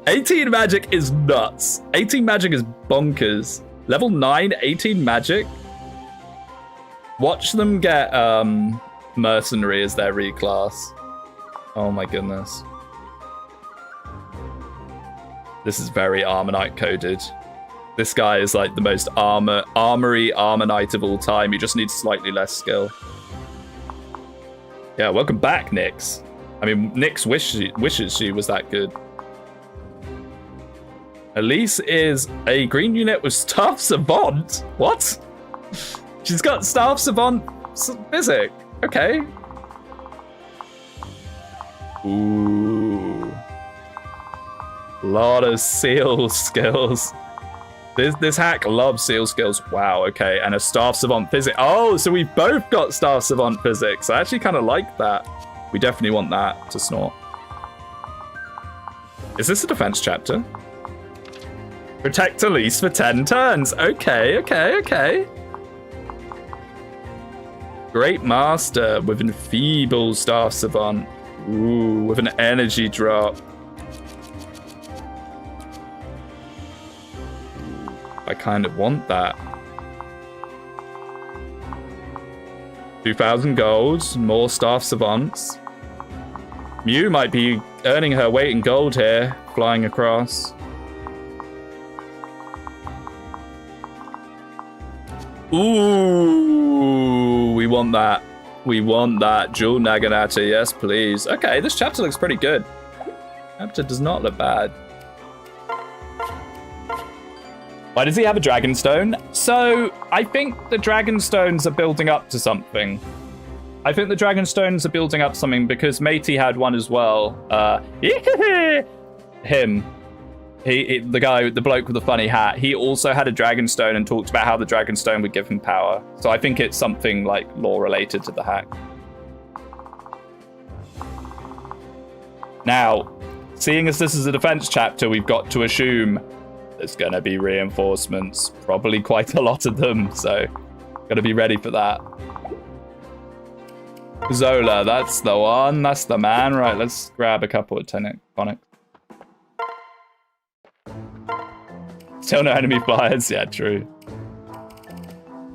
18 magic is nuts. 18 magic is bonkers. Level 9, 18 magic. Watch them get mercenary as their reclass. Oh my goodness. This is very Armonite coded. This guy is like the most armory Armonite of all time. He just needs slightly less skill. Yeah, welcome back, Nyx. I mean, Nyx wishes she was that good. Elise is a green unit with Staff Savant. What? She's got Staff Savant Physic. Okay. Ooh. Lot of seal skills. This hack loves seal skills. Wow, okay. And a Staff Savant Physics. Oh, so we've both got Staff Savant Physics. I actually kind of like that. We definitely want that to snort. Is this a defense chapter? Protect Elise for 10 turns. Okay, okay, okay. Great Master with Enfeeble Staff Savant. Ooh, with an energy drop. I kind of want that. 2,000 gold, more Staff Savants. Mew might be earning her weight in gold here, flying across. Ooh, we want that. We want that. Jewel Naginata, yes please. Okay, this chapter looks pretty good. Chapter does not look bad. Why does he have a Dragonstone? So, I think the Dragonstones are building up to something. I think the Dragonstones are building up something because Matey had one as well. Him. The guy, the bloke with the funny hat, he also had a Dragonstone and talked about how the Dragonstone would give him power. So I think it's something like lore related to the hack. Now, seeing as this is a defense chapter, we've got to assume there's going to be reinforcements, probably quite a lot of them, so got to be ready for that. Zola, that's the one, that's the man. Right, let's grab a couple of tonics. Still no enemy flyers, yeah, true.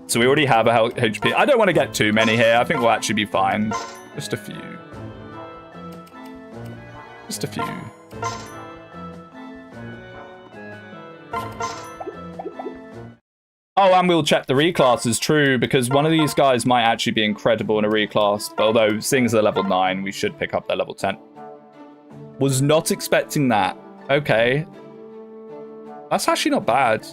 So we already have a HP. I don't want to get too many here. I think we'll actually be fine. Just a few. Just a few. Oh, and we'll check the reclasses, true, because one of these guys might actually be incredible in a reclass, but although seeing as they're level 9, we should pick up their level 10. Was not expecting that. Okay. That's actually not bad.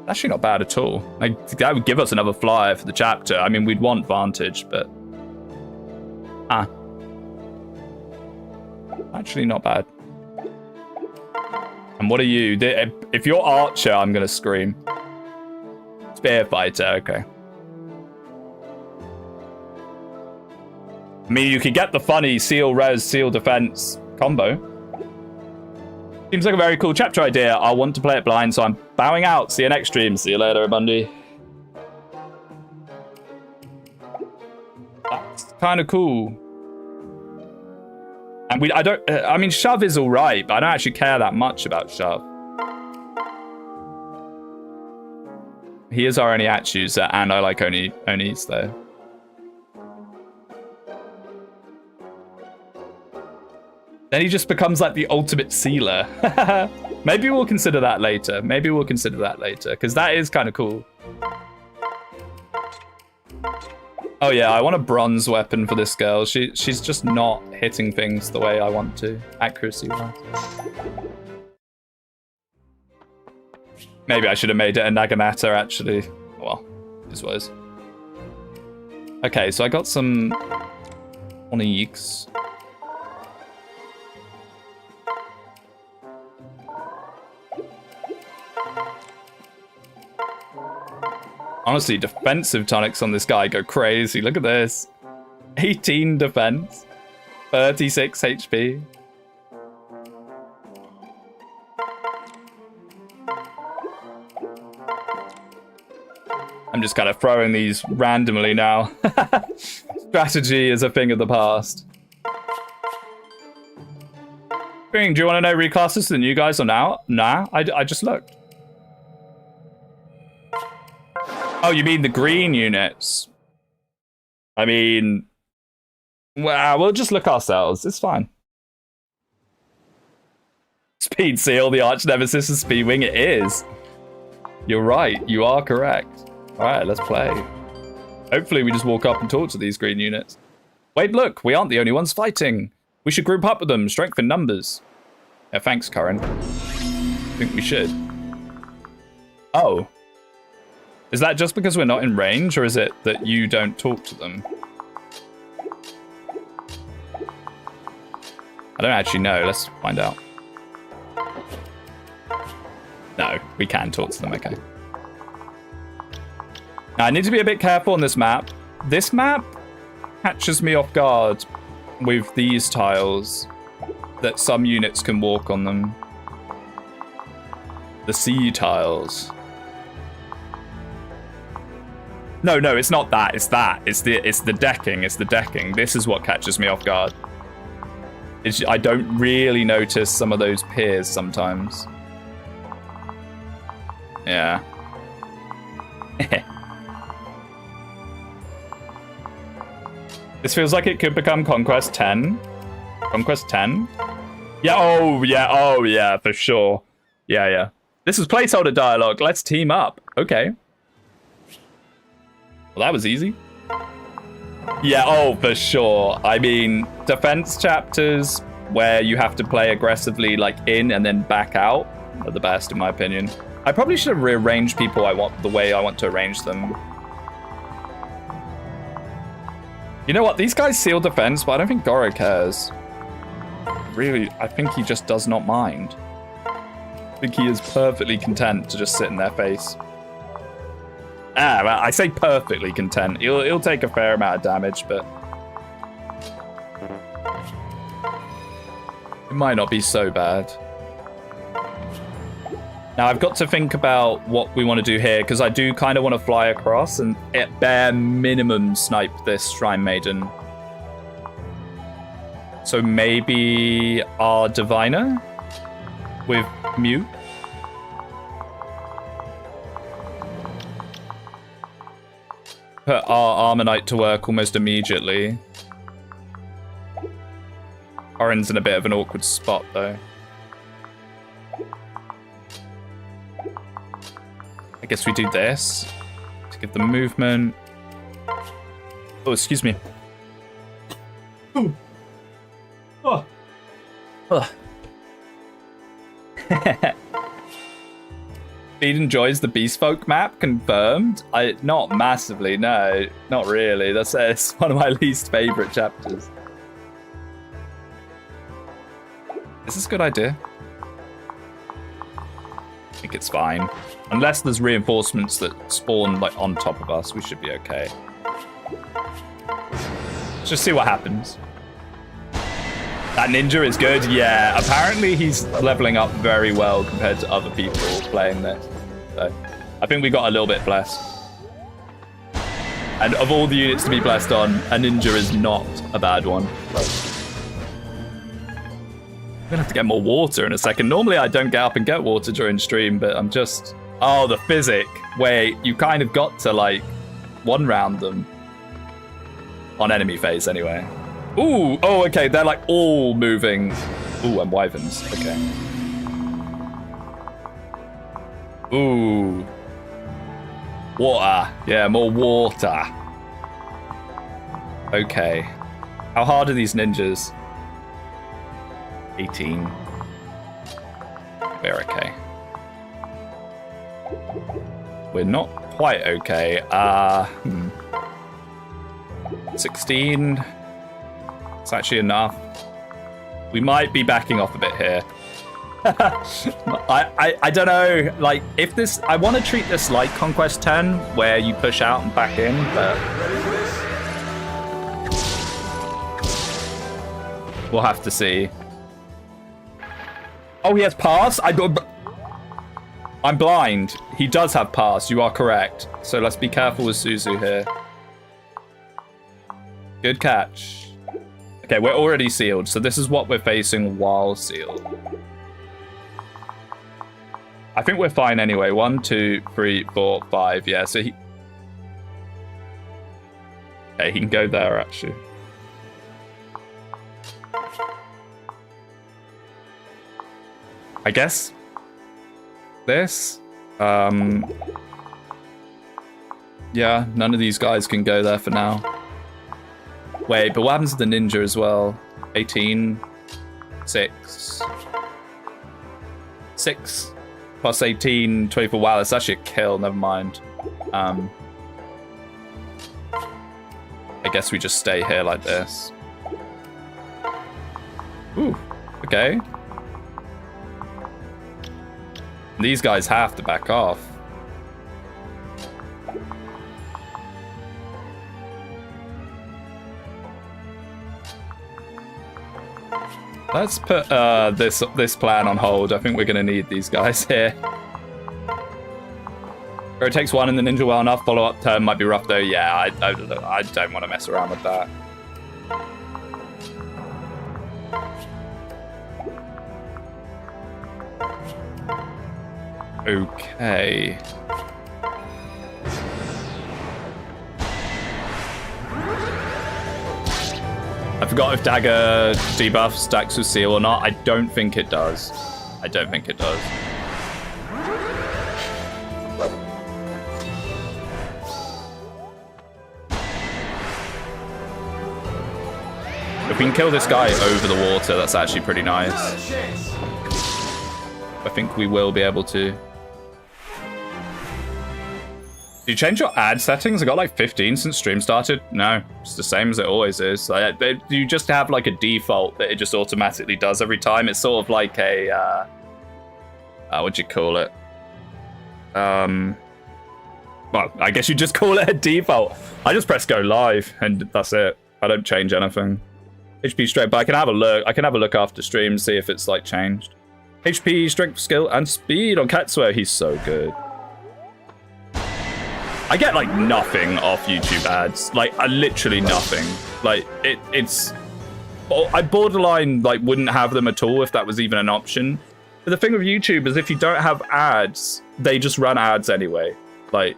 Actually not bad at all. Like, that would give us another flyer for the chapter. I mean, we'd want Vantage, but... Actually not bad. And what are you? If you're Archer, I'm going to scream. Spear Fighter, okay. I mean, you could get the funny Seal Res, Seal Defense combo. Seems like a very cool chapter idea. I want to play it blind, so I'm bowing out. See you next stream. See you later, Bundy. That's kind of cool. And I mean, Shove is all right, but I don't actually care that much about Shove. He is our only Atch user, and I like Onis though. Then he just becomes like the ultimate sealer. Maybe we'll consider that later. Because that is kind of cool. Oh yeah, I want a bronze weapon for this girl. She's just not hitting things the way I want to, accuracy-wise. Maybe I should have made it a Naginata, actually. Well, this was. Okay, so I got some Onyx. Honestly, defensive tonics on this guy go crazy. Look at this. 18 defense, 36 HP. I'm just kind of throwing these randomly now. Strategy is a thing of the past. Bing, do you want to know reclasses to the new guys or now? Nah, I just looked. Oh, you mean the green units? I mean, well, we'll just look ourselves. It's fine. Speed Seal, the arch nemesis of Speedwing. It is. You're right. You are correct. All right, let's play. Hopefully we just walk up and talk to these green units. Wait, look, we aren't the only ones fighting. We should group up with them, strength in numbers. Yeah, thanks, Karen. I think we should. Oh. Is that just because we're not in range, or is it that you don't talk to them? I don't actually know. Let's find out. No, we can talk to them, okay. Now, I need to be a bit careful on this map. This map catches me off guard with these tiles, that some units can walk on them. The sea tiles. No, it's not that. It's that. It's the decking. It's the decking. This is what catches me off guard. I don't really notice some of those piers sometimes. Yeah. This feels like it could become Conquest 10. Conquest 10? Yeah, oh yeah, for sure. Yeah. This is placeholder dialogue. Let's team up. Okay. Well, that was easy. Yeah, oh, for sure. I mean, defense chapters where you have to play aggressively, like in and then back out, are the best, in my opinion. I probably should have rearranged people the way I want to arrange them. You know what? These guys seal defense, but I don't think Goro cares. Really, I think he just does not mind. I think he is perfectly content to just sit in their face. Well, I say perfectly content. He'll take a fair amount of damage, but it might not be so bad. Now, I've got to think about what we want to do here, because I do kind of want to fly across and at bare minimum snipe this Shrine Maiden. So maybe our Diviner with Mew. Put our Armonite to work almost immediately. Orin's in a bit of an awkward spot, though. I guess we do this to give them movement. Oh, excuse me. Ooh. Oh. Oh. Speed enjoys the Beastfolk map, confirmed. Not massively, no, not really. It's one of my least favorite chapters. Is this a good idea? I think it's fine. Unless there's reinforcements that spawn like on top of us, we should be okay. Let's just see what happens. That ninja is good, yeah. Apparently he's leveling up very well compared to other people playing this. So I think we got a little bit blessed. And of all the units to be blessed on, a ninja is not a bad one. I'm gonna have to get more water in a second. Normally I don't get up and get water during stream, but I'm just... Oh, the physic. Wait, you kind of got to, like, one round them. On enemy phase, anyway. Ooh, oh, okay, they're, like, all moving. Ooh, and wyverns, okay. Ooh. Water. Yeah, more water. Okay. How hard are these ninjas? 18. They're okay. we're not quite okay. 16. It's actually enough. We might be backing off a bit here. I don't know. Like, if this, I want to treat this like Conquest 10, where you push out and back in, but we'll have to see. Oh, he has pass? I'm blind. He does have pass. You are correct. So let's be careful with Suzu here. Good catch. Okay, we're already sealed. So this is what we're facing while sealed. I think we're fine anyway. 1, 2, 3, 4, 5. Yeah, so he... Okay, he can go there, actually. I guess this. Yeah, none of these guys can go there for now. Wait, but what happens to the ninja as well? 18, 6. 6 plus 18, 24. Wow, that's actually a kill. Never mind. I guess we just stay here like this. Ooh, okay. These guys have to back off. Let's put this plan on hold. I think we're going to need these guys here. Or it takes 1 and the ninja well enough. Follow-up turn might be rough though. Yeah, I don't want to mess around with that. Okay. I forgot if dagger debuff stacks with seal or not. I don't think it does. I don't think it does. If we can kill this guy over the water, that's actually pretty nice. I think we will be able to. Do you change your ad settings? I got like 15 since stream started. No, it's the same as it always is. Like, you just have like a default that it just automatically does every time. It's sort of like a, what'd you call it? Well, I guess you just call it a default. I just press go live and that's it. I don't change anything. HP strength, but I can have a look. I can have a look after stream, see if it's like changed. HP, strength, skill, and speed on Katsuo. He's so good. I get like nothing off YouTube ads, like literally nothing. Like it's, I borderline like wouldn't have them at all if that was even an option. But the thing with YouTube is if you don't have ads, they just run ads anyway. Like,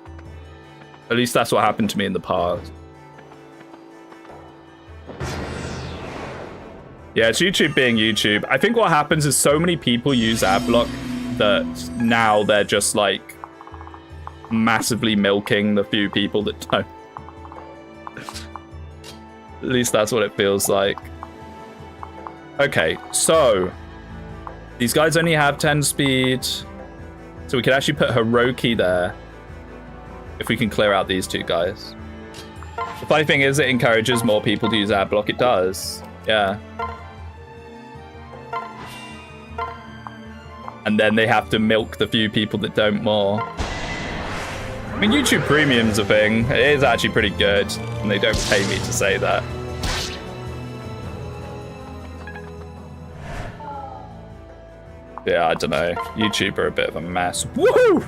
at least that's what happened to me in the past. Yeah, it's YouTube being YouTube. I think what happens is so many people use ad block that now they're just like massively milking the few people that don't. At least that's what it feels like. Okay, so these guys only have 10 speed, so we can actually put Hiroki there if we can clear out these two guys. The funny thing is it encourages more people to use ad block. It does, yeah. And then they have to milk the few people that don't more. I mean, YouTube Premium's a thing. It is actually pretty good, and they don't pay me to say that. Yeah, I don't know. YouTube are a bit of a mess. Woohoo!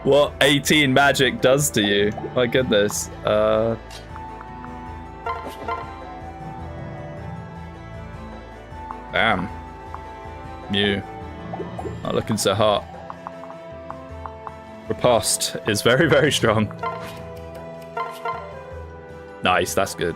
What 18 magic does to you. My goodness. Damn. Mew. Not looking so hot. Riposte is very, very strong. Nice, that's good.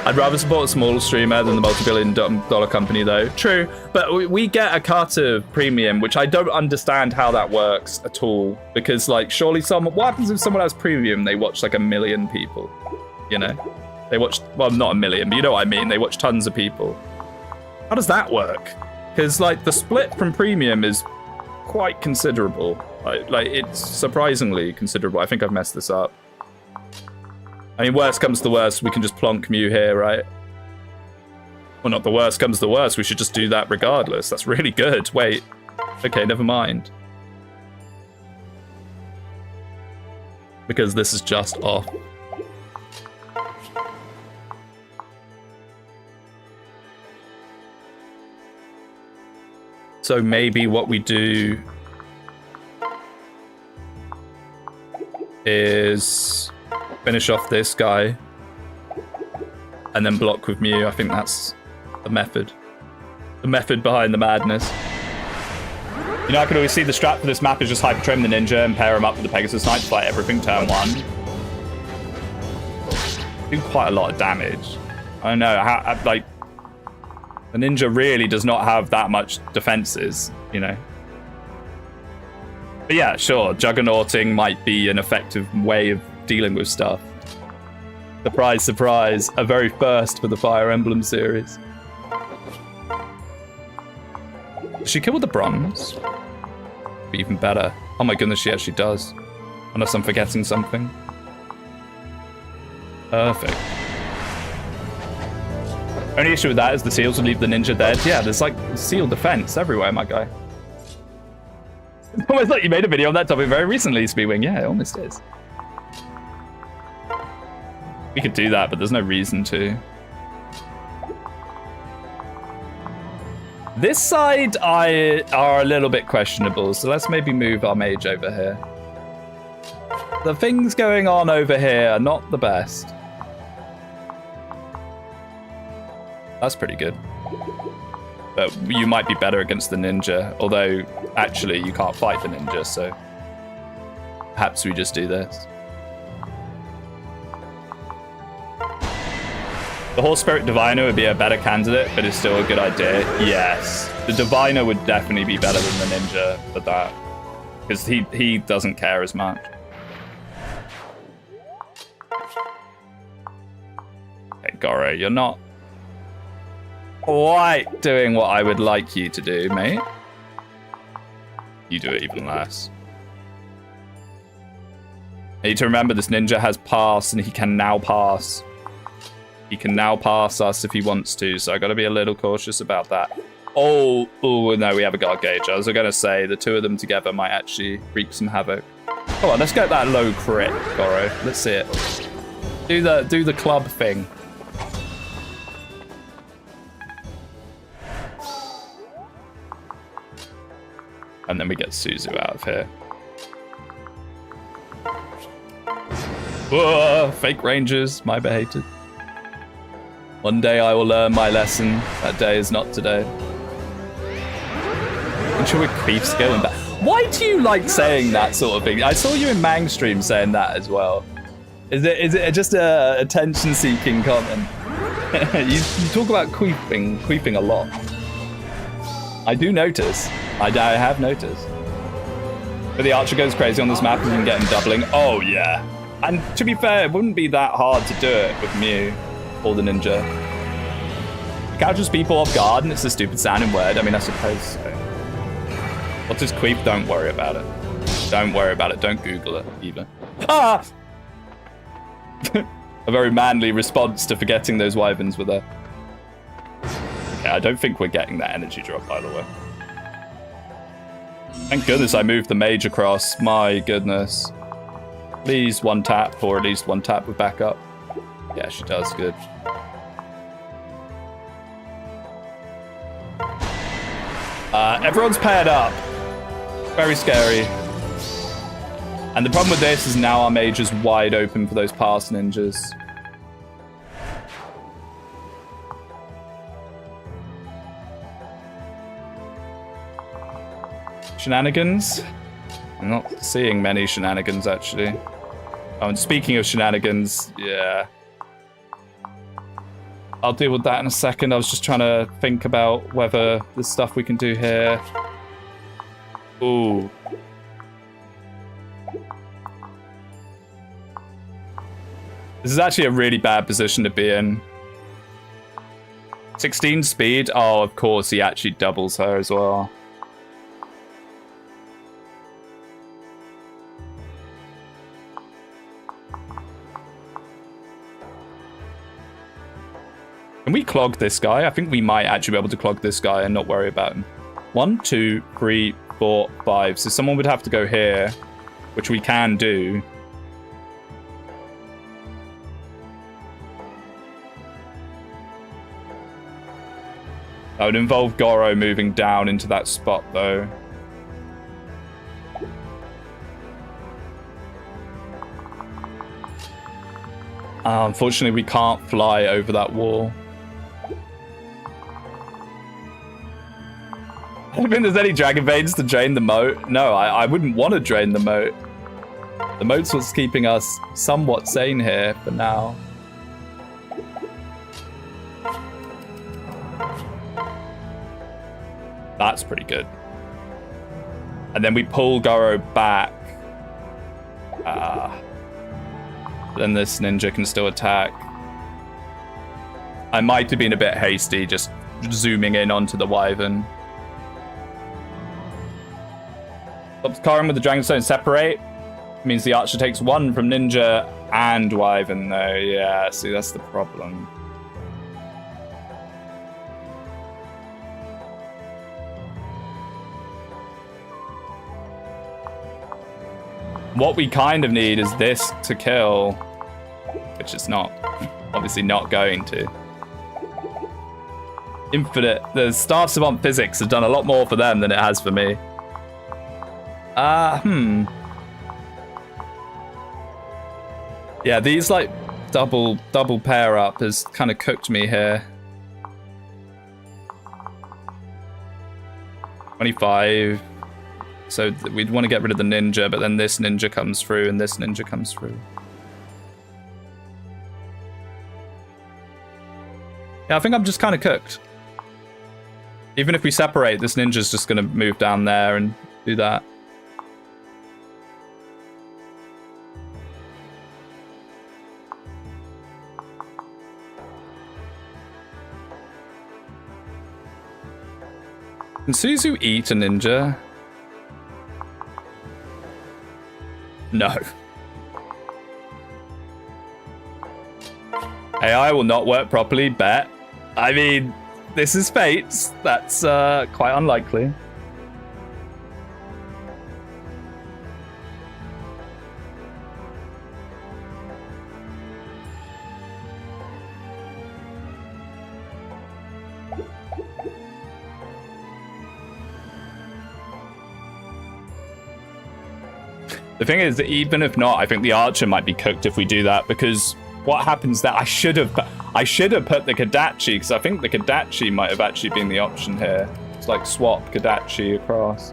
I'd rather support a smaller streamer than the multi-billion-dollar company, though. True, but we get a Carter Premium, which I don't understand how that works at all. Because, like, surely what happens if someone has Premium? They watch, like, 1 million people, you know? They watch, well, not 1 million, but you know what I mean. They watch tons of people. How does that work? Because, like, the split from premium is quite considerable. Like, it's surprisingly considerable. I think I've messed this up. I mean, worst comes to worst, we can just plonk Mew here, right? Well, not the worst comes to worst, we should just do that regardless. That's really good. Wait. Okay, never mind. Because this is just off. So maybe what we do is finish off this guy and then block with Mew. I think that's the method. The method behind the madness. You know, I could always see the strat for this map is just Hyper Trim the Ninja and pair him up with the Pegasus Knight to fight everything turn 1. Do quite a lot of damage. I don't know, how, like, the Ninja really does not have that much defenses, you know. But yeah, sure, Juggernauting might be an effective way of dealing with stuff. Surprise, surprise, a very first for the Fire Emblem series. Does she kill with the bronze? Be even better. Oh my goodness, she actually does. Unless I'm forgetting something. Perfect. Only issue with that is the seals would leave the ninja dead. Yeah, there's like seal defense everywhere, my guy. It's almost like you made a video on that topic very recently, Speedwing. Yeah, it almost is. We could do that, but there's no reason to. This side are a little bit questionable, so let's maybe move our mage over here. The things going on over here are not the best. That's pretty good. But you might be better against the ninja, although actually you can't fight the ninja, so perhaps we just do this. The Horse Spirit Diviner would be a better candidate, but it's still a good idea. Yes. The Diviner would definitely be better than the Ninja for that. Because he doesn't care as much. Okay, Goro, you're not quite doing what I would like you to do, mate. You do it even less. I need to remember this ninja has pass, and he can now pass. He can now pass us if he wants to, so I gotta be a little cautious about that. Oh, no, we have a guard gauge. I was gonna say the two of them together might actually wreak some havoc. Come on, let's get that low crit, Goro. Let's see it. Do the club thing. And then we get Suzu out of here. Whoa, fake rangers, my behated. One day I will learn my lesson. That day is not today. Ensure with creep skill and back. Why do you like saying that sort of thing? I saw you in Mang stream saying that as well. Is it just a attention-seeking comment? you talk about queefing a lot. I do notice. I have noticed. But the archer goes crazy on this map and you can get him doubling. Oh yeah. And to be fair, it wouldn't be that hard to do it with Mew. Or the ninja. It catches people off guard and it's a stupid sounding word. I mean, I suppose so. What's his queef? Don't worry about it. Don't worry about it. Don't Google it either. Ah! A very manly response to forgetting those wyverns were there. Okay, I don't think we're getting that energy drop, by the way. Thank goodness I moved the mage across. My goodness. Please one tap, or at least one tap with backup. Yeah, she does. Good. Everyone's paired up. Very scary. And the problem with this is now our mage is wide open for those pass ninjas. Shenanigans? I'm not seeing many shenanigans, actually. Oh, and speaking of shenanigans, yeah. I'll deal with that in a second. I was just trying to think about whether there's stuff we can do here. Ooh. This is actually a really bad position to be in. 16 speed. Oh, of course, he actually doubles her as well. Can we clog this guy? I think we might actually be able to clog this guy and not worry about him. 1, 2, 3, 4, 5. So someone would have to go here, which we can do. That would involve Goro moving down into that spot, though. Unfortunately, we can't fly over that wall. I don't think there's any dragon veins to drain the moat. No, I wouldn't want to drain the moat. The moat's what's keeping us somewhat sane here for now. That's pretty good. And then we pull Goro back. Then this ninja can still attack. I might have been a bit hasty just zooming in onto the wyvern. Stops Karin with the Dragonstone separate. Means the archer takes 1 from ninja and wyvern though. Yeah, see, that's the problem. What we kind of need is this to kill, which it's not. Obviously not going to. Infinite. The Staff Savant Physics have done a lot more for them than it has for me. Yeah, these like double pair up has kind of cooked me here. 25. So we'd want to get rid of the ninja, but then this ninja comes through and this ninja comes through. Yeah, I think I'm just kind of cooked. Even if we separate, this ninja's just going to move down there and do that. Can Suzu eat a ninja? No. AI will not work properly, bet. I mean, this is fate. That's quite unlikely. The thing is that even if not, I think the archer might be cooked if we do that, because what happens there? I should have put the Kadachi, because I think the Kadachi might have actually been the option here. It's like swap Kadachi across.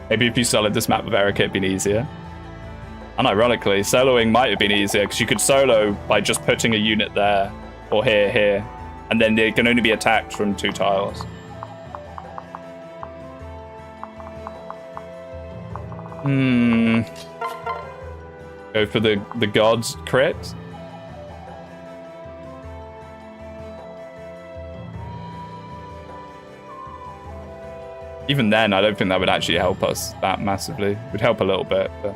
Maybe if you soloed this map with Erica, it'd been easier. And ironically, soloing might have been easier, because you could solo by just putting a unit there, or here, and then they can only be attacked from 2 tiles. Go for the gods crit. Even then, I don't think that would actually help us that massively. It would help a little bit, but...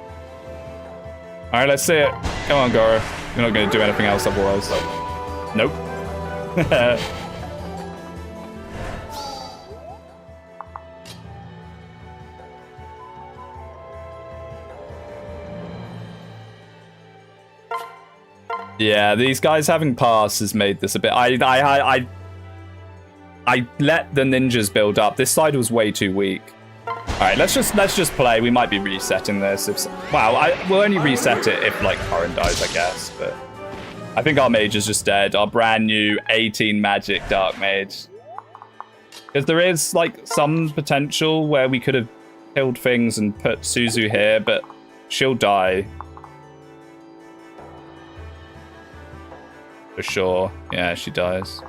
Alright, let's see it. Come on, Goro. You're not going to do anything else otherwise. Nope. Yeah, these guys having pass has made this a bit... I let the ninjas build up. This side was way too weak. All right, let's just play. We might be resetting this. We'll only reset it if like Karin dies, I guess. But I think our mage is just dead. Our brand new 18 magic dark mage. Because there is like some potential where we could have killed things and put Suzu here, but she'll die. For sure. Yeah, she dies.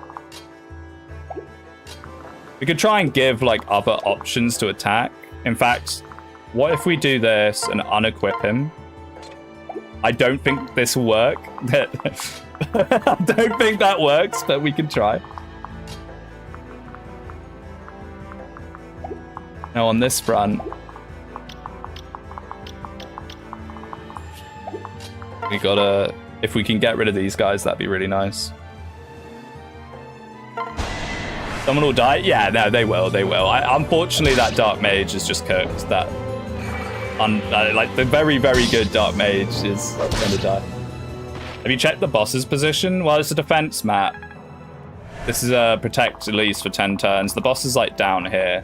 We could try and give like other options to attack. In fact, what if we do this and unequip him? I don't think this will work. I don't think that works, but we can try. Now on this front, we gotta, if we can get rid of these guys, that'd be really nice. Someone will die? Yeah, no, they will, they will. Unfortunately, that Dark Mage is just cooked. That, like, the very, very good Dark Mage is gonna die. Have you checked the boss's position? Well, it's a defense map. This is a protect at least for 10 turns. The boss is, like, down here.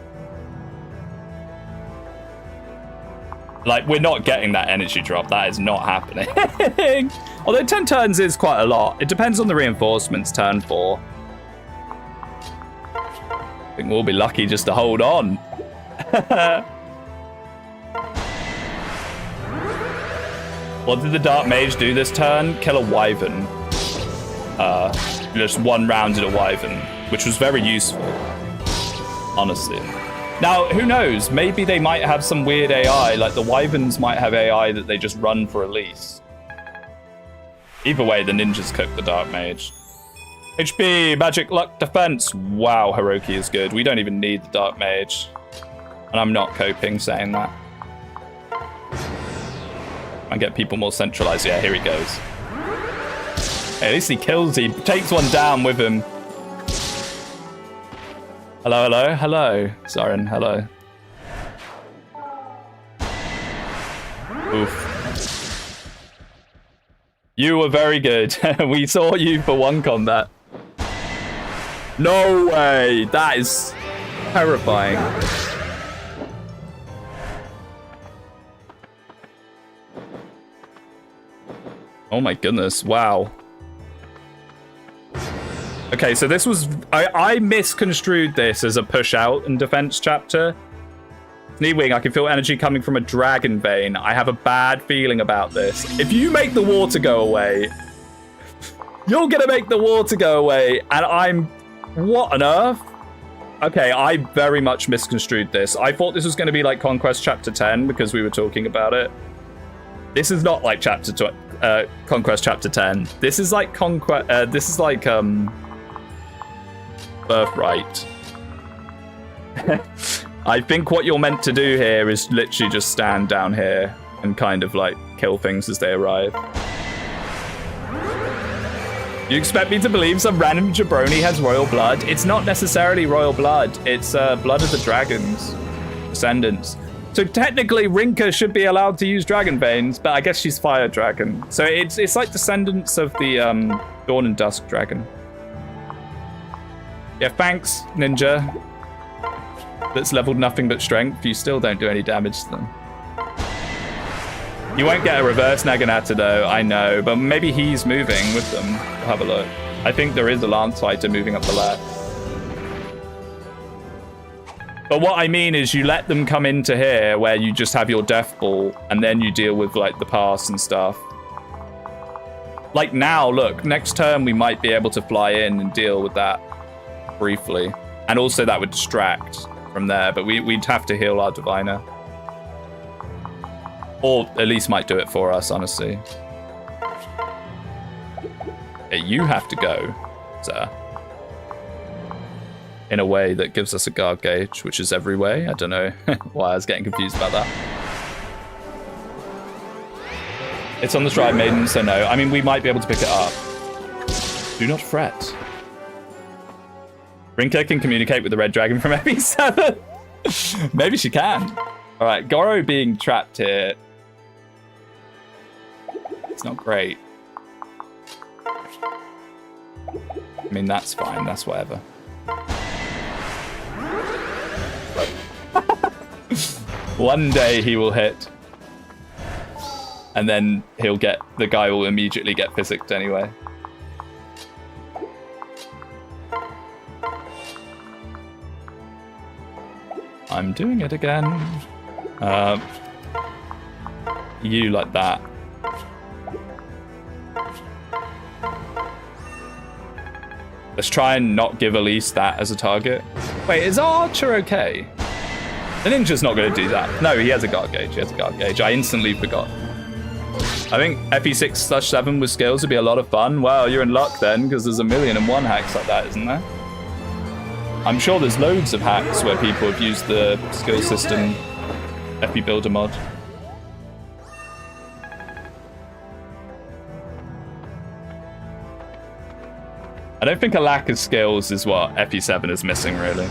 Like, we're not getting that energy drop. That is not happening. Although 10 turns is quite a lot. It depends on the reinforcements, turn 4. I think we'll be lucky just to hold on. What did the Dark Mage do this turn? Kill a Wyvern. Just one rounded a Wyvern, which was very useful, honestly. Now, who knows? Maybe they might have some weird AI, like the Wyverns might have AI that they just run for release. Either way, the ninjas cook the Dark Mage. HP, magic, luck, defense. Wow, Hiroki is good. We don't even need the Dark Mage. And I'm not coping saying that. I get people more centralized. Yeah, here he goes. Hey, at least he kills. He takes one down with him. Hello, hello, hello. Soren, hello. Oof. You were very good. We saw you for one combat. No way. That is terrifying. Oh my goodness. Wow. Okay, so this was... I misconstrued this as a push out and defense chapter. Speedwinghere, I can feel energy coming from a dragon vein. I have a bad feeling about this. If you make the water go away, you're gonna make the water go away, and I'm... What on earth? Okay, I very much misconstrued this. I thought this was going to be like Conquest Chapter 10 because we were talking about it. This is not like Conquest Chapter 10. This is like Birthright. I think what you're meant to do here is literally just stand down here and kind of like kill things as they arrive. You expect me to believe some random jabroni has royal blood? It's not necessarily royal blood. It's blood of the dragons, descendants. So technically, Rinka should be allowed to use dragon veins, but I guess she's fire dragon. So it's like descendants of the Dawn and Dusk dragon. Yeah, thanks, Ninja. That's leveled nothing but strength. You still don't do any damage to them. You won't get a reverse Naginata though, I know, but maybe he's moving with them. We'll have a look. I think there is a Lance Fighter moving up the left. But what I mean is you let them come into here where you just have your Death Ball and then you deal with like the pass and stuff. Like now, look, next turn we might be able to fly in and deal with that briefly. And also that would distract from there, but we'd have to heal our Diviner. Or at least might do it for us, honestly. Yeah, you have to go, sir. In a way that gives us a guard gauge, which is every way. I don't know why I was getting confused about that. It's on the Stride Maiden, so no. I mean, we might be able to pick it up. Do not fret. Rinka can communicate with the Red Dragon from FE7. Maybe she can. All right, Goro being trapped here. It's not great. I mean, that's fine. That's whatever. One day he will hit. And then the guy will immediately get physicked anyway. I'm doing it again. You like that. Let's try and not give Elise that as a target. Wait, is our Archer okay? The ninja's not going to do that. No, he has a guard gauge. He has a guard gauge. I instantly forgot. I think FE6/7 with skills would be a lot of fun. Wow, you're in luck then, because there's 1,000,001 hacks like that, isn't there? I'm sure there's loads of hacks where people have used the skill system FE Builder mod. I don't think a lack of skills is what FE7 is missing, really.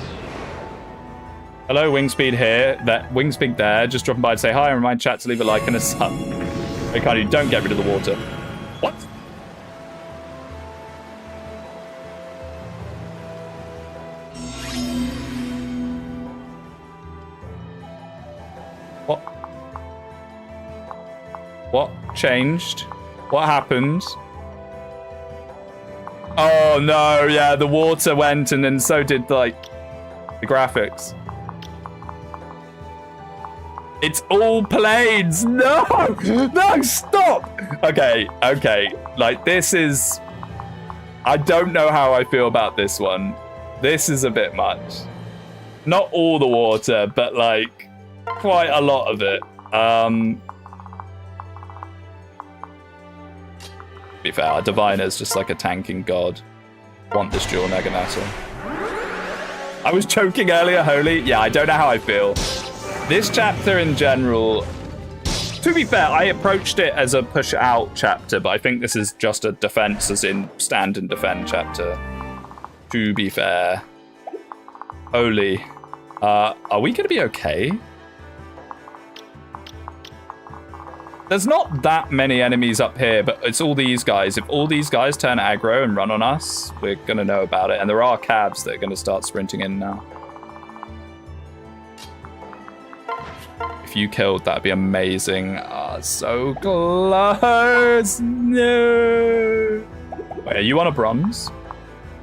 Hello, Wingspeed here. Wingspeed there. Just dropping by to say hi and remind chat to leave a like and a sub. Hey, Cardi, don't get rid of the water. What? What? What changed? What happened? Oh no, yeah, the water went and then so did, like, the graphics. It's all planes! No! No, stop! Okay. Like, this is... I don't know how I feel about this one. This is a bit much. Not all the water, but, like, quite a lot of it. To be fair, our Diviner's just like a tanking god. Want this dual Mega Natter. I was choking earlier, holy. Yeah, I don't know how I feel. This chapter in general, to be fair, I approached it as a push out chapter, but I think this is just a defense as in stand and defend chapter. To be fair. Holy. Are we gonna be okay? There's not that many enemies up here, but it's all these guys. If all these guys turn aggro and run on us, we're gonna know about it. And there are cabs that are gonna start sprinting in now. If you killed, that'd be amazing. Ah, so close. No. Wait, are you on a bronze?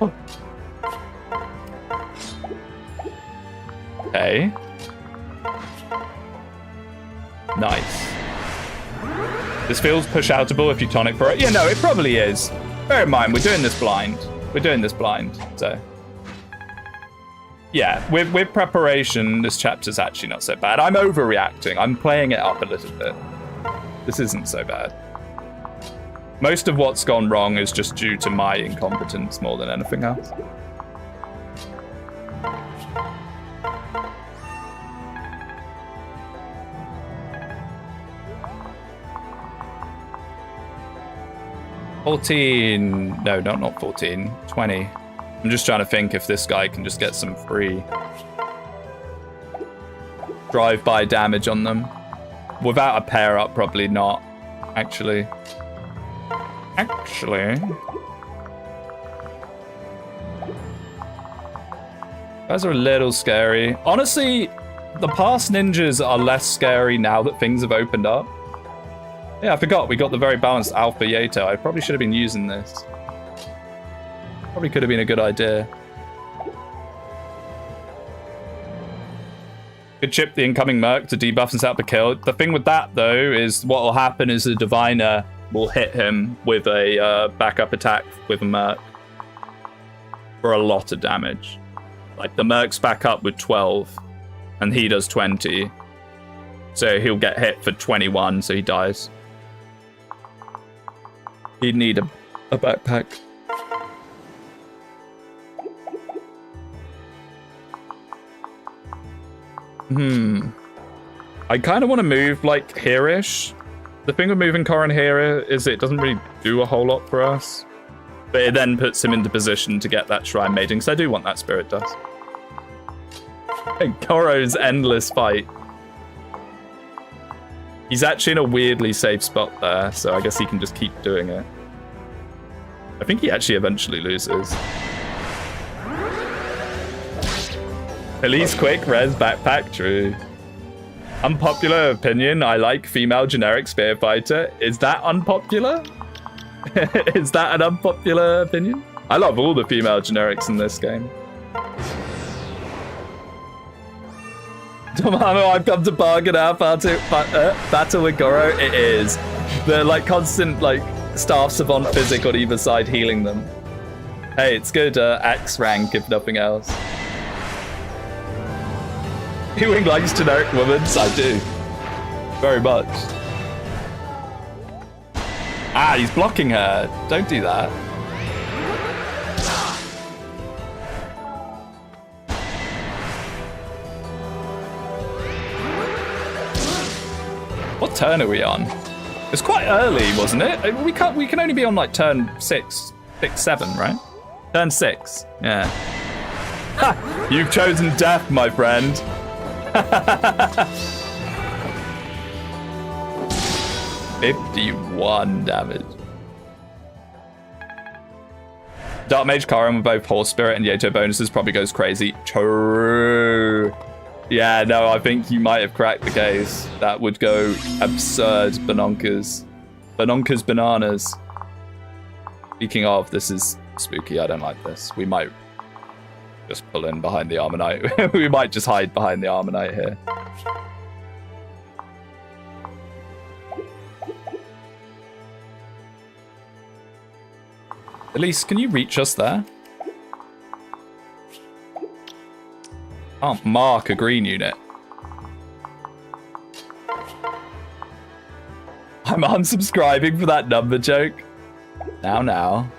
Oh. Okay. Nice. This feels push-outable if you tonic for it. Yeah, no, it probably is. Bear in mind, we're doing this blind. So... yeah, with preparation, this chapter's actually not so bad. I'm overreacting. I'm playing it up a little bit. This isn't so bad. Most of what's gone wrong is just due to my incompetence more than anything else. $14. No, not 14. 20. I'm just trying to think if this guy can just get some free drive-by damage on them. Without a pair up, probably not. Actually. Guys are a little scary. Honestly, the past ninjas are less scary now that things have opened up. Yeah, I forgot. We got the very balanced Alpha Yato. I probably should have been using this. Probably could have been a good idea. Could chip the incoming Merc to debuff and set up a kill. The thing with that, though, is what will happen is the Diviner will hit him with a backup attack with a Merc for a lot of damage. Like, the Merc's back up with 12, and he does 20. So he'll get hit for 21, so he dies. He'd need a backpack. I kind of want to move, like, here-ish. The thing with moving Corrin here is it doesn't really do a whole lot for us. But it then puts him into position to get that Shrine Maiden, because I do want that Spirit Dust. And Koro's endless fight. He's actually in a weirdly safe spot there, so I guess he can just keep doing it. I think he actually eventually loses. Police quick, res backpack, true. Unpopular opinion, I like female generic spear fighter. Is that unpopular? Is that an unpopular opinion? I love all the female generics in this game. Tomano, I've come to bargain our battle with Goro. It is. The, like, constant, like, staff savant physic on either side healing them. Hey, it's good X rank, if nothing else. Ewing likes generic women. I do. Very much. Ah, he's blocking her. Don't do that. What turn are we on? It's quite early, wasn't it? We can only be on like turn 6, 7, right? Turn 6. Yeah. Ha! You've chosen death, my friend. 51 damage. Dark Mage Karin with both Horse Spirit and Yato bonuses probably goes crazy. True. Yeah, no, I think you might have cracked the case. That would go absurd banonkers. Banonkers bananas. Speaking of, this is spooky. I don't like this. We might just pull in behind the Armor Knight. We might just hide behind the Armor Knight here. Elise, can you reach us there? Can't mark a green unit. I'm unsubscribing for that number joke. Now.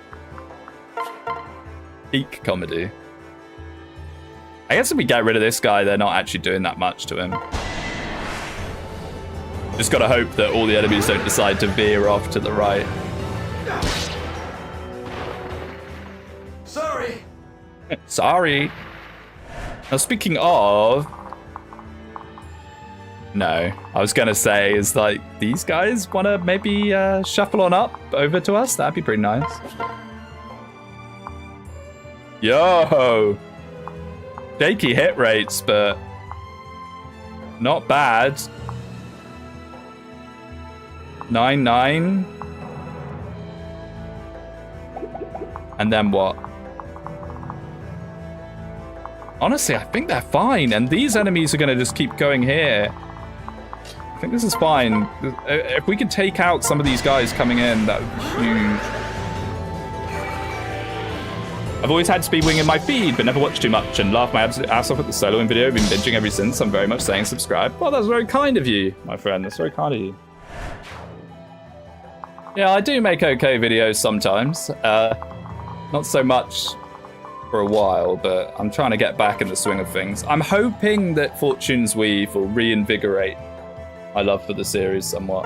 Peak comedy. I guess if we get rid of this guy, they're not actually doing that much to him. Just gotta hope that all the enemies don't decide to veer off to the right. Sorry. Sorry. Now, speaking of... No, I was going to say is like, these guys want to maybe shuffle on up over to us? That'd be pretty nice. Yo! Shaky hit rates, but not bad. 9-9. And then what? Honestly, I think they're fine, and these enemies are going to just keep going here. I think this is fine. If we could take out some of these guys coming in, that would be huge. I've always had Speedwinghere in my feed, but never watched too much, and laughed my absolute ass off at the soloing video. I've been binging ever since. I'm very much saying subscribe. Well, that's very kind of you, my friend. That's very kind of you. Yeah, I do make okay videos sometimes. Not so much for a while, but I'm trying to get back in the swing of things. I'm hoping that Fortune's Weave will reinvigorate my love for the series somewhat.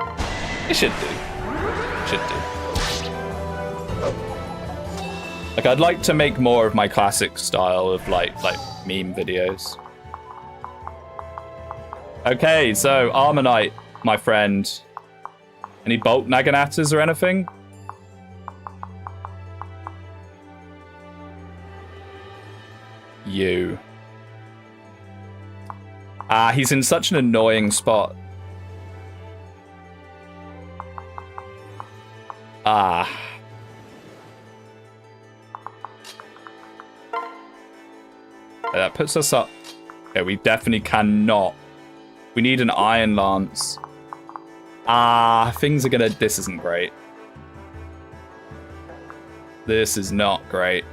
It should do. It should do. Like, I'd like to make more of my classic style of like meme videos. Okay, so Armor Knight, my friend. Any bolt Naganatas or anything? You. Ah, he's in such an annoying spot. Ah. That puts us up. Okay, we definitely cannot. We need an Iron Lance. Ah, things are gonna... This isn't great. This is not great.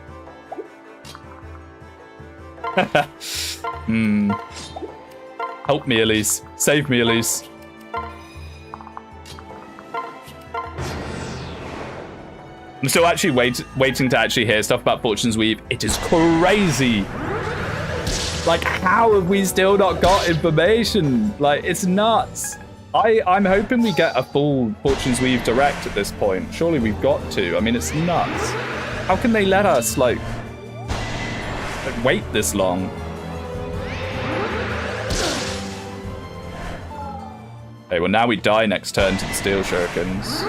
Help me, Elise. Save me, Elise. I'm still actually waiting to actually hear stuff about Fortune's Weave. It is crazy. Like, how have we still not got information? Like, it's nuts. I'm hoping we get a full Fortune's Weave direct at this point. Surely we've got to. I mean, it's nuts. How can they let us, like wait this long? Okay, well, now we die next turn to the Steel Shurikens.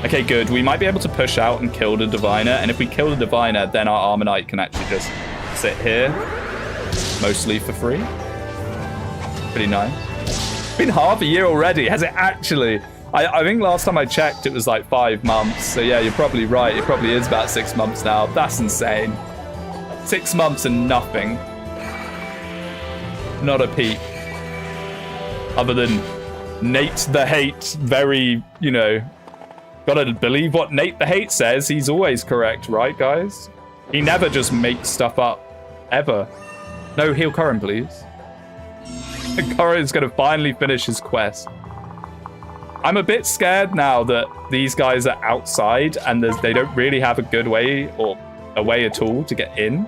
Okay, good. We might be able to push out and kill the Diviner, and if we kill the Diviner, then our Armor Knight can actually just sit here, mostly for free. Pretty nice. It's been half a year already. Has it actually? I think last time I checked, it was like 5 months. So yeah, you're probably right. It probably is about 6 months now. That's insane. 6 months and nothing. Not a peep. Other than Nate the Hate, very, you know, gotta believe what Nate the Hate says. He's always correct, right, guys? He never just makes stuff up, ever. No, heal Corin, please. Corin's gonna finally finish his quest. I'm a bit scared now that these guys are outside and they don't really have a good way or a way at all to get in.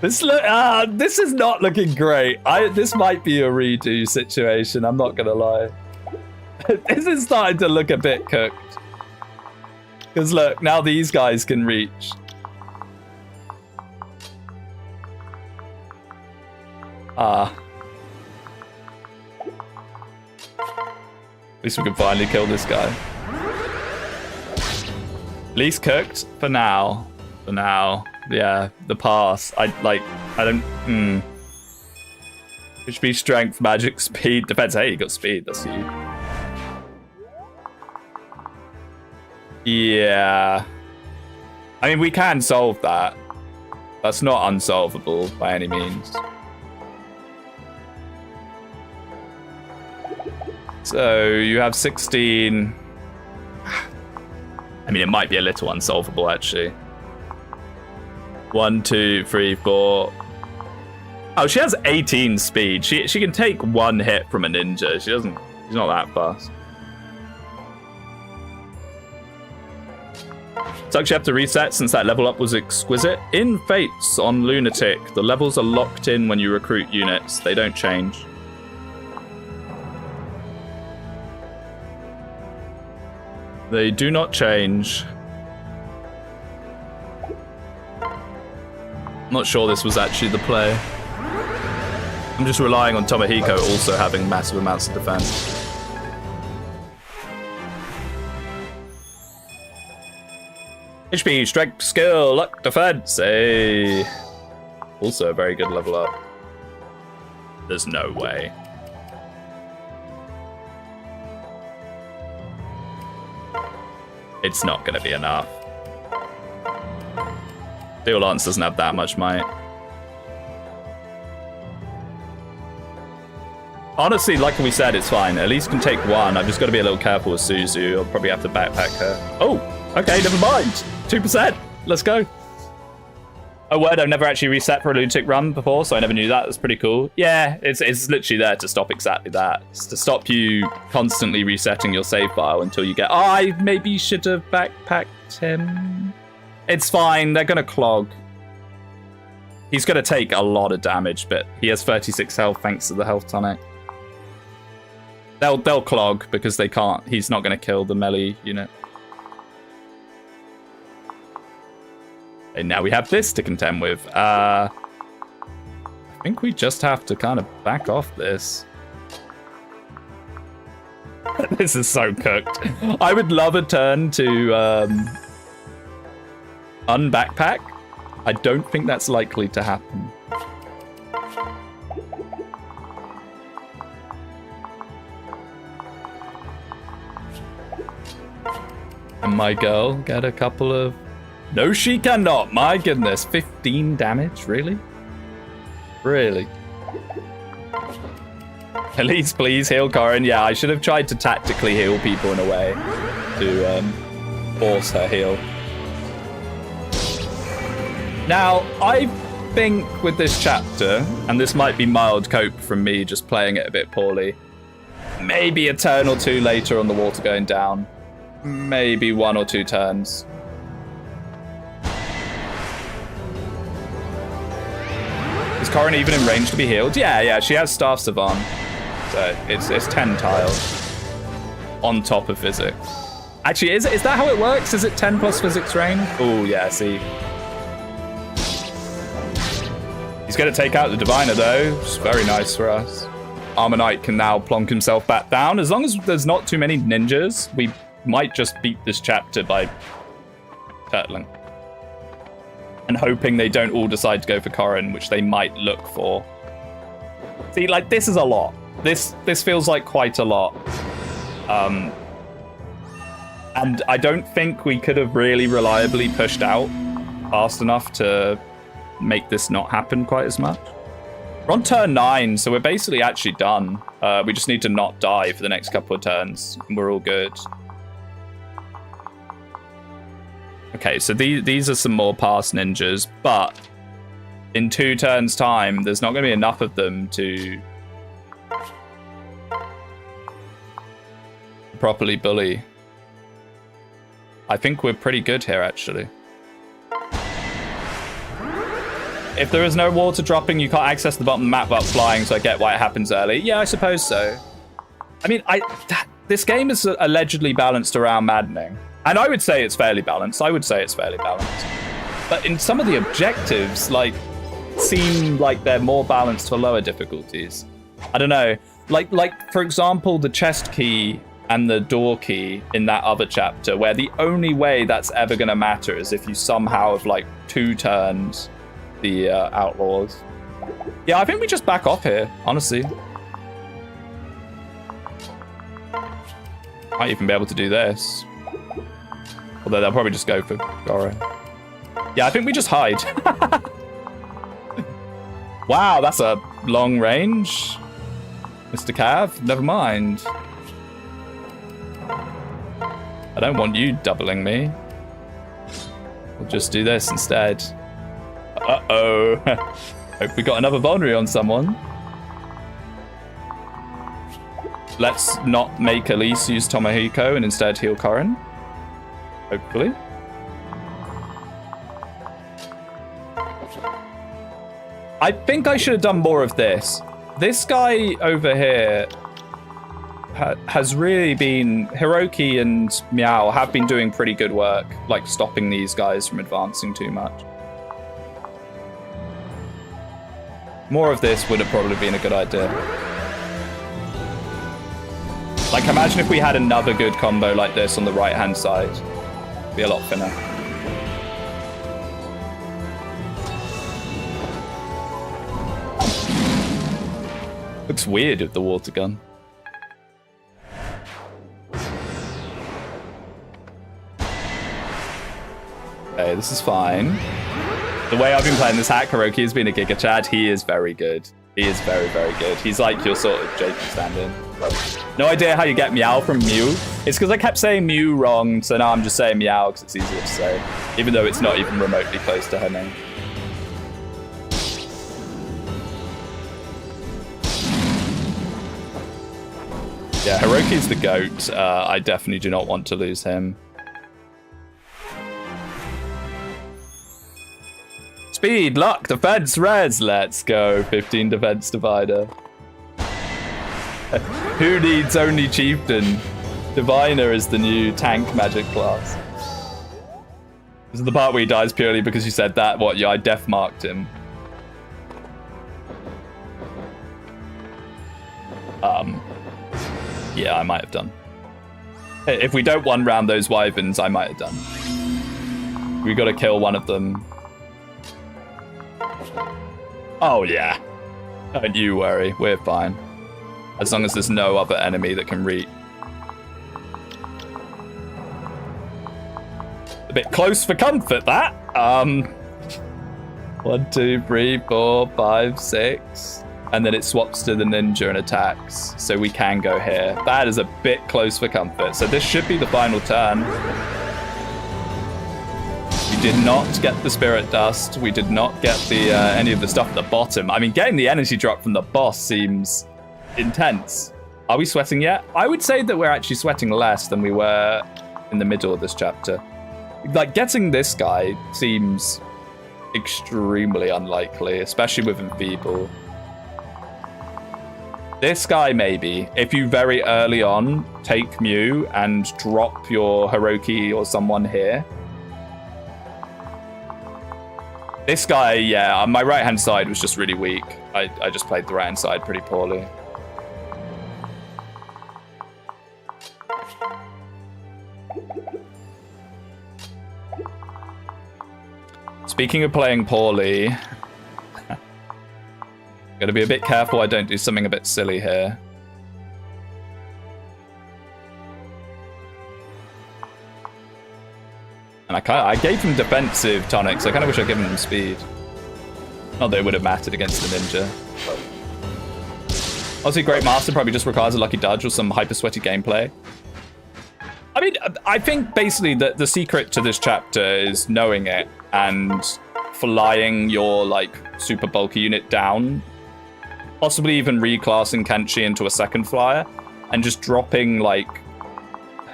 This is not looking great. This might be a redo situation. I'm not gonna lie. This is starting to look a bit cooked. Because look, now these guys can reach. At least we can finally kill this guy. At least cooked for now. For now. Yeah, the pass. I don't. It should be strength, magic, speed, defense. Hey, you got speed. That's you. Yeah. I mean, we can solve that. That's not unsolvable by any means. So you have 16. I mean, it might be a little unsolvable actually. 1, 2, 3, 4. Oh, she has 18 speed. She can take one hit from a ninja. She's not that fast. Sucks you have to reset since that level up was exquisite. In Fates on Lunatic, the levels are locked in when you recruit units. They don't change. They do not change. I'm not sure this was actually the play. I'm just relying on Tomohiko also having massive amounts of defense. HP, strength, skill, luck, defense. Hey. Also a very good level up. There's no way. It's not going to be enough. Steel Lance doesn't have that much might. Honestly, like we said, it's fine. At least can take one. I've just got to be a little careful with Suzu. I'll probably have to backpack her. Oh, okay, never mind. 2%. Let's go. Oh, word, I've never actually reset for a lunatic run before, so I never knew that. That's pretty cool. Yeah, it's literally there to stop exactly that. It's to stop you constantly resetting your save file until you get... Oh, I maybe should have backpacked him. It's fine. They're going to clog. He's going to take a lot of damage, but he has 36 health thanks to the health tonic. They'll clog because they can't. He's not going to kill the melee unit. And now we have this to contend with. I think we just have to kind of back off this. This is so cooked. I would love a turn to unbackpack. I don't think that's likely to happen. And my girl get a couple of... No, she cannot. My goodness. 15 damage? Really? Really? At least please heal Corin. Yeah, I should have tried to tactically heal people in a way to force her heal. Now, I think with this chapter, and this might be mild cope from me just playing it a bit poorly, maybe a turn or two later on the water going down. Maybe 1 or 2 turns. Is Corin even in range to be healed? Yeah, she has Staff Savant. So it's 10 tiles on top of physics. Actually, is that how it works? Is it 10 plus physics range? Oh, yeah, see. He's going to take out the Diviner, though. It's very nice for us. Armor Knight can now plonk himself back down. As long as there's not too many ninjas, we might just beat this chapter by turtling. And hoping they don't all decide to go for Corin, which they might look for. See, like, this is a lot. This feels like quite a lot. And I don't think we could have really reliably pushed out fast enough to make this not happen quite as much. We're on turn 9, so we're basically actually done. We just need to not die for the next couple of turns, and we're all good. Okay, so these are some more past ninjas, but in 2 turns' time, there's not going to be enough of them to properly bully. I think we're pretty good here, actually. If there is no water dropping, you can't access the bottom of the map without flying, so I get why it happens early. Yeah, I suppose so. I mean, this game is allegedly balanced around maddening. And I would say it's fairly balanced. But in some of the objectives, like, seem like they're more balanced for lower difficulties. I don't know. Like for example, the chest key and the door key in that other chapter, where the only way that's ever going to matter is if you somehow have, like, 2 turns the outlaws. Yeah, I think we just back off here, honestly. Might even be able to do this. Although they'll probably just go for Goro. Yeah, I think we just hide. Wow, that's a long range. Mr. Cav, never mind. I don't want you doubling me. We'll just do this instead. Uh-oh. Hope we got another vulnerary on someone. Let's not make Elise use Tomohiko and instead heal Corrin. Hopefully. I think I should have done more of this. This guy over here has really been... Hiroki and Meow have been doing pretty good work, like stopping these guys from advancing too much. More of this would have probably been a good idea. Like, imagine if we had another good combo like this on the right-hand side. It'd be a lot thinner. Looks weird with the water gun. Okay, this is fine. The way I've been playing this hack, Hiroki has been a Giga Chad. He is very good. He is very, very good. He's like your sort of Jacob stand-in. No idea how you get Meow from Mew. It's because I kept saying Mew wrong, so now I'm just saying Meow because it's easier to say, even though it's not even remotely close to her name. Yeah, Hiroki's the GOAT. I definitely do not want to lose him. Speed, luck, defense, res. Let's go. 15 defense divider. Who needs only chieftain? Diviner is the new tank magic class. This is the part where he dies purely because you said that. What? Yeah, I def marked him. Yeah, I might have done. If we don't one round those wyverns, I might have done. We got to kill one of them. Oh, yeah. Don't you worry. We're fine. As long as there's no other enemy that can reach. A bit close for comfort, that. 1, 2, 3, 4, 5, 6. And then it swaps to the ninja and attacks. So we can go here. That is a bit close for comfort. So this should be the final turn. We did not get the spirit dust. We did not get the any of the stuff at the bottom. I mean, getting the energy drop from the boss seems intense. Are we sweating yet? I would say that we're actually sweating less than we were in the middle of this chapter. Like, getting this guy seems extremely unlikely, especially with Enfeeble. This guy, maybe. If you very early on take Mew and drop your Hiroki or someone here. This guy, yeah, my right-hand side was just really weak. I just played the right-hand side pretty poorly. Speaking of playing poorly, gotta be a bit careful I don't do something a bit silly here. And I gave him defensive tonics. I kind of wish I'd given him speed. Not that it would have mattered against the ninja. Obviously, Great Master probably just requires a lucky dodge or some hyper sweaty gameplay. I mean, I think basically that the secret to this chapter is knowing it and flying your, like, super bulky unit down. Possibly even reclassing Kenshi into a second flyer. And just dropping, like,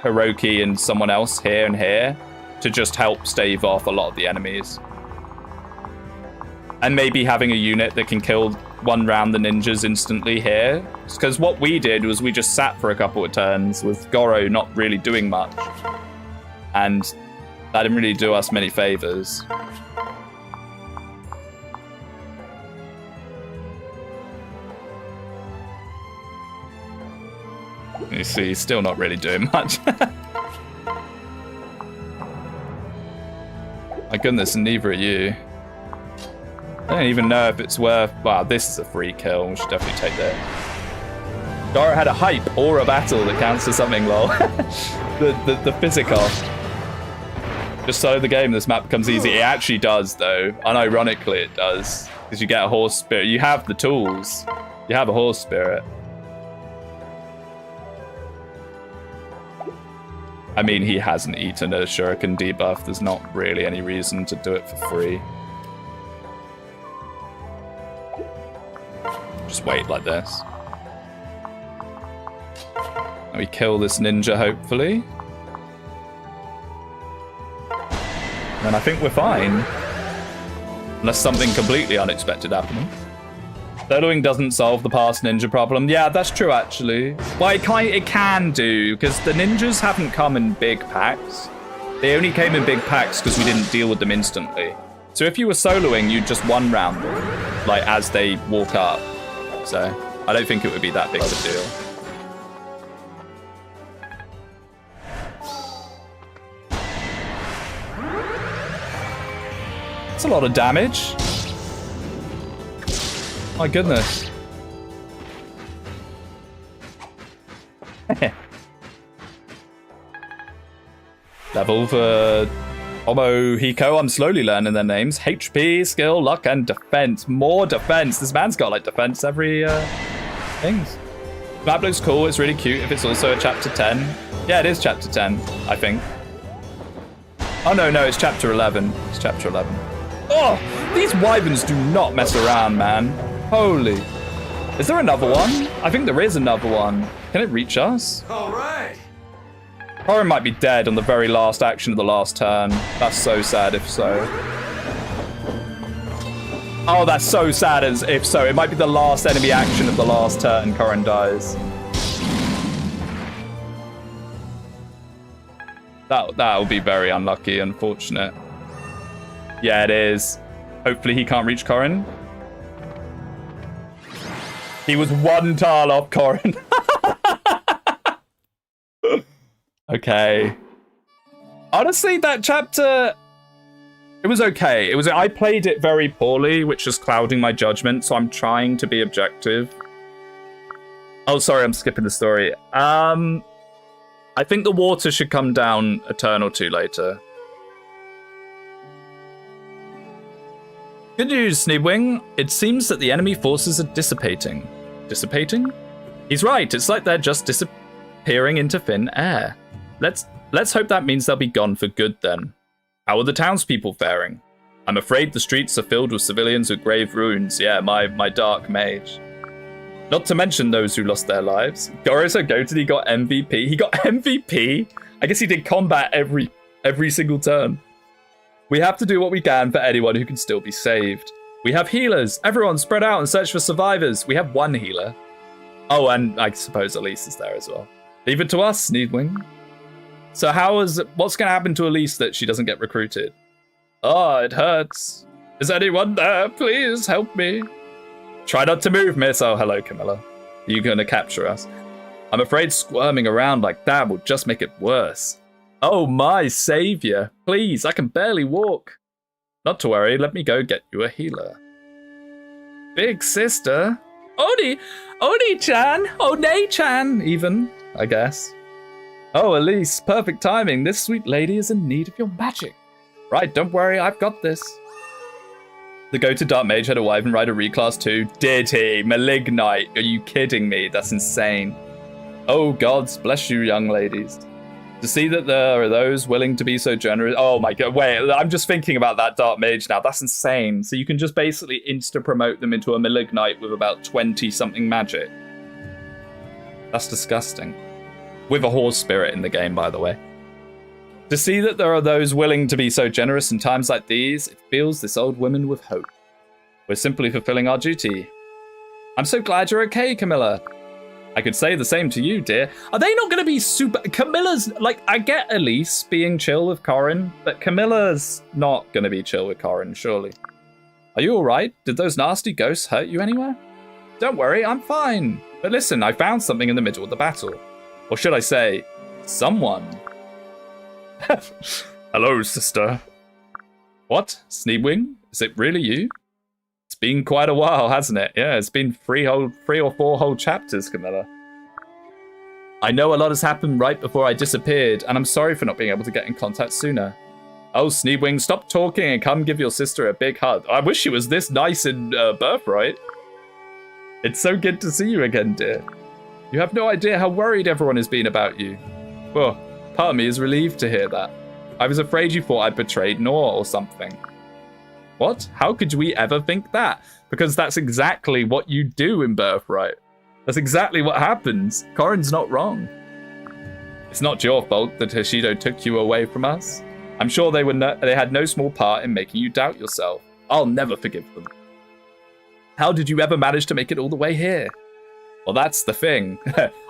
Hiroki and someone else here and here to just help stave off a lot of the enemies. And maybe having a unit that can kill one round the ninjas instantly here. Because what we did was we just sat for a couple of turns with Goro not really doing much. And that didn't really do us many favors. You see, still not really doing much. My goodness, and neither are you. I don't even know if it's worth... Wow, this is a free kill. We should definitely take that. Goro had a hype or a battle that counts as something, lol. the physical. Just so the game, this map becomes easy. It actually does, though. Unironically, it does. Because you get a horse spirit. You have the tools. You have a horse spirit. I mean, he hasn't eaten a shuriken debuff. There's not really any reason to do it for free. Just wait like this. And we kill this ninja, hopefully. And I think we're fine. Unless something completely unexpected happening. Soloing doesn't solve the past ninja problem. Yeah, that's true, actually. Well, it can do, because the ninjas haven't come in big packs. They only came in big packs because we didn't deal with them instantly. So if you were soloing, you'd just one round them, like, as they walk up. So I don't think it would be that big of a deal. That's a lot of damage. My goodness. Level for Omo Hiko. I'm slowly learning their names. HP, skill, luck, and defense. More defense. This man's got like defense every things. Map looks cool. It's really cute if it's also a chapter 10. Yeah, it is chapter 10, I think. Oh, no, it's chapter 11. It's chapter 11. Oh, these wyverns do not mess around, man. Holy. Is there another one? I think there is another one. Can it reach us? All right. Corin might be dead on the very last action of the last turn. That's so sad if so. Oh, that's so sad as if so. It might be the last enemy action of the last turn. Corin dies. That would be very unlucky, unfortunate. Yeah, it is. Hopefully he can't reach Corin. He was one tile off Corin. Okay. Honestly, that chapter, it was okay. I played it very poorly, which is clouding my judgment, so I'm trying to be objective. Oh, sorry, I'm skipping the story. I think the water should come down a turn or two later. Good news, Speedwinghere. It seems that the enemy forces are dissipating. Dissipating? He's right. It's like they're just disappearing into thin air. Let's hope that means they'll be gone for good then. How are the townspeople faring? I'm afraid the streets are filled with civilians with grave wounds. Yeah, my dark mage. Not to mention those who lost their lives. Goro's so goated he got MVP. He got MVP? I guess he did combat every single turn. We have to do what we can for anyone who can still be saved. We have healers. Everyone spread out and search for survivors. We have one healer. Oh, and I suppose Elise is there as well. Leave it to us, Speedwinghere. So what's going to happen to Elise that she doesn't get recruited? Oh, it hurts. Is anyone there? Please help me. Try not to move, miss. Oh, hello, Camilla. Are you going to capture us? I'm afraid squirming around like that will just make it worse. Oh, my savior. Please, I can barely walk. Not to worry, let me go get you a healer. Big sister? Oni-chan! One-chan, even, I guess. Oh, Elise, perfect timing. This sweet lady is in need of your magic. Right, don't worry, I've got this. The go-to Dark Mage had a Wyvern Rider reclass too. Did he? Malignite. Are you kidding me? That's insane. Oh, gods, bless you, young ladies. To see that there are those willing to be so generous. Oh my god, wait, I'm just thinking about that Dark Mage now. That's insane. So you can just basically insta-promote them into a Malignite with about 20-something magic. That's disgusting. With a horse spirit in the game, by the way. To see that there are those willing to be so generous in times like these, it fills this old woman with hope. We're simply fulfilling our duty. I'm so glad you're okay, Camilla. I could say the same to you, dear. Are they not going to be super... Camilla's... Like, I get Elise being chill with Corin, but Camilla's not going to be chill with Corin, surely. Are you alright? Did those nasty ghosts hurt you anywhere? Don't worry, I'm fine. But listen, I found something in the middle of the battle. Or should I say, someone. Hello, sister. What? Speedwinghere? Is it really you? It's been quite a while, hasn't it? Yeah, it's been 3 or 4 whole chapters, Camilla. I know a lot has happened right before I disappeared, and I'm sorry for not being able to get in contact sooner. Oh, Speedwinghere, stop talking and come give your sister a big hug. I wish she was this nice in Birthright. It's so good to see you again, dear. You have no idea how worried everyone has been about you. Well, part of me is relieved to hear that. I was afraid you thought I'd betrayed Nor or something. What? How could we ever think that? Because that's exactly what you do in Birthright. That's exactly what happens. Corin's not wrong. It's not your fault that Hoshido took you away from us. I'm sure they had no small part in making you doubt yourself. I'll never forgive them. How did you ever manage to make it all the way here? Well, that's the thing.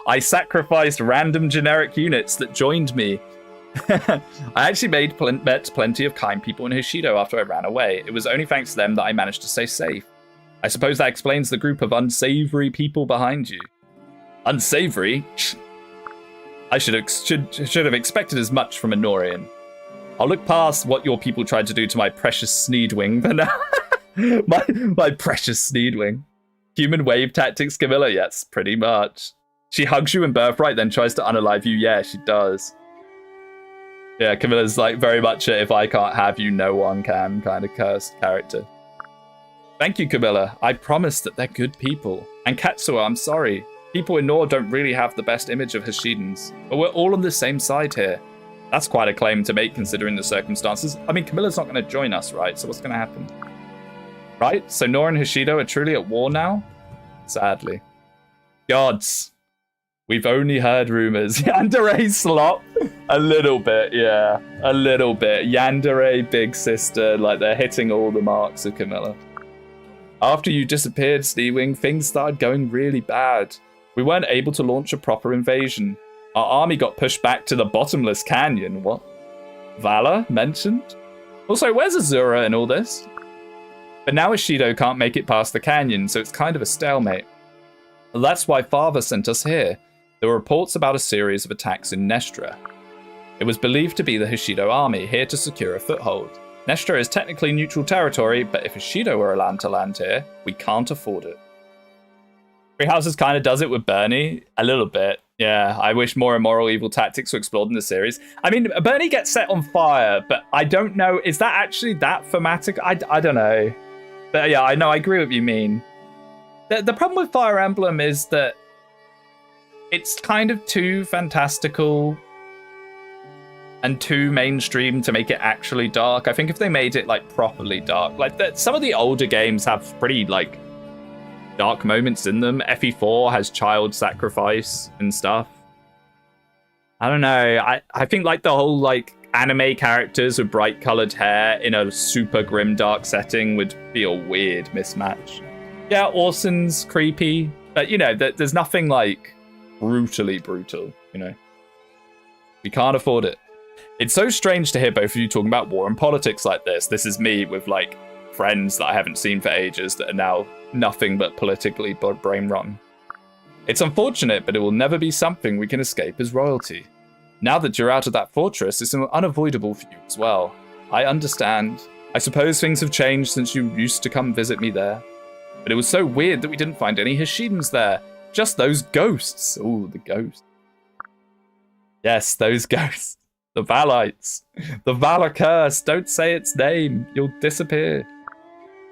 I sacrificed random generic units that joined me. I actually met plenty of kind people in Hoshido after I ran away. It was only thanks to them that I managed to stay safe. I suppose that explains the group of unsavory people behind you. Unsavory? I should have expected as much from a Norian. I'll look past what your people tried to do to my precious Speedwinghere for now. my precious Speedwinghere. Human wave tactics, Camilla? Yes, pretty much. She hugs you in Birthright, then tries to unalive you. Yeah, she does. Yeah, Camilla's like very much a if I can't have you, no one can kind of cursed character. Thank you, Camilla. I promise that they're good people. And Katsuo, I'm sorry. People in Nor don't really have the best image of Hoshidans. But we're all on the same side here. That's quite a claim to make considering the circumstances. I mean, Camilla's not going to join us, right? So what's going to happen? Right? So Nor and Hoshido are truly at war now? Sadly. Gods. We've only heard rumors. Yandere slop? A little bit, yeah. A little bit. Yandere, big sister, like they're hitting all the marks of Camilla. After you disappeared, Speedwinghere, things started going really bad. We weren't able to launch a proper invasion. Our army got pushed back to the bottomless canyon. What? Valor mentioned? Also, where's Azura in all this? But now Hoshido can't make it past the canyon, so it's kind of a stalemate. Well, that's why Father sent us here. There were reports about a series of attacks in Nestra. It was believed to be the Hoshido army, here to secure a foothold. Nestra is technically neutral territory, but if Hoshido were allowed to land here, we can't afford it. Three Houses kind of does it with Bernie, a little bit. Yeah, I wish more immoral evil tactics were explored in the series. I mean, Bernie gets set on fire, but I don't know, is that actually that thematic? I don't know. But yeah, I know, I agree with what you mean. The problem with Fire Emblem is that it's kind of too fantastical and too mainstream to make it actually dark. I think if they made it like properly dark, like some of the older games have pretty like dark moments in them. FE4 has child sacrifice and stuff. I don't know. I think like the whole like anime characters with bright colored hair in a super grim dark setting would be a weird mismatch. Yeah, Orson's creepy, but you know, there's nothing like brutally brutal, you know. We can't afford it. It's so strange to hear both of you talking about war and politics like this. This is me with like friends that I haven't seen for ages that are now nothing but politically brain rotten. It's unfortunate, but it will never be something we can escape as royalty. Now that you're out of that fortress, it's unavoidable for you as well. I understand. I suppose things have changed since you used to come visit me there. But it was so weird that we didn't find any Hoshidans there. Just those ghosts. Ooh, the ghosts. Yes, those ghosts. The Valites. The Valor curse. Don't say its name. You'll disappear.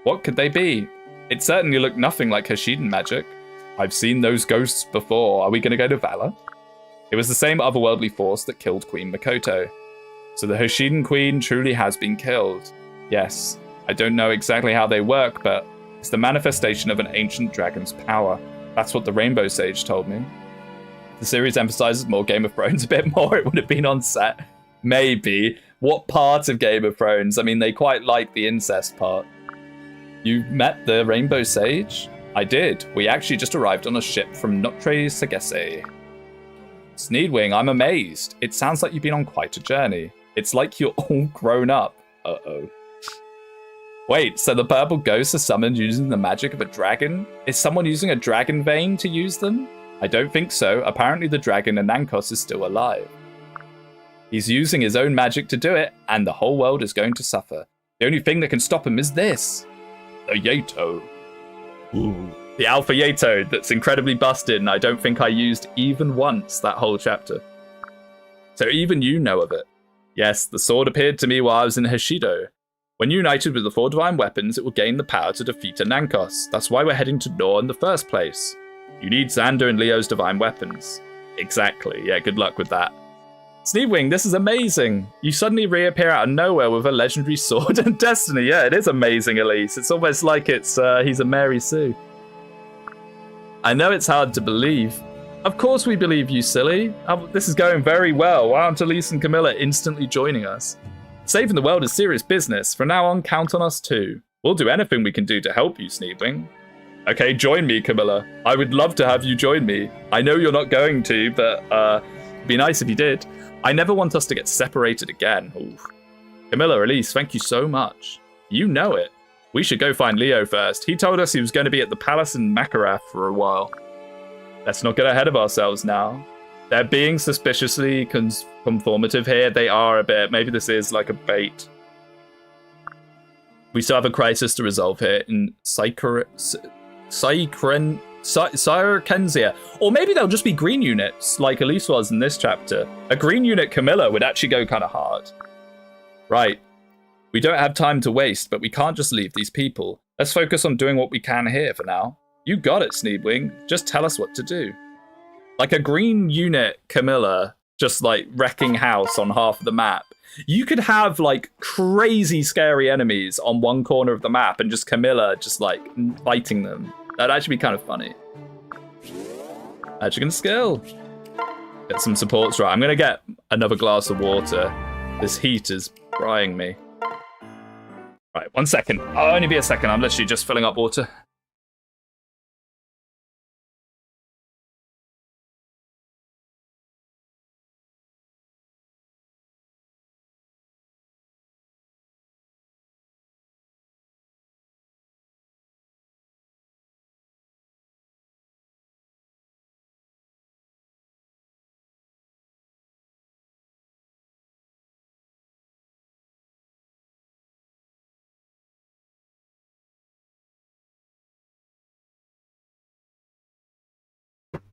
What could they be? It certainly looked nothing like Hoshidan magic. I've seen those ghosts before. Are we going to go to Valor? It was the same otherworldly force that killed Queen Makoto. So the Hoshiden Queen truly has been killed. Yes, I don't know exactly how they work, but it's the manifestation of an ancient dragon's power. That's what the Rainbow Sage told me. If the series emphasizes more Game of Thrones a bit more, it would have been on set. Maybe. What part of Game of Thrones? I mean, they quite like the incest part. You met the Rainbow Sage? I did. We actually just arrived on a ship from Notre Sagesse. Sneedwing, I'm amazed. It sounds like you've been on quite a journey. It's like you're all grown up. Uh-oh. Wait, so the purple ghosts are summoned using the magic of a dragon? Is someone using a dragon vein to use them? I don't think so. Apparently the dragon Anankos is still alive. He's using his own magic to do it, and the whole world is going to suffer. The only thing that can stop him is this. The Yato. Ooh. The Alpha Yato that's incredibly busted, and I don't think I used even once that whole chapter. So even you know of it. Yes, the sword appeared to me while I was in Hoshido. When united with the 4 divine weapons, it will gain the power to defeat Anankos. That's why we're heading to Nor in the first place. You need Xander and Leo's divine weapons. Exactly, yeah, good luck with that. Sneedwing, this is amazing. You suddenly reappear out of nowhere with a legendary sword and destiny. Yeah, it is amazing, Elise. It's almost like he's a Mary Sue. I know it's hard to believe. Of course we believe you, silly. This is going very well. Why aren't Elise and Camilla instantly joining us? Saving the world is serious business. From now on, count on us too. We'll do anything we can do to help you, Sneedwing. Okay, join me, Camilla. I would love to have you join me. I know you're not going to, but it'd be nice if you did. I never want us to get separated again. Oof. Camilla, Elise, thank you so much. You know it. We should go find Leo first. He told us he was going to be at the palace in Makarath for a while. Let's not get ahead of ourselves now. They're being suspiciously conformative here. They are a bit. Maybe this is like a bait. We still have a crisis to resolve here in Syrakensia. Or maybe they'll just be green units, like Elise was in this chapter. A green unit Camilla would actually go kind of hard. Right. We don't have time to waste, but we can't just leave these people. Let's focus on doing what we can here for now. You got it, Sneedwing. Just tell us what to do. Like a green unit Camilla just like wrecking house on half of the map. You could have like crazy scary enemies on one corner of the map and just Camilla just like fighting them. That'd actually be kind of funny. Actually gonna skill. Get some supports right. I'm gonna get another glass of water. This heat is frying me. Right, 1 second. I'll only be a second. I'm literally just filling up water.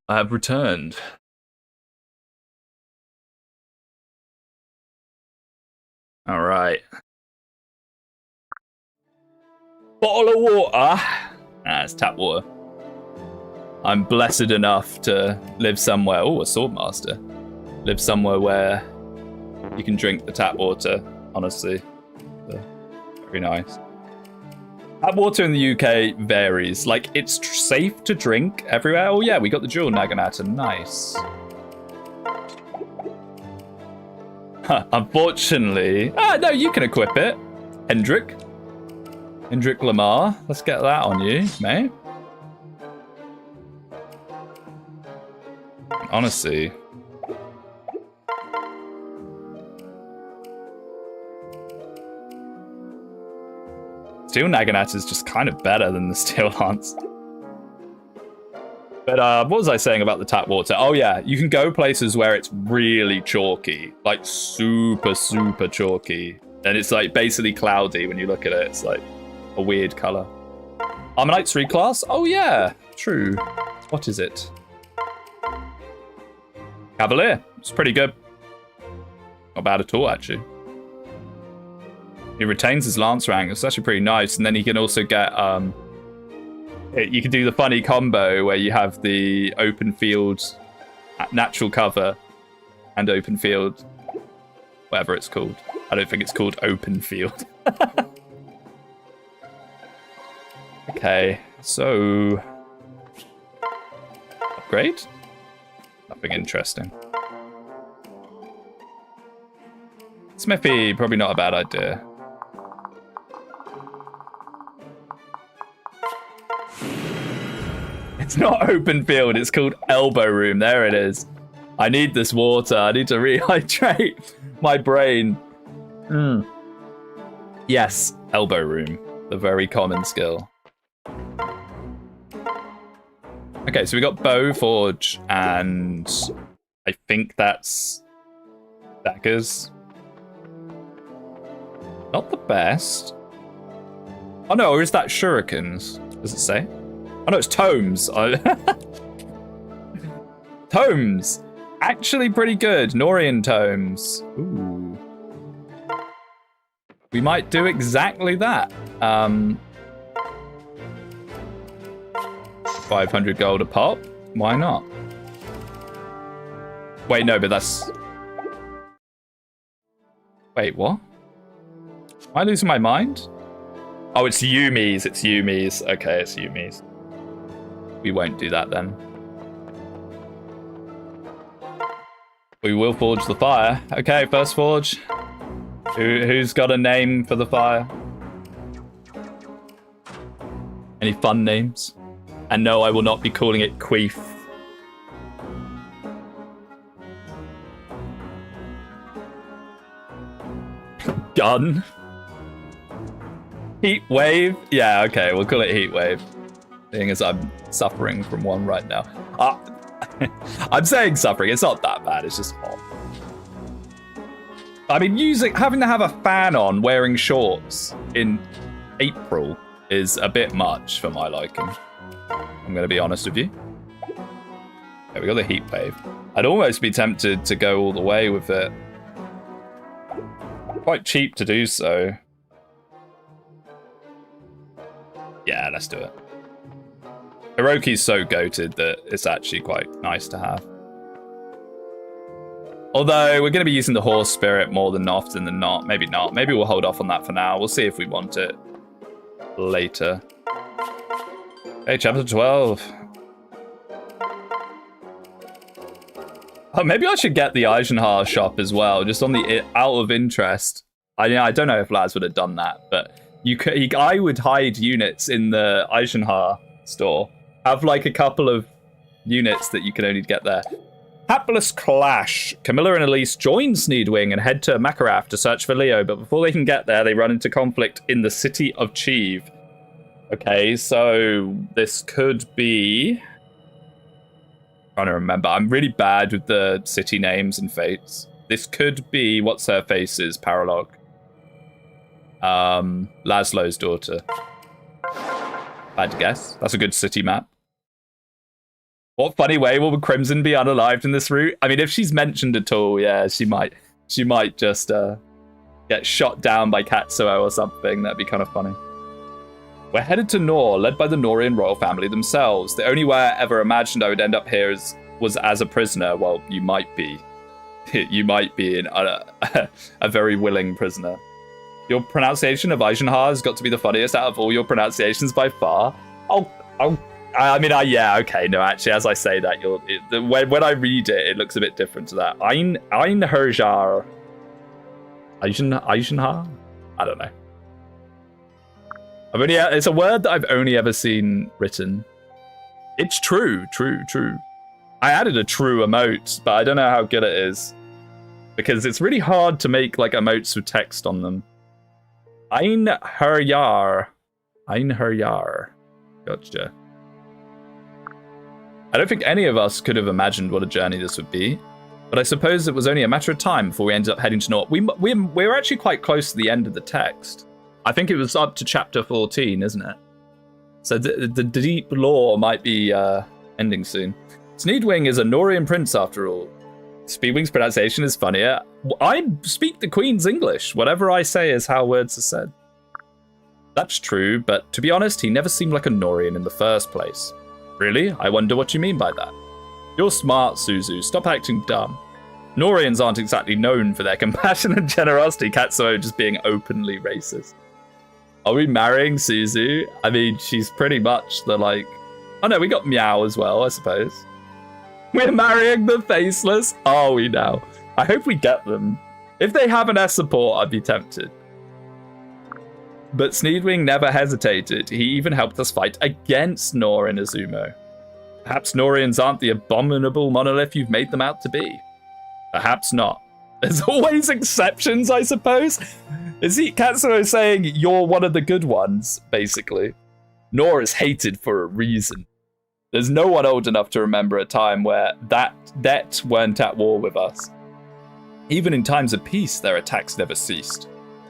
I have returned. All right. Bottle of water. It's tap water. I'm blessed enough to live somewhere. Oh, a swordmaster. Live somewhere where you can drink the tap water. Honestly, very nice. Tap water in the UK varies. Like, it's safe to drink everywhere. Oh yeah, we got the jewel Naginata. Nice. Huh, unfortunately... no, you can equip it. Hendrik Lamar. Let's get that on you, mate. Honestly... Steel Naginata is just kind of better than the Steel Lance. But what was I saying about the tap water? Oh yeah, you can go places where it's really chalky. Like super, super chalky. And it's like basically cloudy when you look at it. It's like a weird color. Armonite 3 class? Oh yeah, true. What is it? Cavalier. It's pretty good. Not bad at all, actually. He retains his lance rank. It's actually pretty nice. And then he can also get... you can do the funny combo where you have the open field natural cover and open field. Whatever it's called. I don't think it's called open field. Okay, so... Upgrade? Nothing interesting. Smithy, probably not a bad idea. It's not open field, it's called elbow room. There it is. I need this water. I need to rehydrate my brain. Yes, elbow room. The very common skill. Okay, so we got bow, forge, and I think that's daggers. Not the best. Oh no, or is that shurikens? Does it say? Oh no, it's tomes. Tomes. Actually pretty good. Norian tomes. Ooh. We might do exactly that. 500 gold a pop. Why not? Wait, no, but that's... Wait, what? Am I losing my mind? Oh, it's Yumi's. It's Yumi's. Okay, it's Yumi's. We won't do that then. We will forge the fire. Okay, first forge. Who's got a name for the fire? Any fun names? And no, I will not be calling it Queef. Gun? Heat wave? Yeah, okay, we'll call it heat wave. Seeing as I'm suffering from one right now. I'm saying suffering, it's not that bad, it's just hot. I mean, having to have a fan on wearing shorts in April is a bit much for my liking. I'm going to be honest with you. Okay, we got the heat wave. I'd almost be tempted to go all the way with it. Quite cheap to do so. Yeah, let's do it. Hiroki's so goated that it's actually quite nice to have. Although, we're going to be using the horse spirit more than often than not. Maybe not. Maybe we'll hold off on that for now. We'll see if we want it later. Hey, chapter 12. Oh, maybe I should get the Eisenhower shop as well, just on the out of interest. I don't know if Laz would have done that, but I would hide units in the Eisenhower store. Have like a couple of units that you can only get there. Hapless clash. Camilla and Elise join Sneedwing and head to Makarath to search for Leo, but before they can get there, they run into conflict in the city of Chieve. Okay, so this could be... I'm trying to remember. I'm really bad with the city names and fates. This could be what's her face's paralogue. Laszlo's daughter. Bad guess. That's a good city map. What funny way will Crimson be unalived in this route? I mean, if she's mentioned at all, yeah, she might just get shot down by Katsuo or something. That'd be kind of funny. We're headed to Nor, led by the Norian royal family themselves. The only way I ever imagined I would end up here was as a prisoner. Well, you might be. You might be a very willing prisoner. Your pronunciation of Eisenhower has got to be the funniest out of all your pronunciations by far. Yeah, okay. No, actually, as I say that, when I read it, it looks a bit different to that. Einherjar. Eisenhower? I don't know. It's a word that I've only ever seen written. It's true. I added a true emote, but I don't know how good it is. Because it's really hard to make like emotes with text on them. Einherjar. Gotcha. I don't think any of us could have imagined what a journey this would be, but I suppose it was only a matter of time before we ended up heading to North. We were actually quite close to the end of the text. I think it was up to chapter 14, isn't it? So the deep lore might be ending soon. Sneedwing is a Norian prince after all. Speedwing's pronunciation is funnier. I speak the Queen's English. Whatever I say is how words are said. That's true, but to be honest, he never seemed like a Norian in the first place. Really? I wonder what you mean by that. You're smart, Suzu. Stop acting dumb. Norians aren't exactly known for their compassion and generosity, Katsuo just being openly racist. Are we marrying Suzu? I mean, she's pretty much the like... Oh no, we got Meow as well, I suppose. We're marrying the Faceless? Are we now? I hope we get them. If they have an S support, I'd be tempted. But Speedwinghere never hesitated. He even helped us fight against Nor and Izumo. Perhaps Norians aren't the abominable monolith you've made them out to be. Perhaps not. There's always exceptions, I suppose. Is he Katsuo saying you're one of the good ones, basically? Nor is hated for a reason. There's no one old enough to remember a time where that weren't at war with us. Even in times of peace, their attacks never ceased.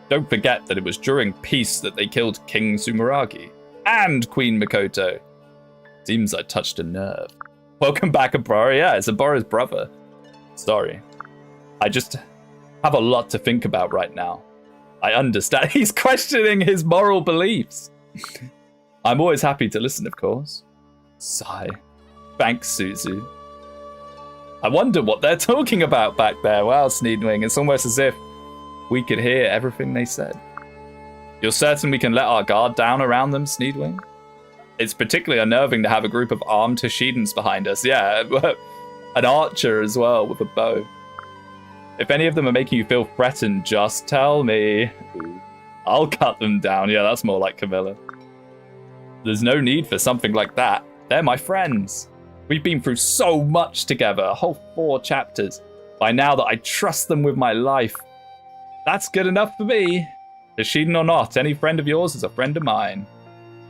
Don't forget that it was during peace that they killed King Sumeragi and Queen Mikoto. Seems I touched a nerve. Welcome back, Abara. Yeah, it's Abara's brother. Sorry. I just have a lot to think about right now. I understand. He's questioning his moral beliefs. I'm always happy to listen, of course. Sigh. Thanks, Suzu. I wonder what they're talking about back there. Wow, Speedwinghere. It's almost as if we could hear everything they said. You're certain we can let our guard down around them, Speedwinghere? It's particularly unnerving to have a group of armed Hashidans behind us. Yeah, an archer as well with a bow. If any of them are making you feel threatened, just tell me. I'll cut them down. Yeah, that's more like Camilla. There's no need for something like that. They're my friends. We've been through so much together, a whole 4 chapters. By now that I trust them with my life. That's good enough for me. Hashidan or not, any friend of yours is a friend of mine.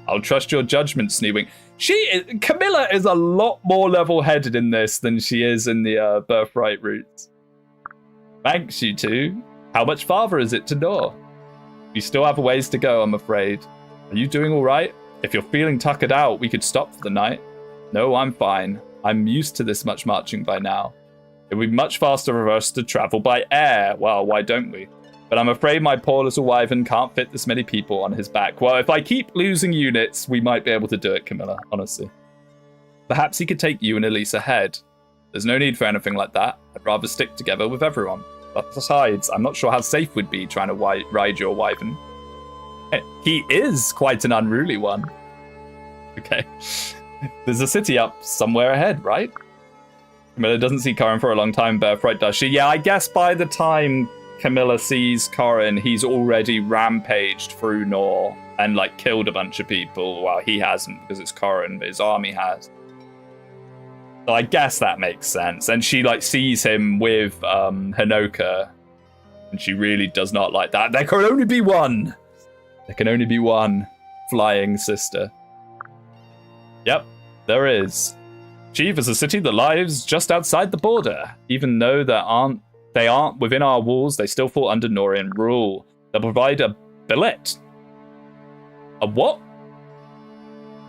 I'll trust your judgment, Speedwinghere. Camilla is a lot more level-headed in this than she is in the Birthright Roots. Thanks, you two. How much farther is it to Nor? You still have a ways to go, I'm afraid. Are you doing all right? If you're feeling tuckered out, we could stop for the night. No, I'm fine. I'm used to this much marching by now. It would be much faster for us to travel by air. Well, why don't we? But I'm afraid my poor little wyvern can't fit this many people on his back. Well, if I keep losing units, we might be able to do it, Camilla, honestly. Perhaps he could take you and Elise ahead. There's no need for anything like that. I'd rather stick together with everyone. But besides, I'm not sure how safe we'd be trying to ride your wyvern. He is quite an unruly one. Okay. There's a city up somewhere ahead, right? Camilla doesn't see Corin for a long time, Birthright, does she? Yeah, I guess by the time Camilla sees Corin, he's already rampaged through Nor and like killed a bunch of people. Well, he hasn't because it's Corin, but his army has. So I guess that makes sense. And she like sees him with Hinoka, and she really does not like that. There can only be one. There can only be one flying sister. Yep, there is. Chief is a city that lies just outside the border. Even though they aren't within our walls, they still fall under Norian rule. They'll provide a billet. A what?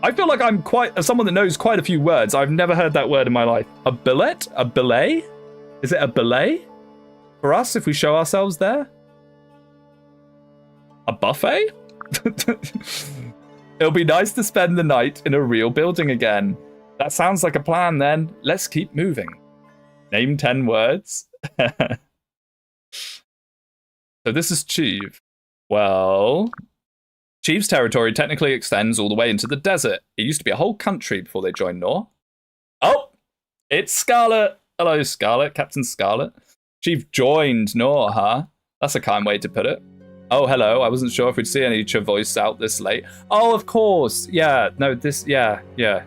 I feel like I'm quite someone that knows quite a few words. I've never heard that word in my life. A billet? A billet? Is it a billet? For us, if we show ourselves there? A buffet? It'll be nice to spend the night in a real building again. That sounds like a plan then. Let's keep moving. Name 10 words. So this is Chief. Well, Chief's territory technically extends all the way into the desert. It used to be a whole country before they joined Nor. Oh, it's Scarlet. Hello, Scarlet. Captain Scarlet. Chief joined Nor, huh? That's a kind way to put it. Oh, hello. I wasn't sure if we'd see any Chavois out this late. Oh, of course. Yeah, no, this, yeah.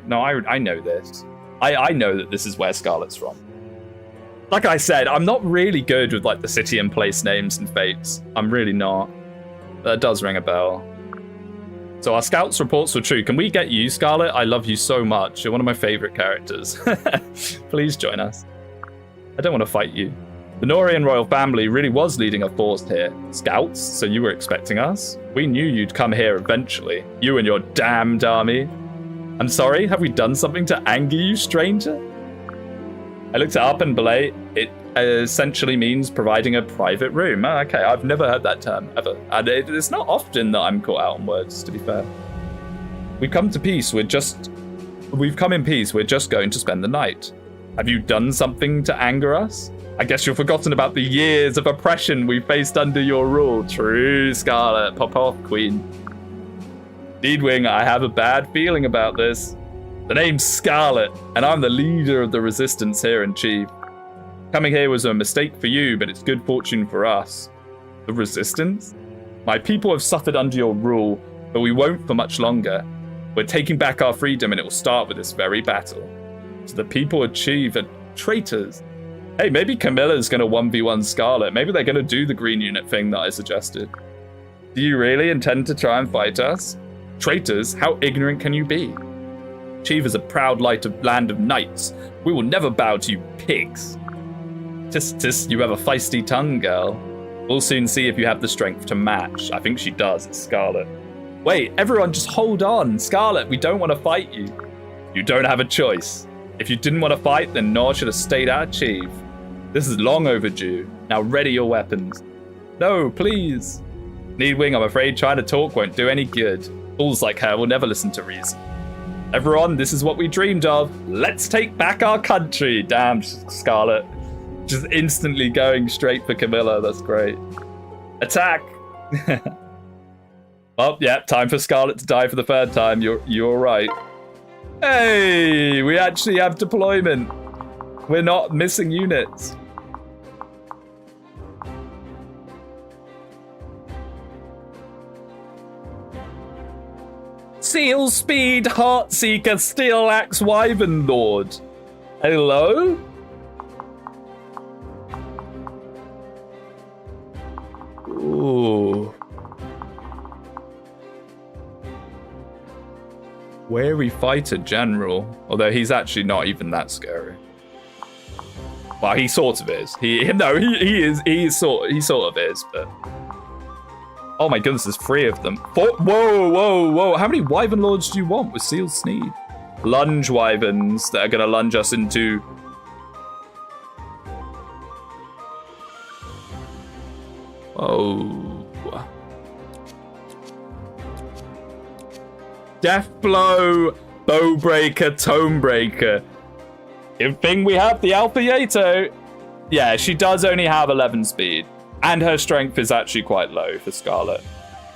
No, I know this. I know that this is where Scarlet's from. Like I said, I'm not really good with like the city and place names and fates. I'm really not. That does ring a bell. So our scouts' reports were true. Can we get you, Scarlet? I love you so much. You're one of my favorite characters. Please join us. I don't want to fight you. The Norian royal family really was leading a force here. Scouts? So you were expecting us? We knew you'd come here eventually. You and your damned army. I'm sorry, have we done something to anger you, stranger? I looked it up and belay. It essentially means providing a private room. Oh, okay, I've never heard that term, ever. And it's not often that I'm caught out on words, to be fair. We've come in peace, we're just going to spend the night. Have you done something to anger us? I guess you've forgotten about the years of oppression we faced under your rule. True, Scarlet. Pop off, Queen. Speedwing, I have a bad feeling about this. The name's Scarlet, and I'm the leader of the resistance here in chief. Coming here was a mistake for you, but it's good fortune for us. The resistance? My people have suffered under your rule, but we won't for much longer. We're taking back our freedom, and it will start with this very battle. So the people achieve are traitors. Hey, maybe Camilla's going to 1v1 Scarlet. Maybe they're going to do the green unit thing that I suggested. Do you really intend to try and fight us? Traitors, how ignorant can you be? Chief is a proud land of knights. We will never bow to you pigs. Tis, you have a feisty tongue, girl. We'll soon see if you have the strength to match. I think she does, it's Scarlet. Wait, everyone just hold on. Scarlet, we don't want to fight you. You don't have a choice. If you didn't want to fight, then Nor should have stayed our chief. This is long overdue. Now ready your weapons. No, please. Needwing, I'm afraid trying to talk won't do any good. Fools like her will never listen to reason. Everyone, this is what we dreamed of. Let's take back our country. Damn, Scarlet. Just instantly going straight for Camilla. That's great. Attack. Oh, yeah, time for Scarlet to die for the third time. You're right. Hey, we actually have deployment. We're not missing units. Seal Speed, Heartseeker, Steel Axe, Wyvern Lord. Hello? Ooh. Wary Fighter General. Although he's actually not even that scary. Well, he sort of is. He sort of is, but... Oh my goodness, there's 3 of them. Whoa. How many Wyvern Lords do you want with Seal Sneed? Lunge Wyverns that are going to lunge us into... Oh. Death Blow, Bowbreaker, Tomebreaker. Good thing we have the Alpha Yato. Yeah, she does only have 11 speed. And her strength is actually quite low for Scarlet.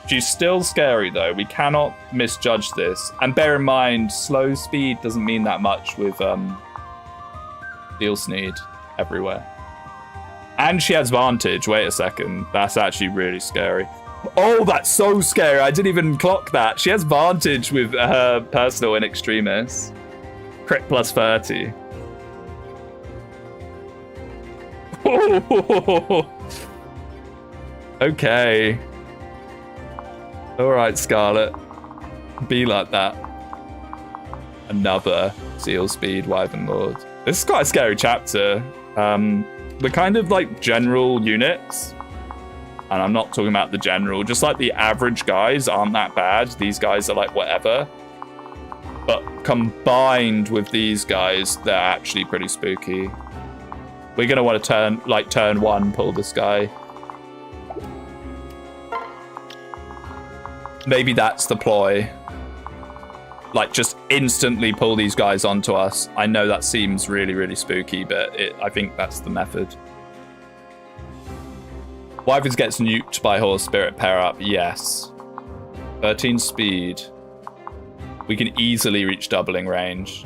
She's still scary though. We cannot misjudge this. And bear in mind, slow speed doesn't mean that much with Steel Sneed everywhere. And she has Vantage. Wait a second. That's actually really scary. Oh, that's so scary. I didn't even clock that. She has Vantage with her personal in Extremis. Crit plus 30. Okay. Alright, Scarlet. Be like that. Another Seal Speed Wyvern Lord. This is quite a scary chapter. We're kind of like general units. And I'm not talking about the general. Just like the average guys aren't that bad. These guys are like whatever. But combined with these guys, they're actually pretty spooky. We're going to want to turn 1, pull this guy. Maybe that's the ploy. Like, just instantly pull these guys onto us. I know that seems really, really spooky, but I think that's the method. Wyverns gets nuked by Horse Spirit pair up. Yes. 13 speed. We can easily reach doubling range.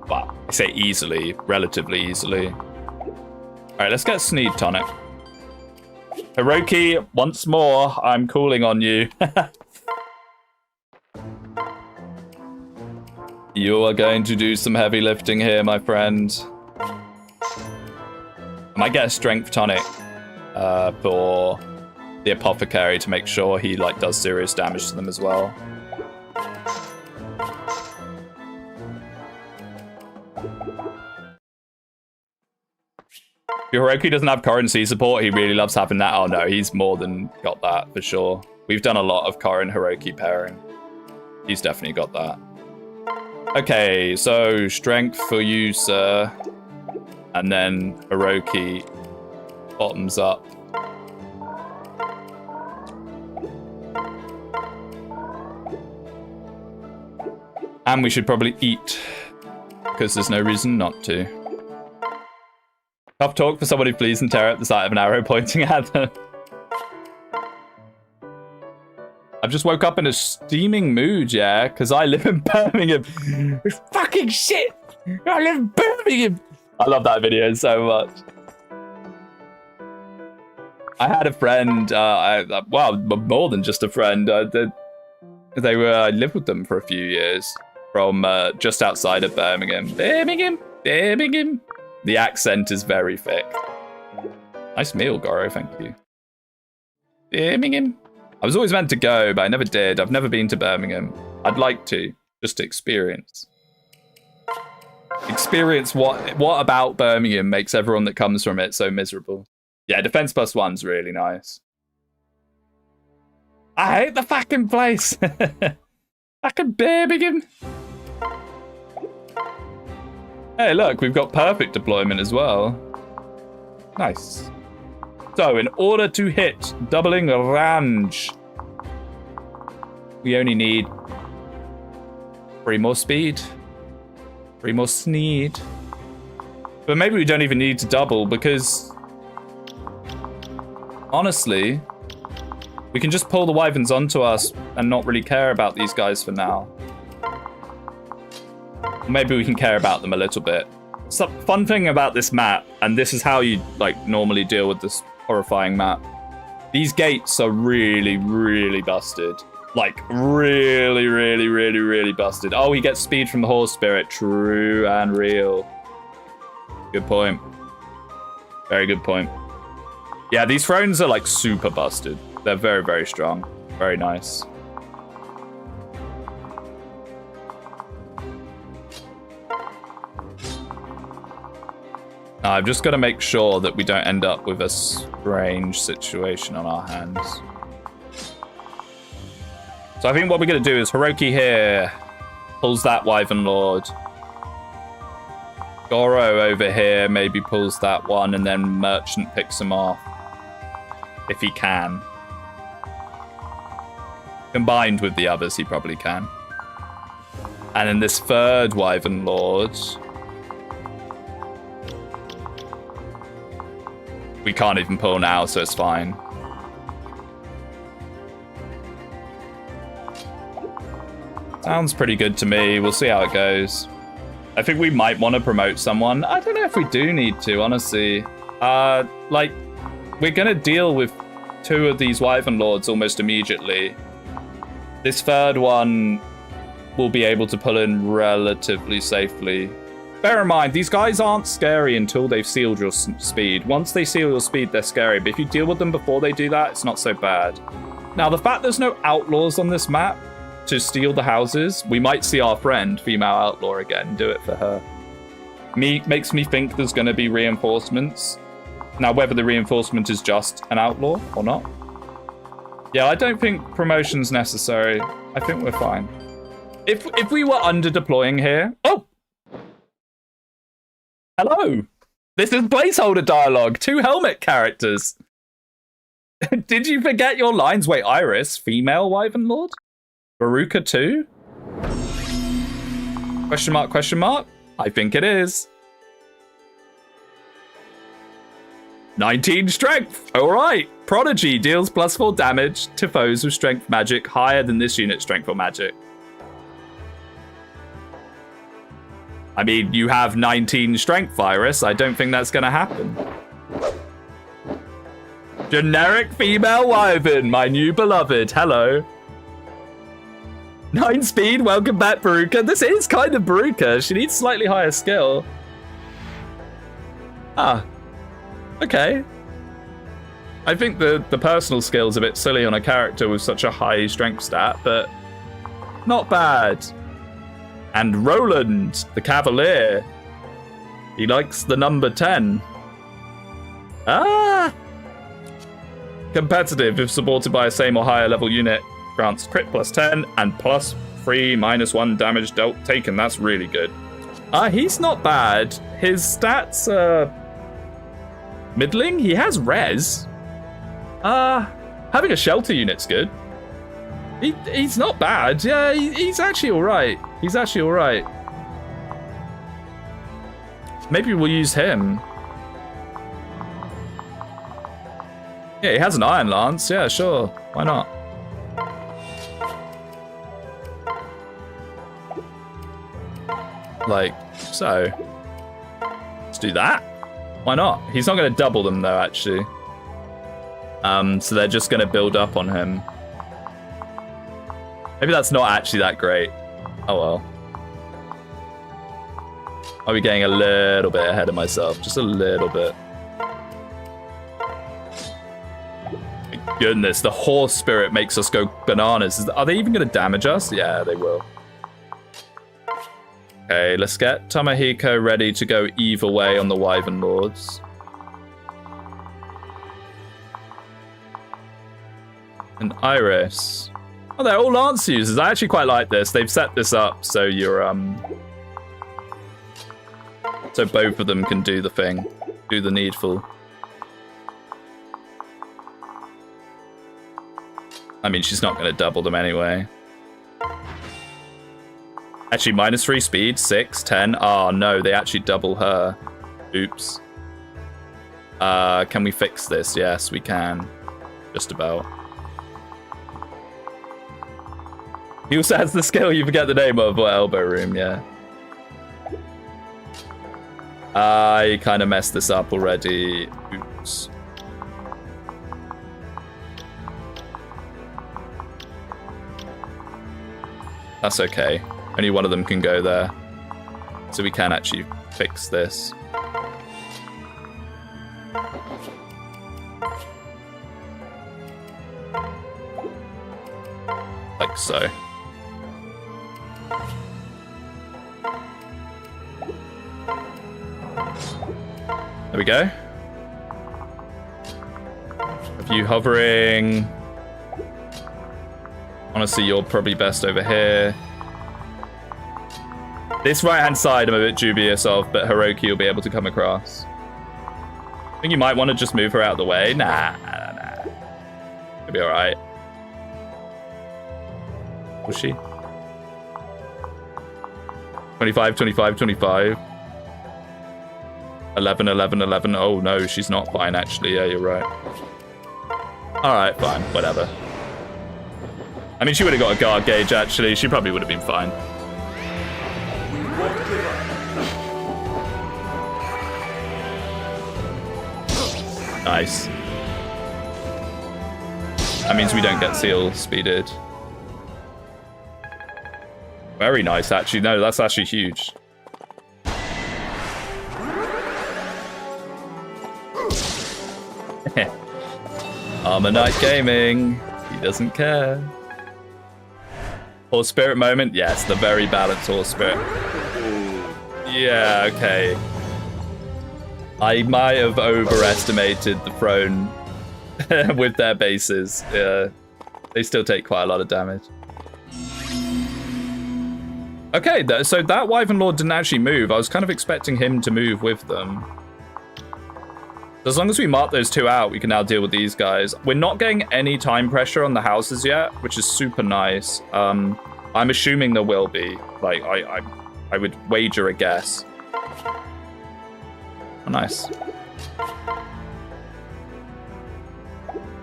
Well, I say easily, relatively easily. Alright, let's get Sneed Tonic. Hiroki, once more, I'm calling on you. You are going to do some heavy lifting here, my friend. I might get a Strength Tonic for the Apothecary to make sure he does serious damage to them as well. If Hiroki doesn't have currency support, he really loves having that. Oh no, he's more than got that for sure. We've done a lot of Korin Hiroki pairing. He's definitely got that. Okay, so strength for you, sir. And then Hiroki bottoms up. And we should probably eat, because there's no reason not to. Tough talk for someone who flees in terror at the sight of an arrow pointing at them. I've just woke up in a steaming mood, yeah, because I live in Birmingham. It's fucking shit. I live in Birmingham. I love that video so much. I had a friend, well, more than just a friend. I lived with them for a few years from just outside of Birmingham. Birmingham. The accent is very thick. Nice meal, Goro, thank you. Birmingham. I was always meant to go, but I never did. I've never been to Birmingham. I'd like to, just to experience. Experience what about Birmingham makes everyone that comes from it so miserable. Yeah, defense +1's really nice. I hate the fucking place. Fucking Birmingham. Hey, look, we've got perfect deployment as well. Nice. So, in order to hit doubling range, we only need 3 more speed, 3 more sneed. But maybe we don't even need to double because, honestly, we can just pull the wyverns onto us and not really care about these guys for now. Maybe we can care about them a little bit. So, fun thing about this map, and this is how you normally deal with this horrifying map. These gates are really, really busted. Like, really, really, really, really busted. Oh, he gets speed from the horse spirit. True and real. Good point. Very good point. Yeah, these thrones are like super busted. They're very, very strong. Very nice. I've just got to make sure that we don't end up with a strange situation on our hands. So I think what we're going to do is Hiroki here pulls that Wyvern Lord. Goro over here maybe pulls that one, and then Merchant picks him off. If he can. Combined with the others, he probably can. And then this third Wyvern Lord... we can't even pull now, so it's fine. Sounds pretty good to me. We'll see how it goes. I think we might want to promote someone. I don't know if we do need to, honestly. Like, we're going to deal with 2 of these Wyvern Lords almost immediately. This third one will be able to pull in relatively safely. Bear in mind, these guys aren't scary until they've sealed your speed. Once they seal your speed, they're scary. But if you deal with them before they do that, it's not so bad. Now, the fact there's no outlaws on this map to steal the houses, we might see our friend, female outlaw, again, do it for her. Makes me think there's going to be reinforcements. Now, whether the reinforcement is just an outlaw or not. Yeah, I don't think promotion's necessary. I think we're fine. If we were under deploying here... Oh! Hello! This is placeholder dialogue. 2 helmet characters. Did you forget your lines? Wait, Iris, female Wyvern Lord? Baruka 2? Question mark, question mark? I think it is. 19 strength. All right. Prodigy deals +4 damage to foes with strength magic higher than this unit's strength or magic. I mean, you have 19 strength, Virus. I don't think that's going to happen. Generic female wyvern, my new beloved. Hello. 9 speed. Welcome back, Baruka. This is kind of Baruka. She needs slightly higher skill. Ah. Okay. I think the personal skill's a bit silly on a character with such a high strength stat, but not bad. And Roland, the Cavalier. He likes the number 10. Ah! Competitive, if supported by a same or higher level unit, grants crit +10 and +3 -1 damage dealt taken. That's really good. He's not bad. His stats are middling. He has res. Having a shelter unit's good. He's not bad. Yeah, he's actually all right. He's actually all right. Maybe we'll use him. Yeah, he has an Iron Lance. Yeah, sure. Why not? Like, so. Let's do that. Why not? He's not going to double them, though, actually. So they're just going to build up on him. Maybe that's not actually that great. Oh, well. I'll be getting a little bit ahead of myself. Just a little bit. My goodness, the horse spirit makes us go bananas. Are they even going to damage us? Yeah, they will. Okay, let's get Tomohiko ready to go either way on the Wyvern Lords. And Iris. Oh, they're all Lance users. I actually quite like this. They've set this up so you're, so both of them can do the thing. Do the needful. I mean, she's not going to double them anyway. Actually, -3 speed, 6, 10. Oh, no, they actually double her. Oops. Can we fix this? Yes, we can. Just about. He also has the skill you forget the name of, or elbow room, yeah. I kind of messed this up already. Oops. That's okay. Only one of them can go there. So we can actually fix this. Like so. There we go. Have you hovering? Honestly, you're probably best over here. This right-hand side I'm a bit dubious of, but Hiroki will be able to come across. I think you might want to just move her out of the way. Nah. It'll be alright. Was she? 25, 25, 25. 11, 11, 11. Oh, no, she's not fine, actually. Yeah, you're right. Alright, fine. Whatever. I mean, she would have got a guard gauge, actually. She probably would have been fine. Nice. That means we don't get seal speeded. Very nice, actually. No, that's actually huge. Armor Knight Gaming. He doesn't care. Horse Spirit moment? Yes, the very balanced Horse Spirit. Yeah, okay. I might have overestimated the throne with their bases. Yeah, they still take quite a lot of damage. Okay, so that Wyvern Lord didn't actually move. I was kind of expecting him to move with them. As long as we mark those two out, we can now deal with these guys. We're not getting any time pressure on the houses yet, which is super nice. I'm assuming there will be. Like, I would wager a guess. Oh, nice.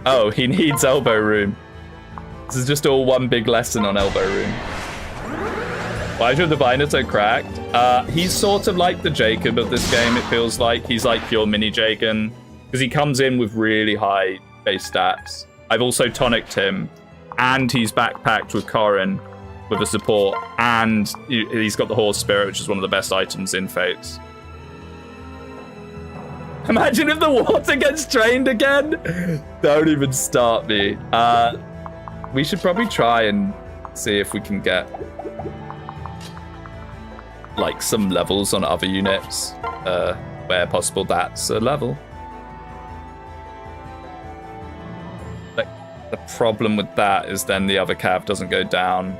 Oh, he needs elbow room. This is just all one big lesson on elbow room. Why is your diviner so cracked? He's sort of like the Jacob of this game, it feels like. He's like pure mini Jagan. Because he comes in with really high base stats. I've also tonicked him. And he's backpacked with Corrin with a support. And he's got the Horse Spirit, which is one of the best items in Fates. Imagine if the water gets drained again. Don't even start me. We should probably try and see if we can get like some levels on other units where possible. That's a level. Like, the problem with that is then the other cav doesn't go down.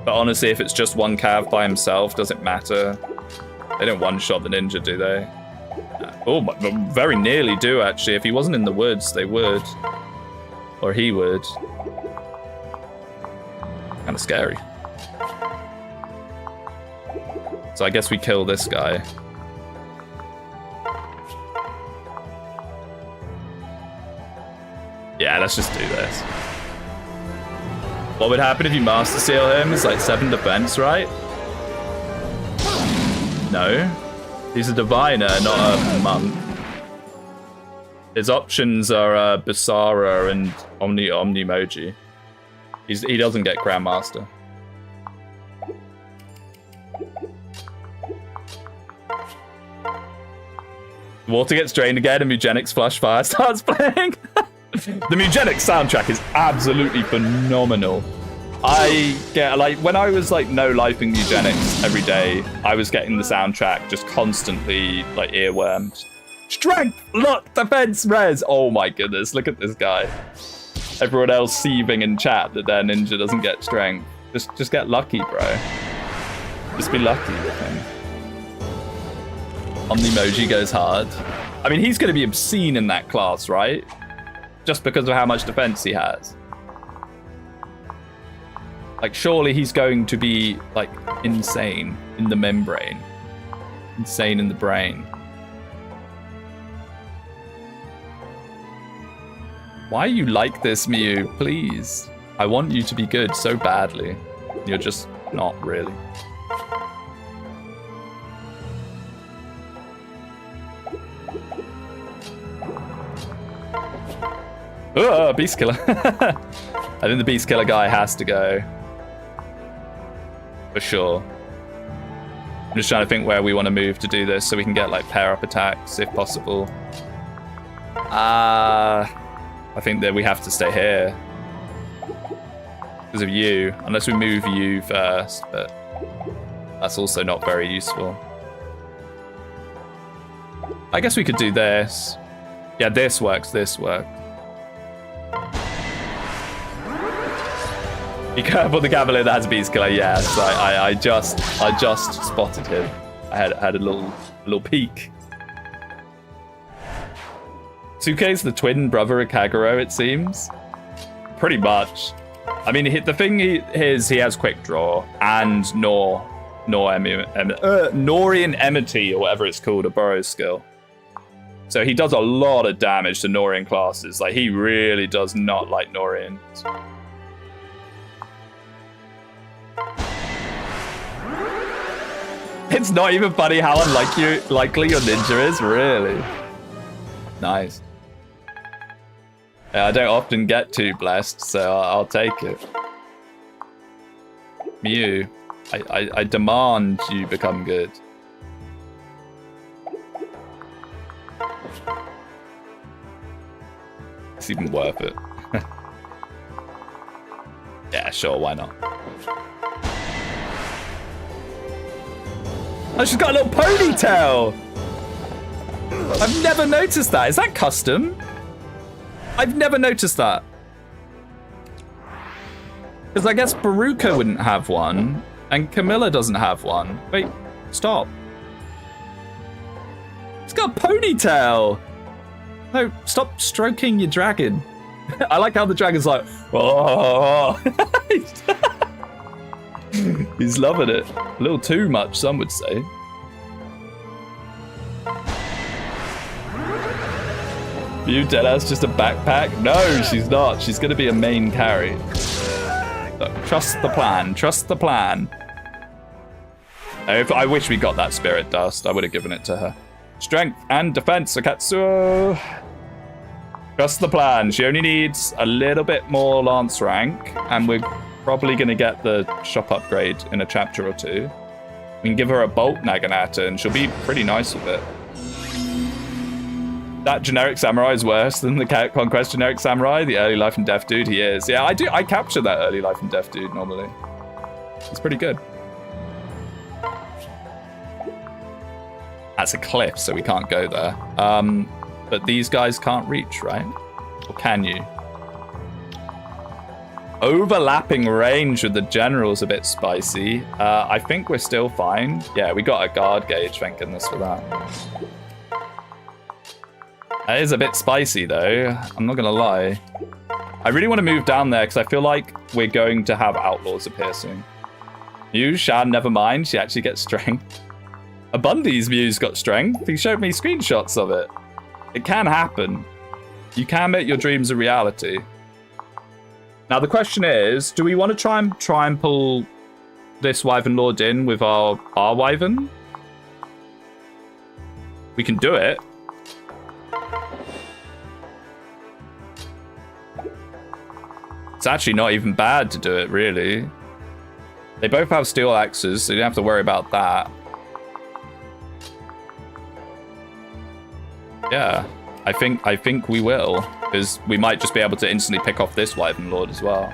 But honestly, if it's just one cav by himself, does it matter? They don't one-shot the ninja, do they? Oh, very nearly do, actually. If he wasn't in the woods, they would. Or he would. Kind of scary. So I guess we kill this guy. Yeah, let's just do this. What would happen if you Master Seal him? It's like 7 defense, right? No. He's a diviner, not a monk. His options are Basara and Omnimoji. He doesn't get Grandmaster. Water gets drained again and Mugenics Flush Fire starts playing. The Mugenics soundtrack is absolutely phenomenal. I get, like, when I was, like, no-lifing Mugenics every day, I was getting the soundtrack just constantly, like, earwormed. Strength, luck, defense, res. Oh my goodness, look at this guy. Everyone else seething in chat that their ninja doesn't get strength. Just get lucky, bro. Just be lucky with him. Omnimoji goes hard. I mean, he's going to be obscene in that class, right? Just because of how much defense he has. Like, surely he's going to be, like, insane in the membrane. Insane in the brain. Why are you like this, Mew? Please. I want you to be good so badly. You're just not really. Oh, Beast Killer. I think the Beast Killer guy has to go. For sure. I'm just trying to think where we want to move to do this so we can get, like, pair-up attacks, if possible. I think that we have to stay here. Because of you. Unless we move you first, but that's also not very useful. I guess we could do this. Yeah, this works, this works. Be careful the Cavalier that has Beast Killer. Yes, I just spotted him. I had a little peek. Tsuke's the twin brother of Kagero, it seems. Pretty much. I mean, the thing is, he has Quick Draw and Norian Enmity, or whatever it's called, a Burrow skill. So he does a lot of damage to Norian classes. Like, he really does not like Norians. It's not even funny how unlikely your ninja is, really. Nice. Yeah, I don't often get too blessed, so I'll take it. Mew, I demand you become good. It's even worth it. Yeah, sure, why not? Oh, she's got a little ponytail! I've never noticed that. Is that custom? I've never noticed that. Because I guess Baruka wouldn't have one, and Camilla doesn't have one. Wait, stop. It's got a ponytail! No, stop stroking your dragon. I like how the dragon's like, oh. He's loving it. A little too much, some would say. You Deadass just a backpack? No, she's not. She's going to be a main carry. So, trust the plan. Trust the plan. I wish we got that Spirit Dust. I would have given it to her. Strength and defense, Akatsuo. Trust the plan. She only needs a little bit more Lance rank, and we're probably going to get the shop upgrade in a chapter or two. We can give her a Bolt Naginata, and she'll be pretty nice with it. That generic samurai is worse than the Conquest generic samurai. The early life and death dude, he is. Yeah, I capture that early life and death dude normally. He's pretty good. That's a cliff, so we can't go there. But these guys can't reach, right? Or can you? Overlapping range with the general's a bit spicy. I think we're still fine. Yeah, we got a guard gauge, thank goodness for that. That is a bit spicy, though. I'm not going to lie. I really want to move down there because I feel like we're going to have outlaws appear soon. Mew, Shan, never mind. She actually gets strength. Abundi's Mew's got strength. He showed me screenshots of it. It can happen. You can make your dreams a reality. Now the question is, do we want to try and pull this Wyvern Lord in with our Wyvern? We can do it. It's actually not even bad to do it, really. They both have steel axes, so you don't have to worry about that. Yeah, I think we will, because we might just be able to instantly pick off this Wyvern Lord as well.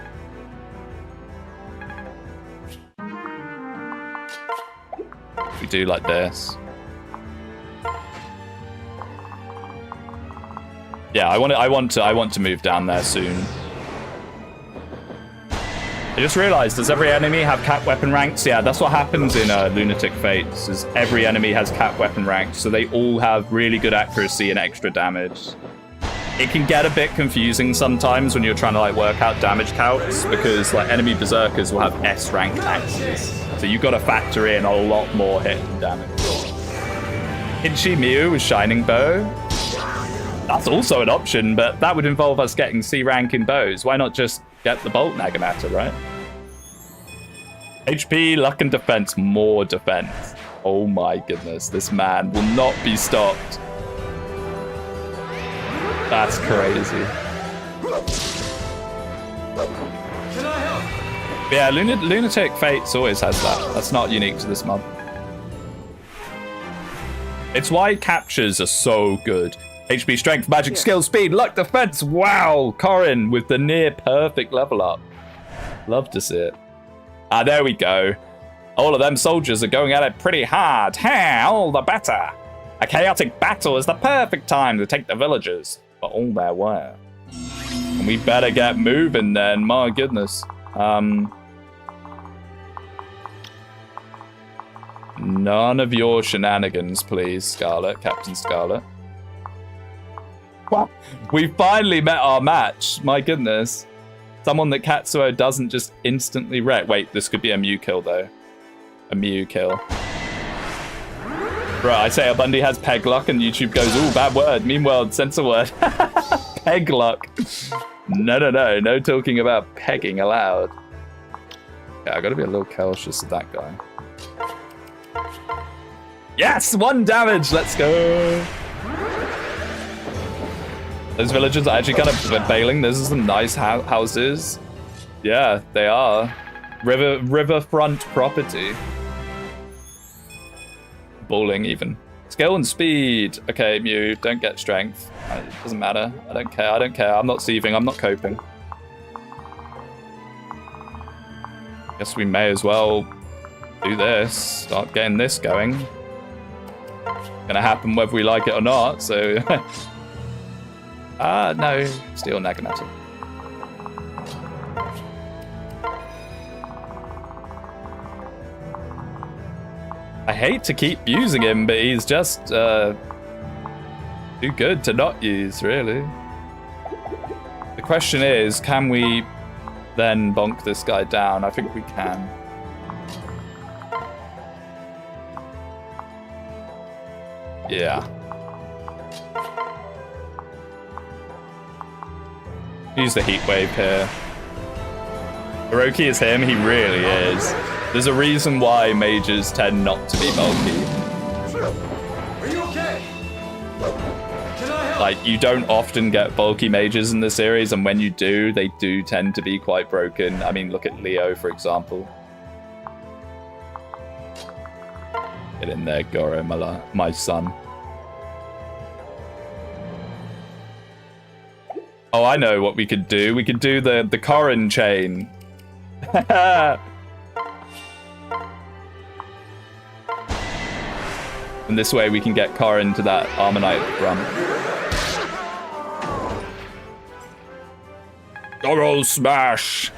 We do like this. Yeah, I want to move down there soon. I just realized, does every enemy have cap weapon ranks? Yeah, that's what happens in Lunatic Fates, is every enemy has cap weapon ranks, so they all have really good accuracy and extra damage. It can get a bit confusing sometimes when you're trying to like work out damage counts, because like enemy berserkers will have S rank axes. So you've got to factor in a lot more hit and damage. Hinchy Mew with Shining Bow. That's also an option, but that would involve us getting C rank in bows. Why not just get the Bolt Naginata, right? HP, luck, and defense. More defense. Oh my goodness. This man will not be stopped. That's crazy. Can I help? Yeah, Lunatic Fates always has that. That's not unique to this mob. It's why captures are so good. HP, strength, magic, skill, speed, luck, defense. Wow, Corin with the near perfect level up. Love to see it. Ah, there we go. All of them soldiers are going at it pretty hard. Ha, all the better. A chaotic battle is the perfect time to take the villagers. But all their way. And we better get moving then, my goodness. None of your shenanigans, please, Scarlet, Captain Scarlet. What? We finally met our match. My goodness. Someone that Katsuo doesn't just instantly wreck. Wait, this could be a Mew kill, though. A Mew kill. Right, I say Abundi has peg luck and YouTube goes, ooh, bad word. Meme world, censor word. Peg luck. No talking about pegging allowed. Yeah, I gotta be a little cautious of that guy. Yes, 1 damage. Let's go. Those villagers are actually kind of bailing. Those are some nice houses. Yeah, they are. Riverfront property. Bowling even. Skill and speed. Okay, Mew, don't get strength. It doesn't matter. I don't care. I'm not sieving. I'm not coping. Guess we may as well do this. Start getting this going. Gonna happen whether we like it or not, so... no. Steel Naginata. I hate to keep using him, but he's just too good to not use, really. The question is, can we then bonk this guy down? I think we can. Yeah. Use the heat wave here. Hiroki is him, he really is. There's a reason why mages tend not to be bulky. Are you okay? Can I help? Like, you don't often get bulky mages in the series, and when you do, they do tend to be quite broken. I mean, look at Leo, for example. Get in there, Goro, my son. Oh, I know what we could do. We could do the Corrin chain. And this way we can get Corrin to that Armonite run. Goro smash!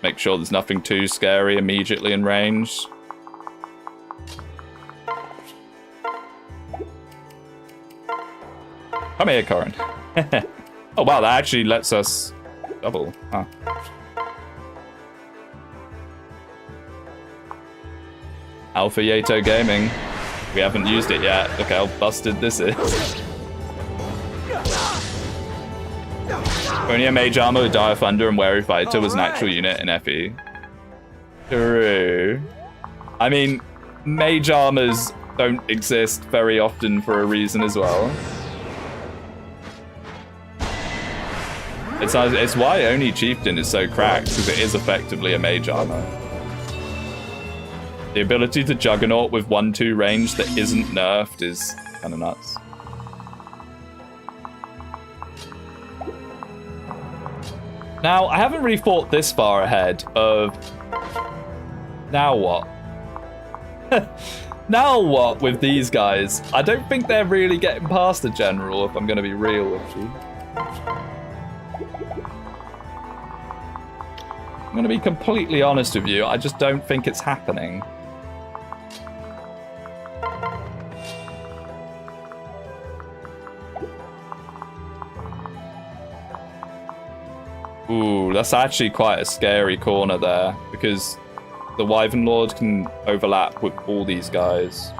Make sure there's nothing too scary immediately in range. Come here, Corrin. Oh wow, that actually lets us double. Huh. Alpha Yato Gaming. We haven't used it yet. Look how busted this is. Only a mage armor with Dire Thunder and Wary Fighter was an actual unit in FE. True. I mean, mage armors don't exist very often for a reason as well. It's why only Chieftain is so cracked, because it is effectively a mage armor. The ability to Juggernaut with 1-2 range that isn't nerfed is kind of nuts. Now, I haven't really thought this far ahead of... Now what? Now what with these guys? I don't think they're really getting past the general, if I'm going to be real with you. I'm going to be completely honest with you. I just don't think it's happening. Ooh, that's actually quite a scary corner there, because the Wyvern Lord can overlap with all these guys.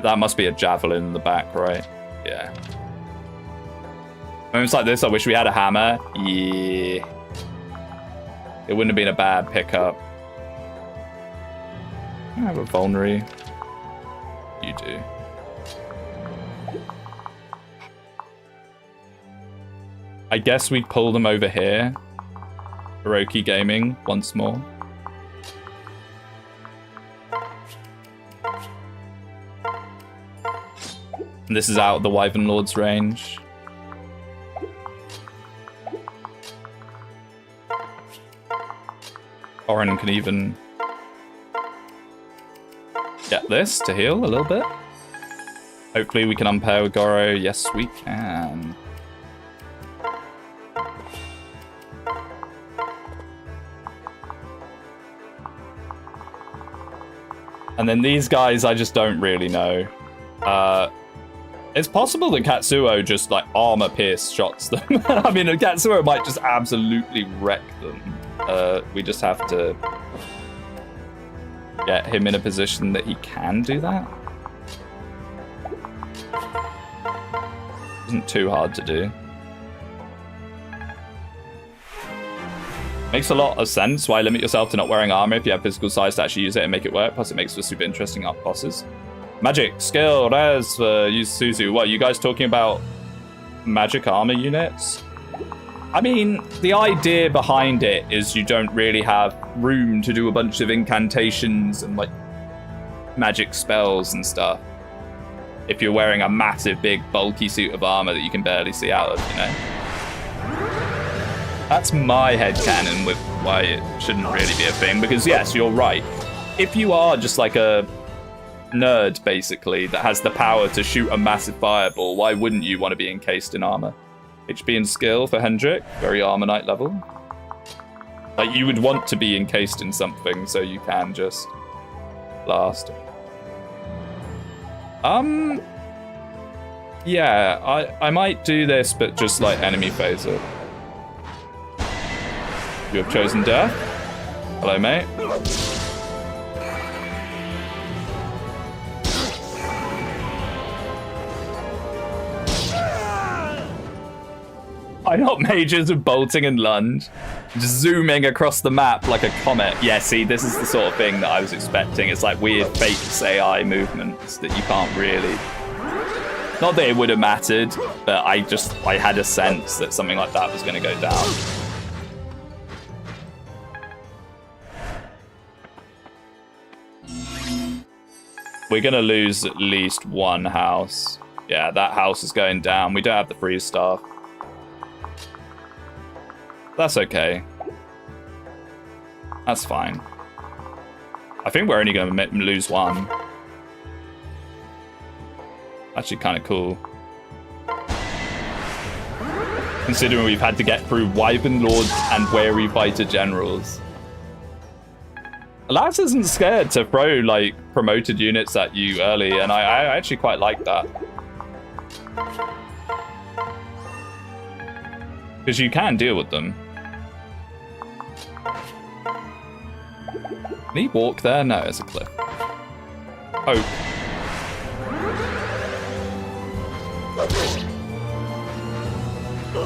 That must be a javelin in the back, right? Yeah. Moments like this, I wish we had a hammer. Yeah. It wouldn't have been a bad pickup. I have a vulnerary. You do. I guess we'd pull them over here. Hiroki Gaming once more. And this is out of the Wyvern Lord's range. Oren can even get this to heal a little bit. Hopefully we can unpair with Goro. Yes, we can. And then these guys, I just don't really know. It's possible that Katsuo just like armor pierce shots them. I mean, Katsuo might just absolutely wreck them. We just have to get him in a position that he can do that. Isn't too hard to do. Makes a lot of sense why limit yourself to not wearing armor if you have physical size to actually use it and make it work. Plus, it makes for super interesting up bosses. Magic, skill, res for use Suzu. What, you guys talking about magic armor units? I mean, the idea behind it is you don't really have room to do a bunch of incantations and like magic spells and stuff if you're wearing a massive, big, bulky suit of armor that you can barely see out of, you know? That's my headcanon with why it shouldn't really be a thing, because yes, you're right. If you are just like a nerd, basically, that has the power to shoot a massive fireball, why wouldn't you want to be encased in armor? HP and skill for Hendrik, very Armor Knight level. Like, you would want to be encased in something so you can just blast. Yeah, I might do this, but just like enemy phaser. You have chosen death. Hello, mate. Why not mages with bolting and lunge? Just zooming across the map like a comet. Yeah, see, this is the sort of thing that I was expecting. It's like weird fake AI movements that you can't really... Not that it would have mattered, but I had a sense that something like that was going to go down. We're going to lose at least one house. Yeah, that house is going down. We don't have the freeze staff. That's okay. That's fine. I think we're only going to lose one. Actually kind of cool. Considering we've had to get through Wyvern Lords and Wary Fighter Generals. Labs isn't scared to throw like promoted units at you early, and I actually quite like that. Because you can deal with them. Can he walk there? No, it's a cliff. Hope.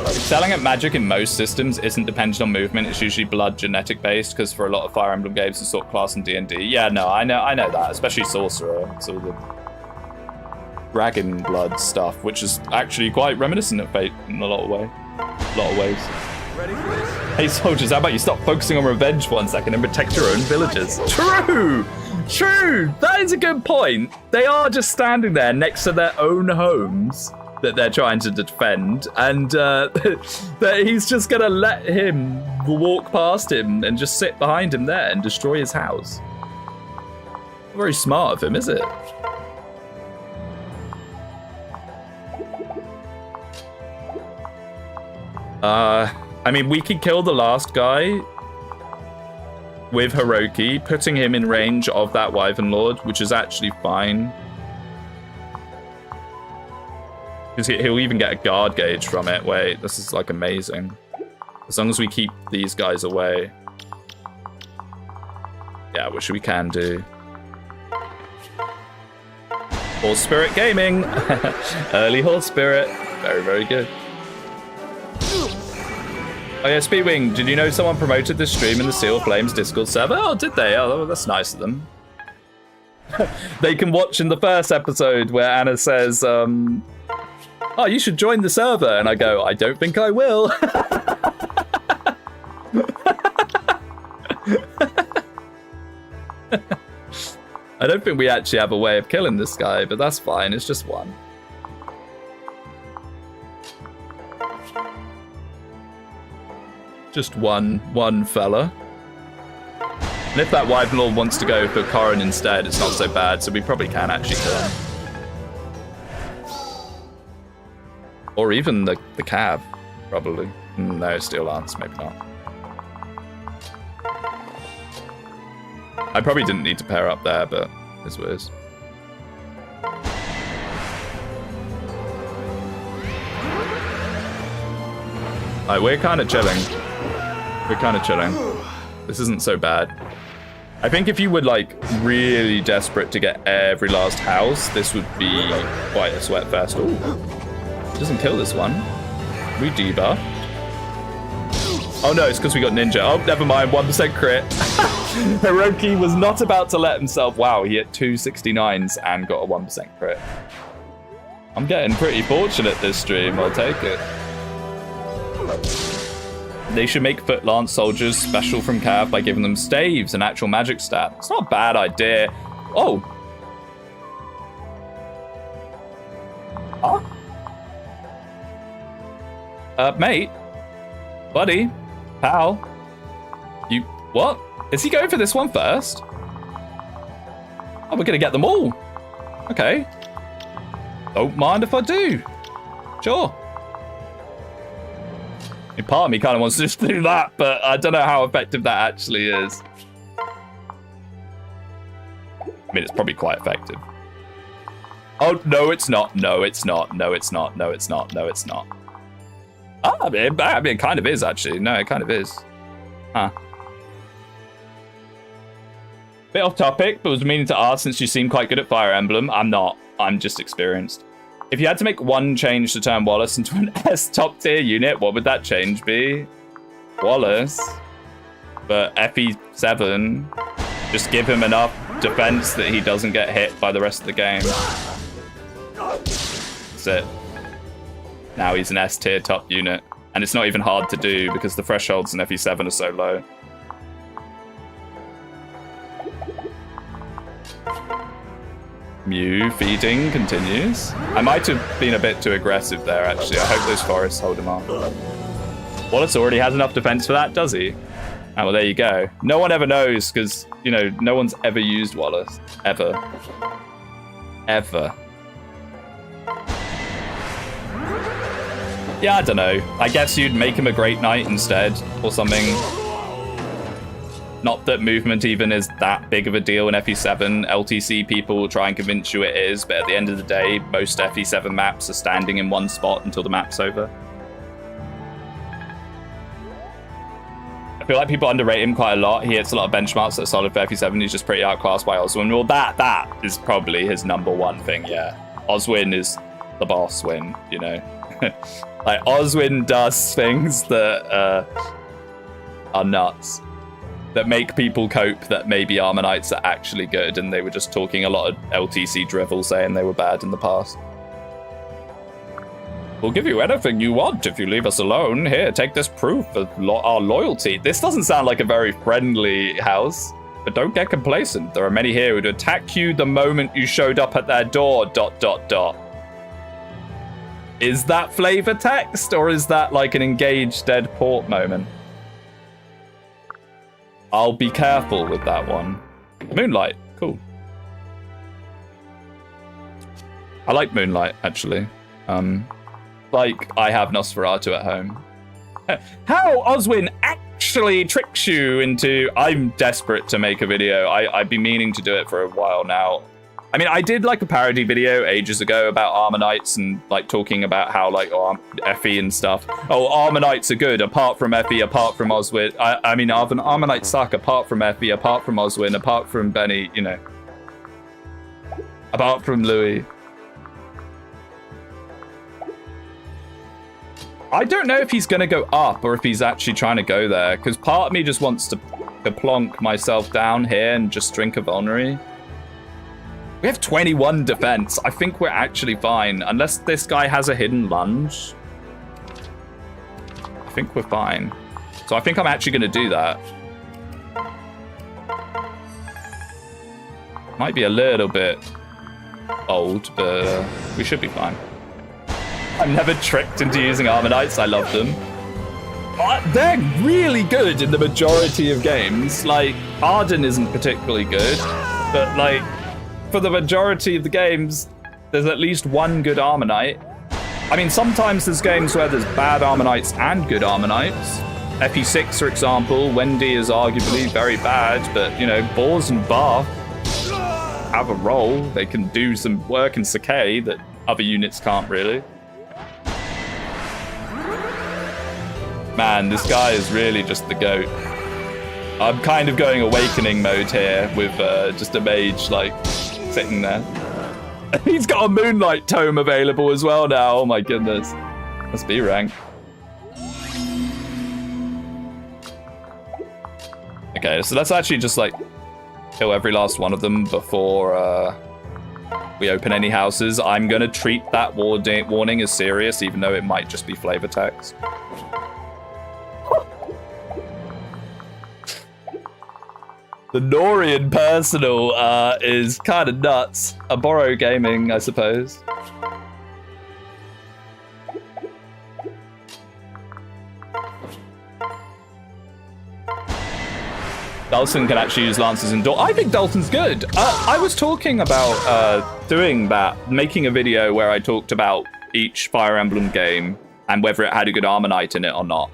Excelling at magic in most systems isn't dependent on movement. It's usually blood genetic based, because for a lot of Fire Emblem games, it's sort of class in D&D. Yeah, no, I know that, especially Sorcerer. It's all the dragon blood stuff, which is actually quite reminiscent of Fate in a lot of ways. Ready for this? Hey soldiers, how about you stop focusing on revenge for 1 second and protect your own villagers? True! That is a good point. They are just standing there next to their own homes that they're trying to defend, and that he's just gonna let him walk past him and just sit behind him there and destroy his house. Not very smart of him, is it? I mean, we could kill the last guy with Hiroki, putting him in range of that Wyvern Lord, which is actually fine. Because he'll even get a guard gauge from it. Wait, this is like amazing. As long as we keep these guys away. Yeah, which we can do. Horse Spirit Gaming! Early Horse Spirit. Very, very good. Oh yeah, Speedwing, did you know someone promoted this stream in the Seal Flames Discord server? Oh, did they? Oh, that's nice of them. They can watch in the first episode where Anna says, oh, you should join the server. And I go, I don't think I will. I don't think we actually have a way of killing this guy, but that's fine. It's just one. Just one fella. And if that Wyvern Lord wants to go for Corrin instead, it's not so bad, so we probably can actually kill him. Or even the Cav, probably. No, Steel Lance, maybe not. I probably didn't need to pair up there, but it's what it is. Like, we're kind of chilling. We're kind of chilling. This isn't so bad. I think if you were, like, really desperate to get every last house, this would be quite a sweat fest. Ooh. Doesn't kill this one. We debuff. Oh no, it's because we got Ninja. Oh, never mind. 1% crit. Hiroki was not about to let himself... Wow, he hit 2 69s and got a 1% crit. I'm getting pretty fortunate this stream. I'll take it. They should make Foot Lance soldiers special from Cav by giving them staves, an actual magic stat. It's not a bad idea. Oh. Huh? Mate. Buddy. Pal. You... What? Is he going for this one first? Oh, we're gonna get them all. Okay. Don't mind if I do. Sure. I mean, part of me kind of wants to just do that, but I don't know how effective that actually is. I mean, it's probably quite effective. Oh, no, it's not. No, it's not. No, it's not. No, it's not. No, it's not. Ah, I mean, it kind of is, actually. No, it kind of is. Huh. Bit off topic, but was meaning to ask since you seem quite good at Fire Emblem. I'm not. I'm just experienced. If you had to make one change to turn Wallace into an S top tier unit, what would that change be? Wallace. But FE7, just give him enough defense that he doesn't get hit by the rest of the game. That's it. Now he's an S tier top unit. And it's not even hard to do because the thresholds in FE7 are so low. Mew feeding continues. I might have been a bit too aggressive there, actually. I hope those forests hold him off. Wallace already has enough defense for that, does he? Oh, well, there you go. No one ever knows, because, you know, no one's ever used Wallace. Ever. Ever. Yeah, I don't know. I guess you'd make him a Great Knight instead, or something. Not that movement even is that big of a deal in FE7. LTC people will try and convince you it is, but at the end of the day, most FE7 maps are standing in one spot until the map's over. I feel like people underrate him quite a lot. He hits a lot of benchmarks that are solid for FE7. He's just pretty outclassed by Oswin. Well, that is probably his #1 thing, yeah. Oswin is the boss win, you know. Like, Oswin does things that are nuts. That make people cope that maybe Armonites are actually good, and they were just talking a lot of LTC drivel saying they were bad in the past. We'll give you anything you want if you leave us alone. Here, take this proof of our loyalty. This doesn't sound like a very friendly house, but don't get complacent. There are many here who would attack you the moment you showed up at their door, ... Is that flavor text, or is that like an engaged dead port moment? I'll be careful with that one. Moonlight, cool. I like Moonlight, actually. Like, I have Nosferatu at home. How Oswin actually tricks you into... I'm desperate to make a video. I've been meaning to do it for a while now. I mean, I did like a parody video ages ago about Armonites and like talking about how like Effie and stuff. Oh, Armonites are good apart from Effie, apart from Oswin. I mean, Armonites suck apart from Effie, apart from Oswin, apart from Benny, you know. Apart from Louis. I don't know if he's going to go up or if he's actually trying to go there, because part of me just wants to plonk myself down here and just drink a vulnerary. We have 21 defense. I think we're actually fine. Unless this guy has a hidden lunge. I think we're fine. So I think I'm actually going to do that. Might be a little bit old, but we should be fine. I'm never tricked into using Armonites. I love them. They're really good in the majority of games. Like, Arden isn't particularly good, but like, for the majority of the games, there's at least one good Armonite. I mean, sometimes there's games where there's bad Armonites and good Armonites. FE6, for example, Wendy is arguably very bad, but, you know, Bors and Bath have a role. They can do some work in Sakai that other units can't really. Man, this guy is really just the GOAT. I'm kind of going Awakening mode here with just a mage, like, sitting there. He's got a Moonlight Tome available as well now. Oh my goodness. Must be rank. Okay, so let's actually just like kill every last one of them before we open any houses. I'm gonna treat that warning as serious, even though it might just be flavor text. The Norian personal is kind of nuts. A borrow gaming, I suppose. Dalton can actually use Lancers and Door. I think Dalton's good. I was talking about doing that, making a video where I talked about each Fire Emblem game and whether it had a good Armonite in it or not.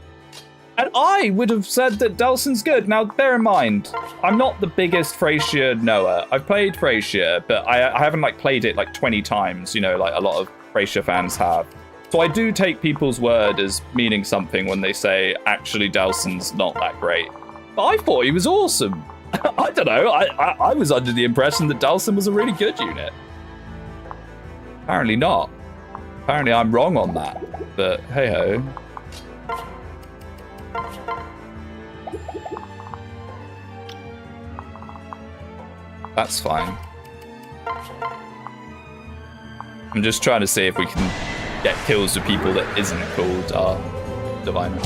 And I would have said that Dalton's good. Now, bear in mind, I'm not the biggest Frasier knower. I've played Frasier, but I haven't like played it like 20 times, you know, like a lot of Frasier fans have. So I do take people's word as meaning something when they say, actually, Dalton's not that great. But I thought he was awesome. I don't know. I was under the impression that Dalton was a really good unit. Apparently not. Apparently I'm wrong on that. But hey-ho. That's fine. I'm just trying to see if we can get kills with people that isn't called our Diviner.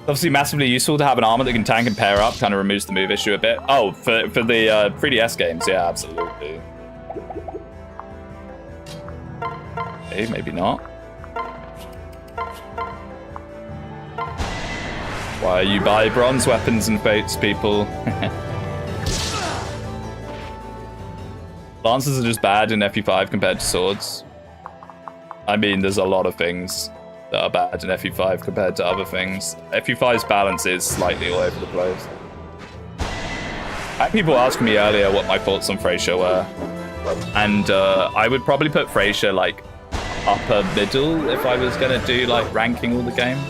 Obviously massively useful to have an armor that can tank and pair up, kind of removes the move issue a bit. Oh, for the 3DS games, yeah, absolutely. Okay, maybe not. Why you buy bronze weapons and fates, people? Lances are just bad in FE5 compared to swords. I mean, there's a lot of things that are bad in FE5 compared to other things. FE5's balance is slightly all over the place. I had people ask me earlier what my thoughts on Frasier were. And I would probably put Frasier like upper middle if I was gonna do like ranking all the games.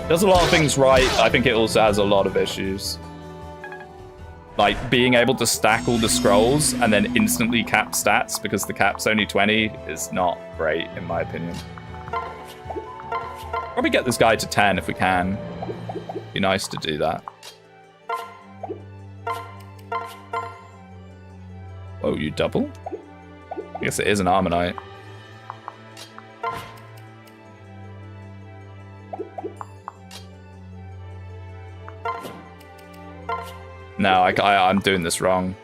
Does a lot of things right. I think it also has a lot of issues. like being able to stack all the scrolls and then instantly cap stats because the cap's only 20 is not great in my opinion. Probably get this guy to 10 if we can. Be nice to do that. Oh, you double? I guess it is an Ammonite. No, I'm doing this wrong.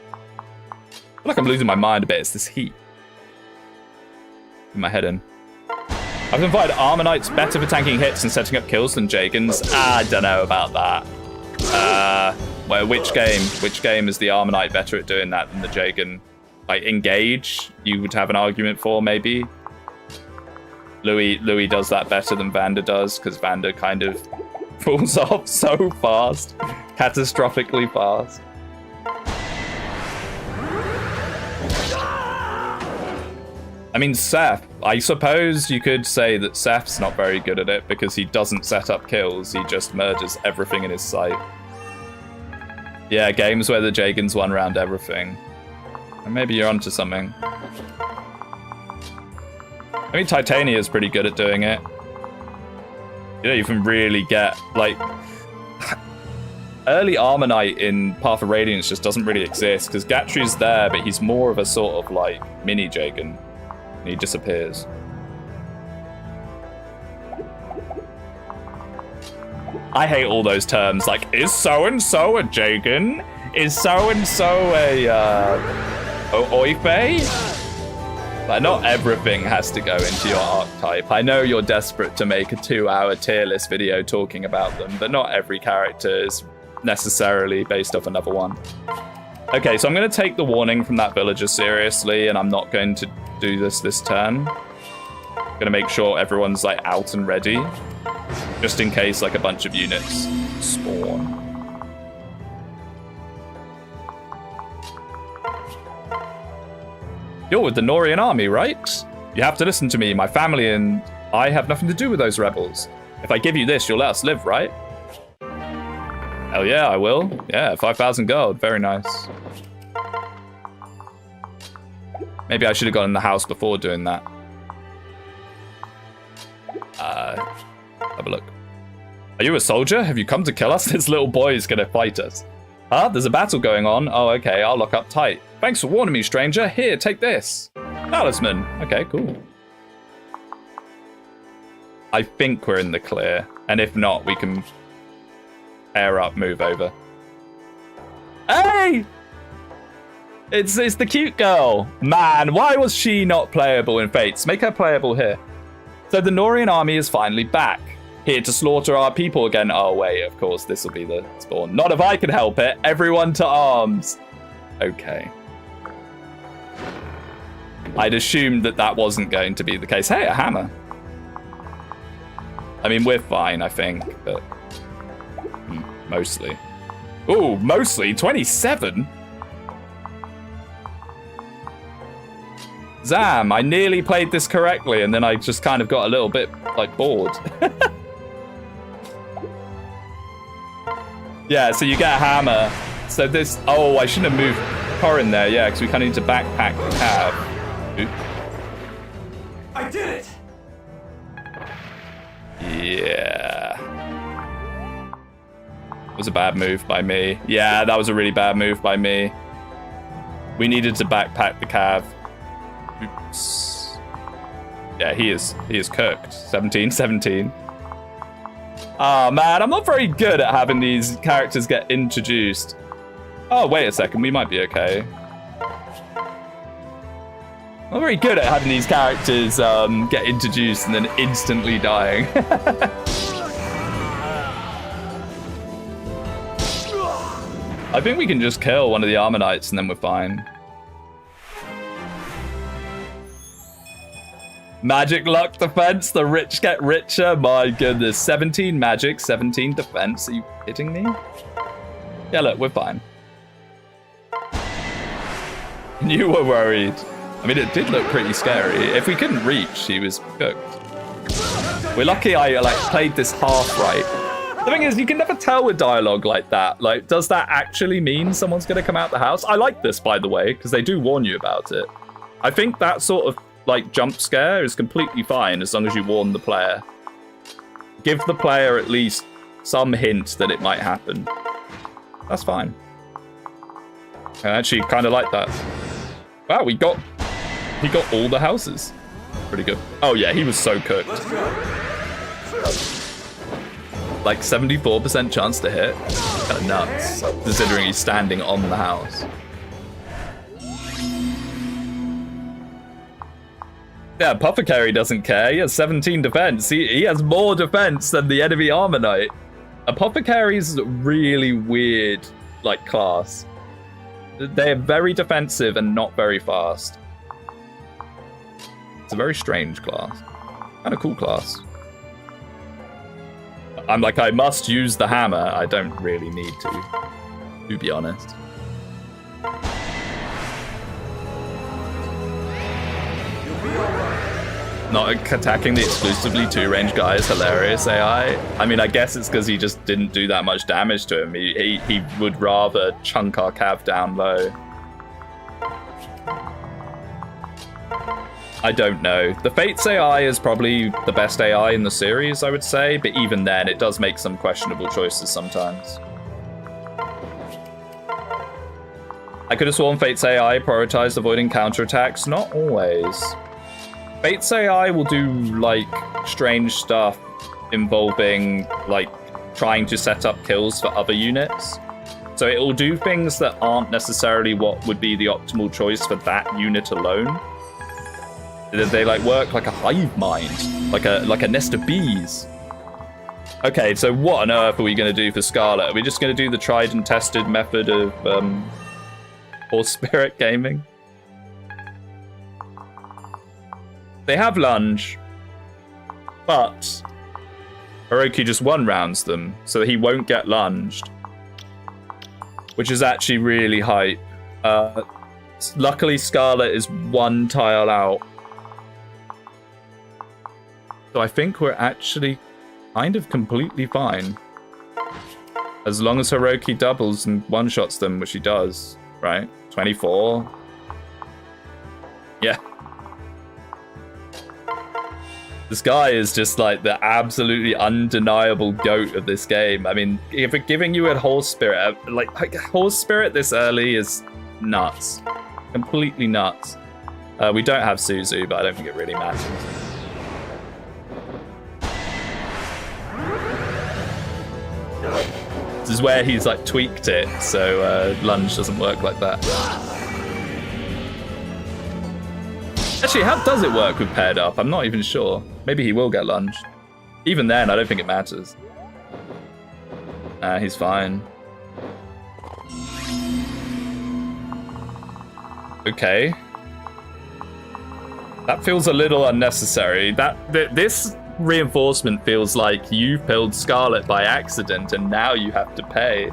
I feel like I'm losing my mind a bit. It's this heat in my head in. I've been find Ammonites better for tanking hits and setting up kills than Jagans. I don't know about that. Well, which game? Which game is the Ammonite better at doing that than the Jagan? Like Engage, you would have an argument for maybe. Louis does that better than Vander does because Vander kind of falls off so fast, catastrophically fast. I mean, Seth, I suppose you could say that Seth's not very good at it because he doesn't set up kills, he just murders everything in his sight. Yeah, games where the Jagans one round everything. And maybe you're onto something. I mean, Titania's pretty good at doing it. You don't even really get, like... Early Ammonite in Path of Radiance just doesn't really exist, because Gatru's there, but he's more of a sort of, like, mini Jagan. And he disappears. I hate all those terms, like, is so-and-so a Jagan? Is so-and-so a, Oife? Like, not everything has to go into your archetype. I know you're desperate to make a 2-hour tier list video talking about them, but not every character is necessarily based off another one. Okay, so I'm going to take the warning from that villager seriously, and I'm not going to do this turn. I'm going to make sure everyone's, like, out and ready, just in case, like, a bunch of units spawn. You're with the Norian army, right? You have to listen to me. My family and I have nothing to do with those rebels. If I give you this, you'll let us live, right? Hell yeah, I will. Yeah, 5,000 gold. Very nice. Maybe I should have gone in the house before doing that. Have a look. Are you a soldier? Have you come to kill us? This little boy is gonna fight us. Huh? There's a battle going on. Oh, okay. I'll lock up tight. Thanks for warning me, stranger. Here, take this. Talisman. Okay, cool. I think we're in the clear. And if not, we can pair up, move over. Hey! It's the cute girl. Man, why was she not playable in Fates? Make her playable here. So the Norian army is finally back. Here to slaughter our people again. Oh, wait, of course, this will be the spawn. Not if I can help it. Everyone to arms. Okay. I'd assumed that wasn't going to be the case. Hey, a hammer. I mean, we're fine, I think, but mostly. Ooh, mostly 27? Zam, I nearly played this correctly, and then I just kind of got a little bit, like, bored. Yeah, so you get a hammer. So this... Oh, I shouldn't have moved Corin there, yeah, because we kind of need to backpack the cab. Oop. I did it! Yeah. It was a bad move by me. Yeah, that was a really bad move by me. We needed to backpack the cab. Oops. Yeah, he is cooked. 17-17. Oh man, I'm not very good at having these characters get introduced. Oh, wait a second, we might be okay. I'm not very good at having these characters get introduced and then instantly dying. I think we can just kill one of the Ammonites and then we're fine. Magic luck defense, the rich get richer. My goodness, 17 magic, 17 defense. Are you kidding me? Yeah, look, we're fine. You were worried. I mean, it did look pretty scary. If we couldn't reach, he was cooked. We're lucky I played this half right. The thing is, you can never tell with dialogue like that. Like, does that actually mean someone's going to come out the house? I like this, by the way, because they do warn you about it. I think that sort of, like, jump scare is completely fine as long as you warn the player. Give the player at least some hint that it might happen. That's fine. I actually kind of like that. Wow, he got all the houses. Pretty good. Oh, yeah, he was so cooked. Like 74% chance to hit. Kind of nuts, considering he's standing on the house. Yeah, Apothecary doesn't care. He has 17 defense. He has more defense than the enemy Armor Knight. Apothecary's really weird, like, class. They're very defensive and not very fast. It's a very strange class. And a cool class. I'm like, I must use the hammer. I don't really need to be honest. Not attacking the exclusively 2-range guy is hilarious, AI. I mean, I guess it's because he just didn't do that much damage to him. He would rather chunk our cav down low. I don't know. The Fates AI is probably the best AI in the series, I would say, but even then, it does make some questionable choices sometimes. I could have sworn Fates AI prioritized avoiding counterattacks. Not always. Fates AI will do, like, strange stuff involving, like, trying to set up kills for other units. So it will do things that aren't necessarily what would be the optimal choice for that unit alone. They like work like a hive mind, like a nest of bees. Okay, so what on earth are we going to do for Scarlet? Are we just going to do the tried and tested method of Horse Spirit gaming? They have lunge, but Hiroki just one-rounds them, so he won't get lunged, which is actually really hype. Luckily, Scarlet is one tile out. So I think we're actually kind of completely fine. As long as Hiroki doubles and one-shots them, which he does, right? 24. Yeah. This guy is just like the absolutely undeniable GOAT of this game. I mean, if we're giving you a Horse Spirit, like Horse Spirit this early is nuts. Completely nuts. We don't have Suzu, but I don't think it really matters. This is where he's like tweaked it, so lunge doesn't work like that. Actually, how does it work with paired up? I'm not even sure. Maybe he will get lunged. Even then, I don't think it matters. He's fine. Okay. That feels a little unnecessary. This reinforcement feels like you killed Scarlet by accident and now you have to pay.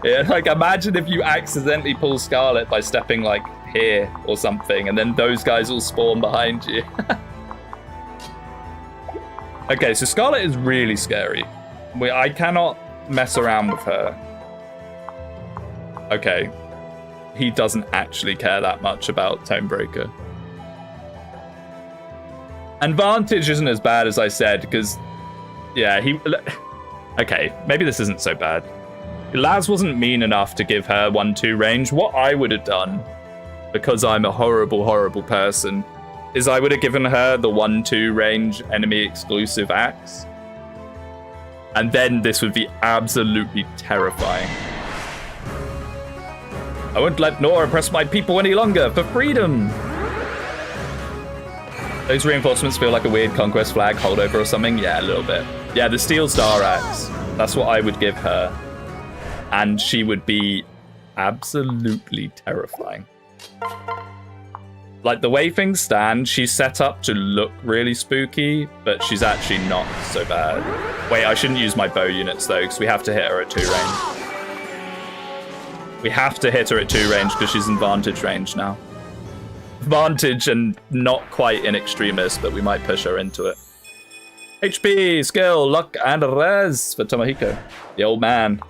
Yeah, like imagine if you accidentally pull Scarlet by stepping like here or something and then those guys will spawn behind you. Okay, so Scarlet is really scary. I cannot mess around with her. Okay. He doesn't actually care that much about Tonebreaker. And Vantage isn't as bad as I said, because, yeah, okay, maybe this isn't so bad. Laz wasn't mean enough to give her 1-2 range. What I would have done, because I'm a horrible, horrible person, is I would have given her the 1-2 range enemy exclusive axe. And then this would be absolutely terrifying. I won't let Nor oppress my people any longer for freedom. Those reinforcements feel like a weird conquest flag holdover or something. Yeah, a little bit. Yeah, the Steel Star Axe. That's what I would give her. And she would be absolutely terrifying. Like, the way things stand, she's set up to look really spooky, but she's actually not so bad. Wait, I shouldn't use my bow units, though, because we have to hit her at 2 range. We have to hit her at 2 range, because she's in Vantage range now. Vantage and not quite in Extremis, but we might push her into it. HP, skill, luck, and res for Tomohiko. The old man.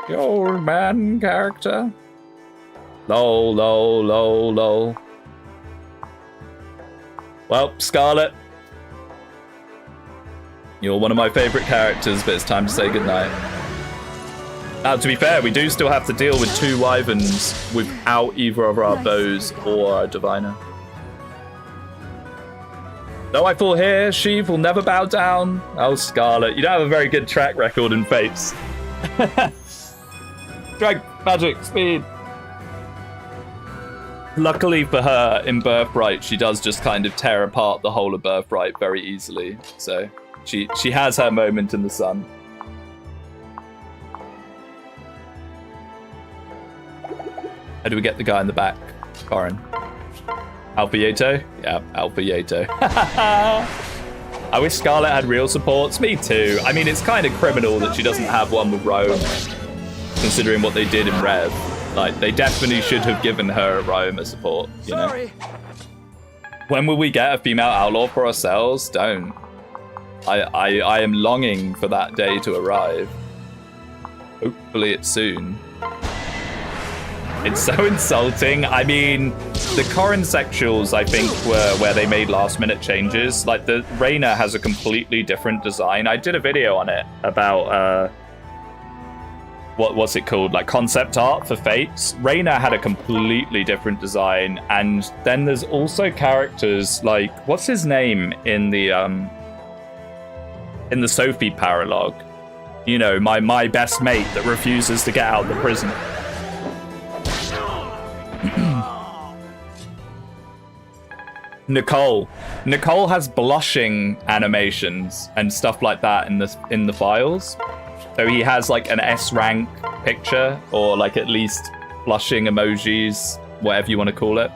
The old man character. Lol, lol, lol, lol. Well, Scarlet. You're one of my favorite characters, but it's time to say goodnight. Now, to be fair, we do still have to deal with 2 wyverns without either of our bows or our diviner. Though I fall here, Sheev will never bow down. Oh, Scarlet, you don't have a very good track record in Fates. Drag, magic, speed. Luckily for her, in Birthright, she does just kind of tear apart the whole of Birthright very easily. So she has her moment in the sun. How do we get the guy in the back? Corin. Alpha Yato? Yeah, Alpha Yato. I wish Scarlet had real supports. Me too. I mean, it's kind of criminal that she doesn't have one with Rome, considering what they did in Rev. Like, they definitely should have given her Rome a support, you know? When will we get a female outlaw for ourselves? Don't. I am longing for that day to arrive. Hopefully it's soon. It's so insulting. I mean, the Corin sexuals, I think, were where they made last-minute changes. Like, the Reyna has a completely different design. I did a video on it about, what's it called? Like, concept art for Fates. Reyna had a completely different design. And then there's also characters like, what's his name in the Sophie paralogue? You know, my best mate that refuses to get out of the prison. Nicole has blushing animations and stuff like that in the files. So he has like an S rank picture, or like at least blushing emojis, whatever you want to call it.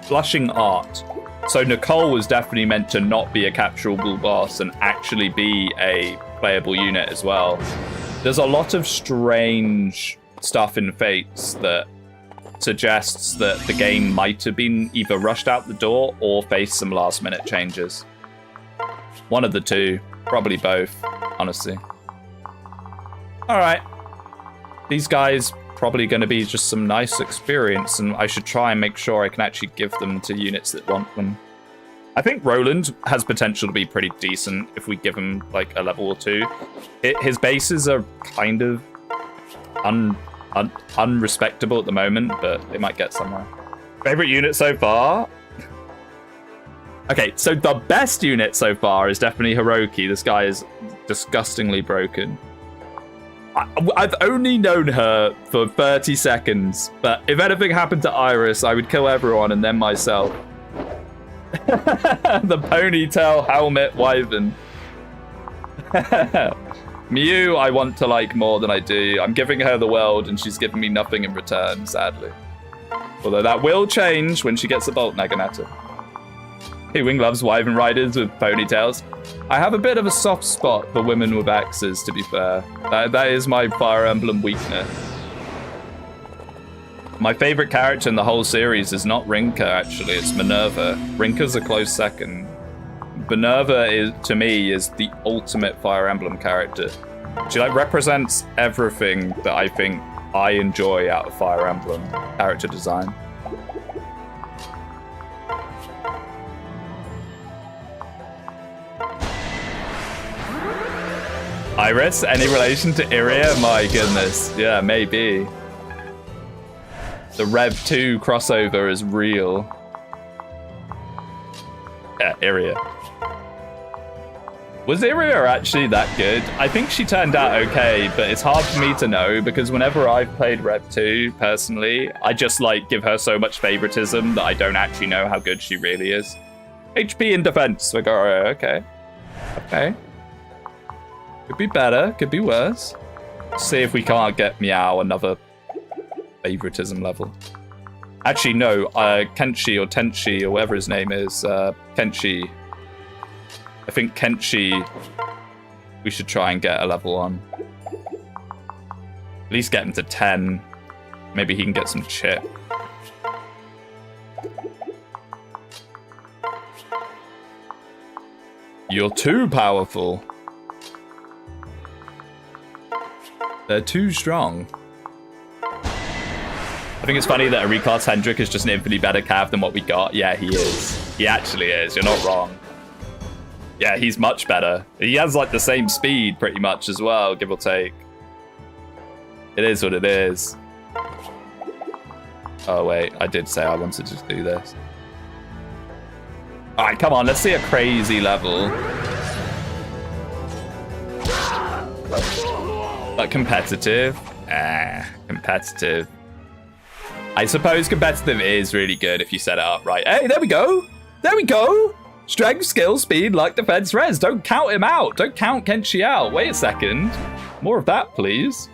Blushing art. So Nicole was definitely meant to not be a capturable boss and actually be a playable unit as well. There's a lot of strange stuff in Fates that suggests that the game might have been either rushed out the door or faced some last minute changes. One of the two, probably both, honestly. All right, these guys probably going to be just some nice experience, and I should try and make sure I can actually give them to units that want them. I think Roland has potential to be pretty decent if we give him like a level or 2. His bases are kind of unrespectable at the moment, but they might get somewhere. Favorite unit so far? Okay, so the best unit so far is definitely Hiroki. This guy is disgustingly broken. I've only known her for 30 seconds, but if anything happened to Iris, I would kill everyone and then myself. The ponytail helmet wyvern. Mew I want to like more than I do. I'm giving her the world and she's giving me nothing in return, sadly. Although that will change when she gets a bolt Naginata. Hey, Wing loves wyvern riders with ponytails. I have a bit of a soft spot for women with axes, to be fair. That is my Fire Emblem weakness. My favorite character in the whole series is not Rinka, actually. It's Minerva. Rinka's a close second. Minerva, to me, is the ultimate Fire Emblem character. She like represents everything that I think I enjoy out of Fire Emblem character design. Iris, any relation to Iria? My goodness. Yeah, maybe. The Rev 2 crossover is real. Yeah, Iria. Was Iria actually that good? I think she turned out okay, but it's hard for me to know because whenever I've played Rev 2, personally, I just like give her so much favoritism that I don't actually know how good she really is. HP in defense, Vigoro, okay. Okay. Could be better, could be worse. See if we can't get Meow another favoritism level. Actually, no, Kenshi or Tenchi or whatever his name is, Kenshi. I think Kenshi, we should try and get a level on. At least get him to 10. Maybe he can get some chip. You're too powerful. They're too strong. I think it's funny that a reclass Hendrik is just an infinitely better cav than what we got. Yeah, he is. He actually is. You're not wrong. Yeah, he's much better. He has like the same speed pretty much as well, give or take. It is what it is. Oh wait, I did say I wanted to do this. All right, come on, let's see a crazy level. But competitive? Competitive. I suppose competitive is really good if you set it up right. Hey, there we go. There we go. Strength, skill, speed, luck, defense, res. Don't count him out. Don't count Kenshi out. Wait a second. More of that, please.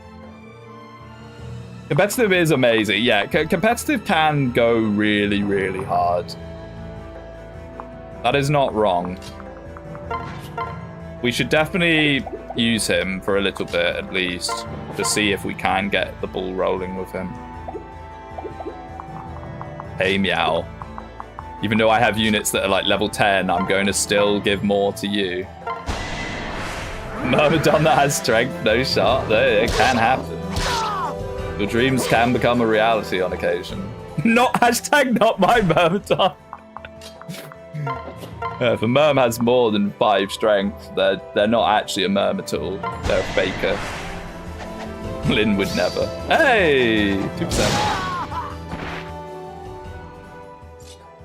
Competitive is amazing. Yeah, competitive can go really, really hard. That is not wrong. We should definitely use him for a little bit, at least, to see if we can get the ball rolling with him. Hey, meow. Even though I have units that are like level 10, I'm going to still give more to you. Myrmidon that has strength, no shot. It can happen. Your dreams can become a reality on occasion. Not hashtag not my Myrmidon. If a Myrm has more than 5 strength, they're not actually a Myrm at all. They're a faker. Lynn would never. Hey! 2%.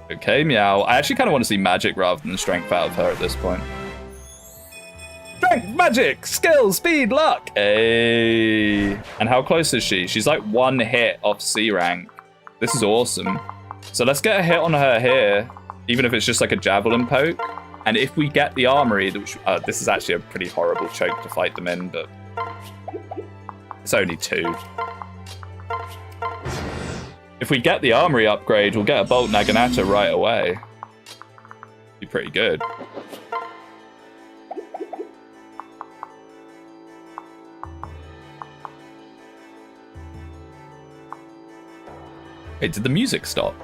Okay, meow. I actually kind of want to see magic rather than strength out of her at this point. Strength, magic, skill, speed, luck. Hey. And how close is she? She's like 1 hit off C rank. This is awesome. So let's get a hit on her here, even if it's just like a javelin poke. And if we get the armory, this is actually a pretty horrible choke to fight them in, but it's only 2. If we get the armory upgrade, we'll get a Bolt Naginata right away. Be pretty good. Wait, did the music stop?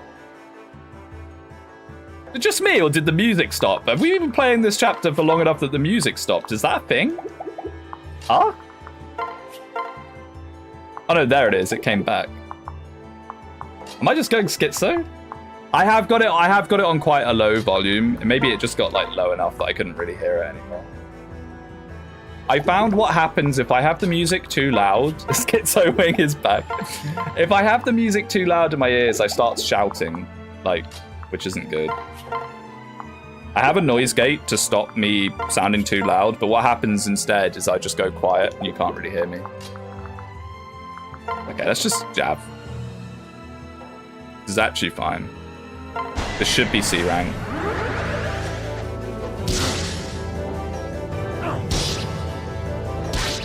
Is it just me, or did the music stop? Have we been playing this chapter for long enough that the music stopped? Is that a thing? Huh? Oh no, there it is. It came back. Am I just going schizo? I have got it on quite a low volume. Maybe it just got like low enough that I couldn't really hear it anymore. I found what happens if I have the music too loud. Schizo wing is back. If I have the music too loud in my ears, I start shouting, like, which isn't good. I have a noise gate to stop me sounding too loud, but what happens instead is I just go quiet and you can't really hear me. Okay, let's just jab. This is actually fine. This should be C rank.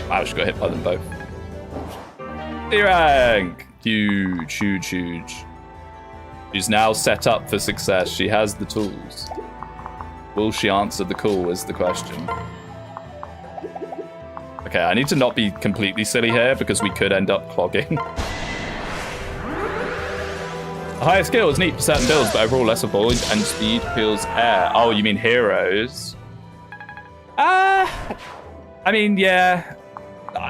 I just got hit by them both. C rank! Huge, huge, huge. She's now set up for success. She has the tools. Will she answer the call is the question. Okay, I need to not be completely silly here because we could end up clogging. A higher skill is neat for certain builds, but overall lesser volume and speed feels air. Oh, you mean heroes? I mean, yeah.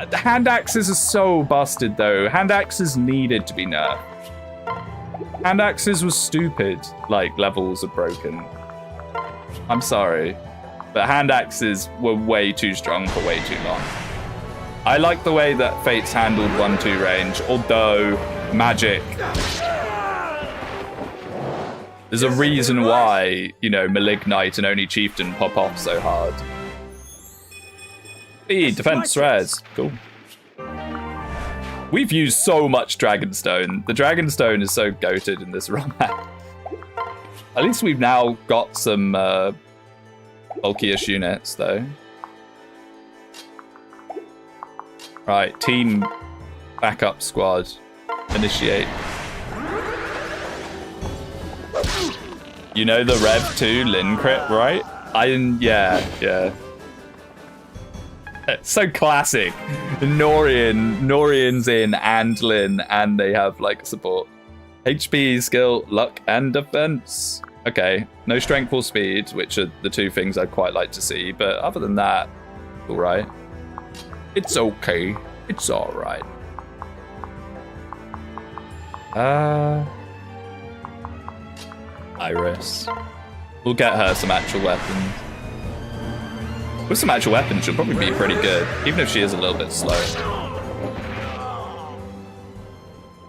The hand axes are so busted, though. Hand axes needed to be nerfed. Hand axes was stupid. Like, levels are broken. I'm sorry. But hand axes were way too strong for way too long. I like the way that Fates handled 1-2 range, although magic... There's a reason why, you know, Malignite and only Chieftain pop off so hard. Speed, defense, res. Cool. We've used so much Dragonstone. The Dragonstone is so goated in this run. At least we've now got some bulkiest units, though. Right, team backup squad. Initiate. You know the Rev 2 Lin crit, right? Yeah. It's so classic. Norian's in and Lin, and they have like support. HP, skill, luck, and defense. Okay, no strength or speed, which are the two things I'd quite like to see. But other than that, all right. It's okay. It's all right. Iris. We'll get her some actual weapons. With some actual weapons, she'll probably be pretty good, even if she is a little bit slow.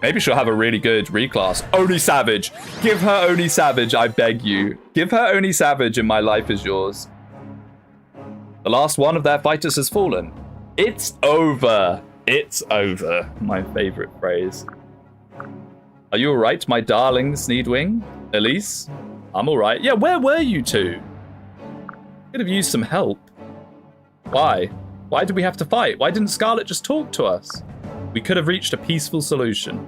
Maybe she'll have a really good reclass. Oni Savage. Give her Oni Savage, I beg you. Give her Oni Savage and my life is yours. The last one of their fighters has fallen. It's over. It's over. My favorite phrase. Are you alright, my darling Speedwinghere? Elise? I'm alright. Yeah, where were you two? Could have used some help. Why? Why did we have to fight? Why didn't Scarlet just talk to us? We could have reached a peaceful solution.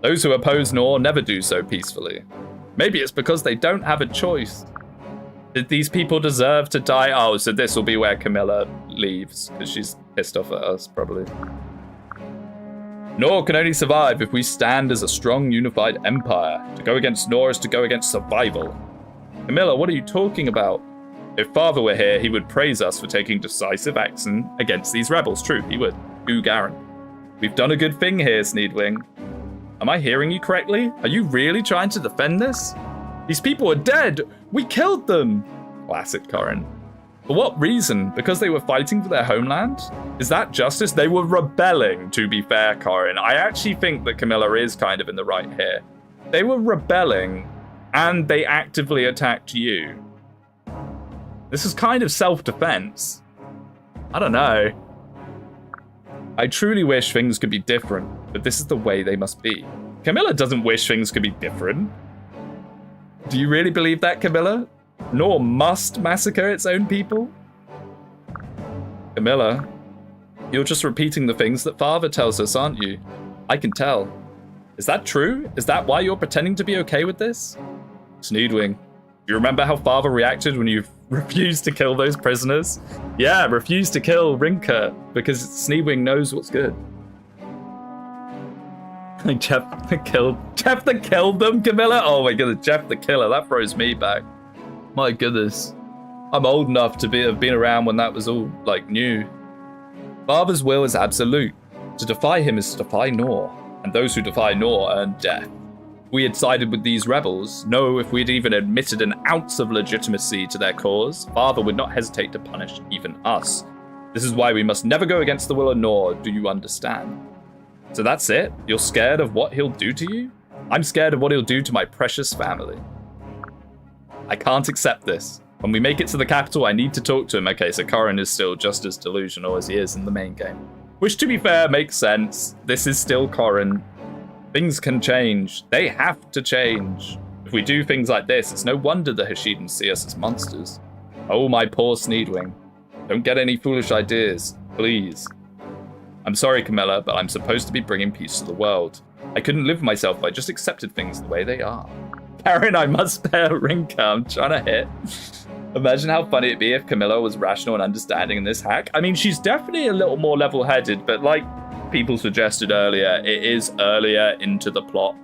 Those who oppose Nor never do so peacefully. Maybe it's because they don't have a choice. Did these people deserve to die? Oh, so this will be where Camilla leaves, because she's pissed off at us, probably. Nor can only survive if we stand as a strong, unified empire. To go against Nor is to go against survival. Camilla, what are you talking about? If Father were here, he would praise us for taking decisive action against these rebels. True, he would. Garen. We've done a good thing here, Speedwinghere. Am I hearing you correctly? Are you really trying to defend this? These people are dead. We killed them. Classic Corin. For what reason? Because they were fighting for their homeland? Is that justice? They were rebelling, to be fair, Corin. I actually think that Camilla is kind of in the right here. They were rebelling, and they actively attacked you. This is kind of self-defense. I don't know. I truly wish things could be different, but this is the way they must be. Camilla doesn't wish things could be different. Do you really believe that, Camilla? Nor must massacre its own people? Camilla, you're just repeating the things that Father tells us, aren't you? I can tell. Is that true? Is that why you're pretending to be okay with this? Speedwinghere, you remember how Father reacted when you refused to kill those prisoners? Yeah, refused to kill Rinka, because Speedwinghere knows what's good. Jeff that killed them, Camilla? Oh my goodness, Jeff the Killer, that throws me back. My goodness. I'm old enough to have been around when that was all, like, new. Father's will is absolute. To defy him is to defy Nor, and those who defy Nor earn death. If we had sided with these rebels, no, if we'd even admitted an ounce of legitimacy to their cause, Father would not hesitate to punish even us. This is why we must never go against the will of Nor, do you understand? So that's it? You're scared of what he'll do to you? I'm scared of what he'll do to my precious family. I can't accept this. When we make it to the capital, I need to talk to him. Okay, so Corin is still just as delusional as he is in the main game. Which, to be fair, makes sense. This is still Corin. Things can change. They have to change. If we do things like this, it's no wonder the Hashidans see us as monsters. Oh, my poor Speedwinghere. Don't get any foolish ideas, please. I'm sorry, Camilla, but I'm supposed to be bringing peace to the world. I couldn't live myself if I just accepted things the way they are. Karen, I must spare Rinka. I'm trying to hit. Imagine how funny it'd be if Camilla was rational and understanding in this hack. I mean, she's definitely a little more level-headed, but like people suggested earlier, it is earlier into the plot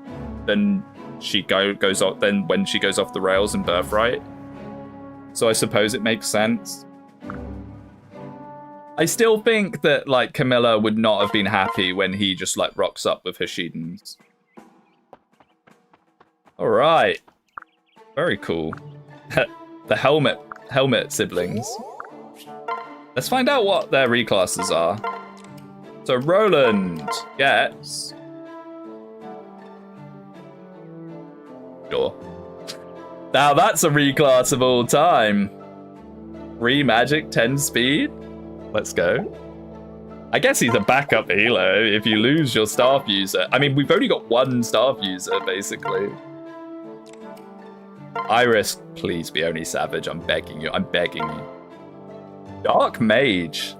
than she goes off than when she goes off the rails in Birthright. So I suppose it makes sense. I still think that like Camilla would not have been happy when he just like rocks up with Hashidans. All right, very cool. The helmet siblings. Let's find out what their reclasses are. So Roland gets... Sure. Now that's a reclass of all time. 3 magic, 10 speed. Let's go. I guess he's a backup healer if you lose your staff user. I mean, we've only got 1 staff user, basically. Iris, please be only savage. I'm begging you. I'm begging you. Dark Mage.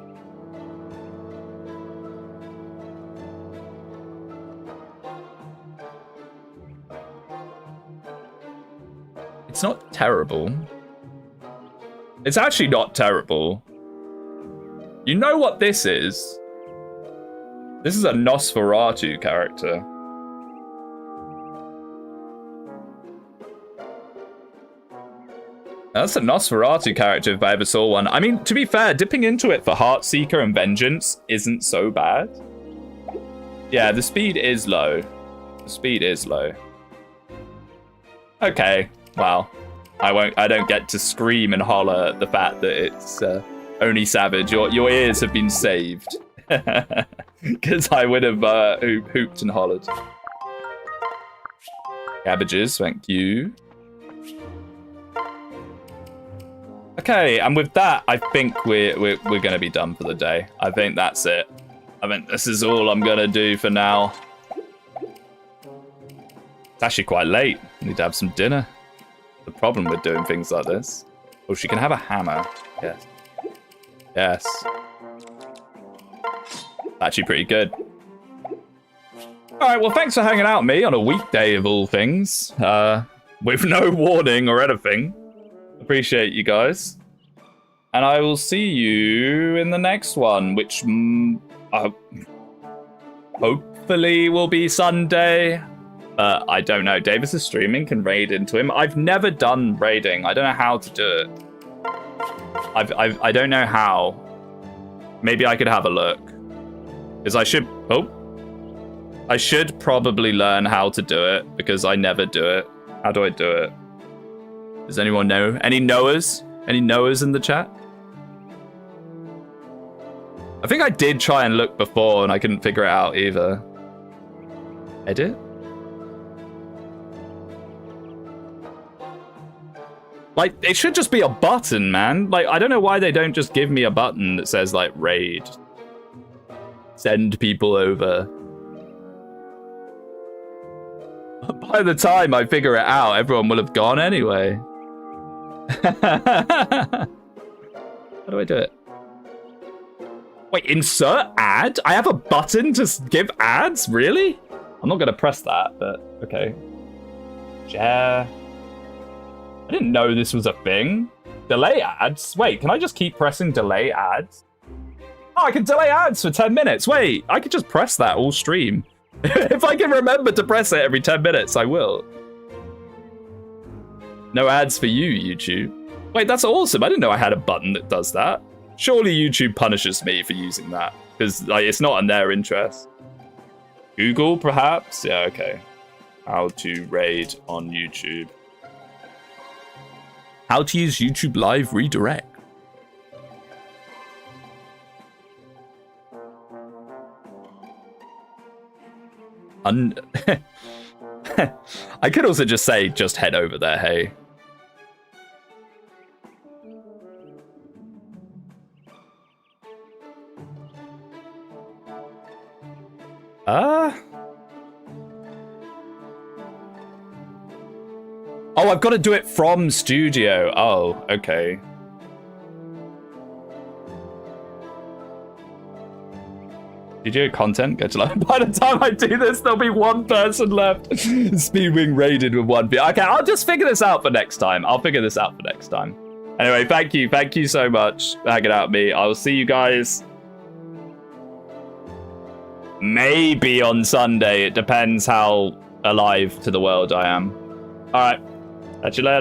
It's not terrible. It's actually not terrible. You know what this is? This is a Nosferatu character. That's a Nosferatu character if I ever saw one. I mean, to be fair, dipping into it for Heartseeker and Vengeance isn't so bad. Yeah, the speed is low. The speed is low. Okay, well, I don't get to scream and holler at the fact that it's only Savage. Your ears have been saved. Because I would have hooped and hollered. Cabbages, thank you. Okay, and with that, I think we're gonna be done for the day. I think that's it. I think this is all I'm gonna do for now. It's actually quite late. I need to have some dinner. The problem with doing things like this. Oh, she can have a hammer. Yes. Yes. Actually pretty good. Alright, well thanks for hanging out with me on a weekday of all things. With no warning or anything. Appreciate you guys. And I will see you in the next one, which hopefully will be Sunday. I don't know. Davis is streaming, can raid into him. I've never done raiding. I don't know how to do it. I don't know how. Maybe I could have a look. Because I should probably learn how to do it, because I never do it. How do I do it? Does anyone know? Any knowers? Any knowers in the chat? I think I did try and look before and I couldn't figure it out either. Edit? Like, it should just be a button, man. Like, I don't know why they don't just give me a button that says, like, raid. Send people over. By the time I figure it out, everyone will have gone anyway. How do I do it? Wait, insert ad? I have a button to give ads? Really? I'm not going to press that, but okay. Share. I didn't know this was a thing. Delay ads? Wait, can I just keep pressing delay ads? Oh, I can delay ads for 10 minutes. Wait, I could just press that all stream. If I can remember to press it every 10 minutes, I will. No ads for you, YouTube. Wait, that's awesome. I didn't know I had a button that does that. Surely YouTube punishes me for using that, because like, it's not in their interest. Google, perhaps? Yeah, okay. How to raid on YouTube. How to use YouTube Live Redirect. I could also just say, just head over there, hey. Oh, I've got to do it from studio. Oh, okay. Studio content, go to live. By the time I do this, there'll be one person left. Speedwing raided with one bit. Okay, I'll just figure this out for next time. Anyway, thank you so much for hanging out with me. I will see you guys maybe on Sunday. It depends how alive to the world I am. All right, catch you later.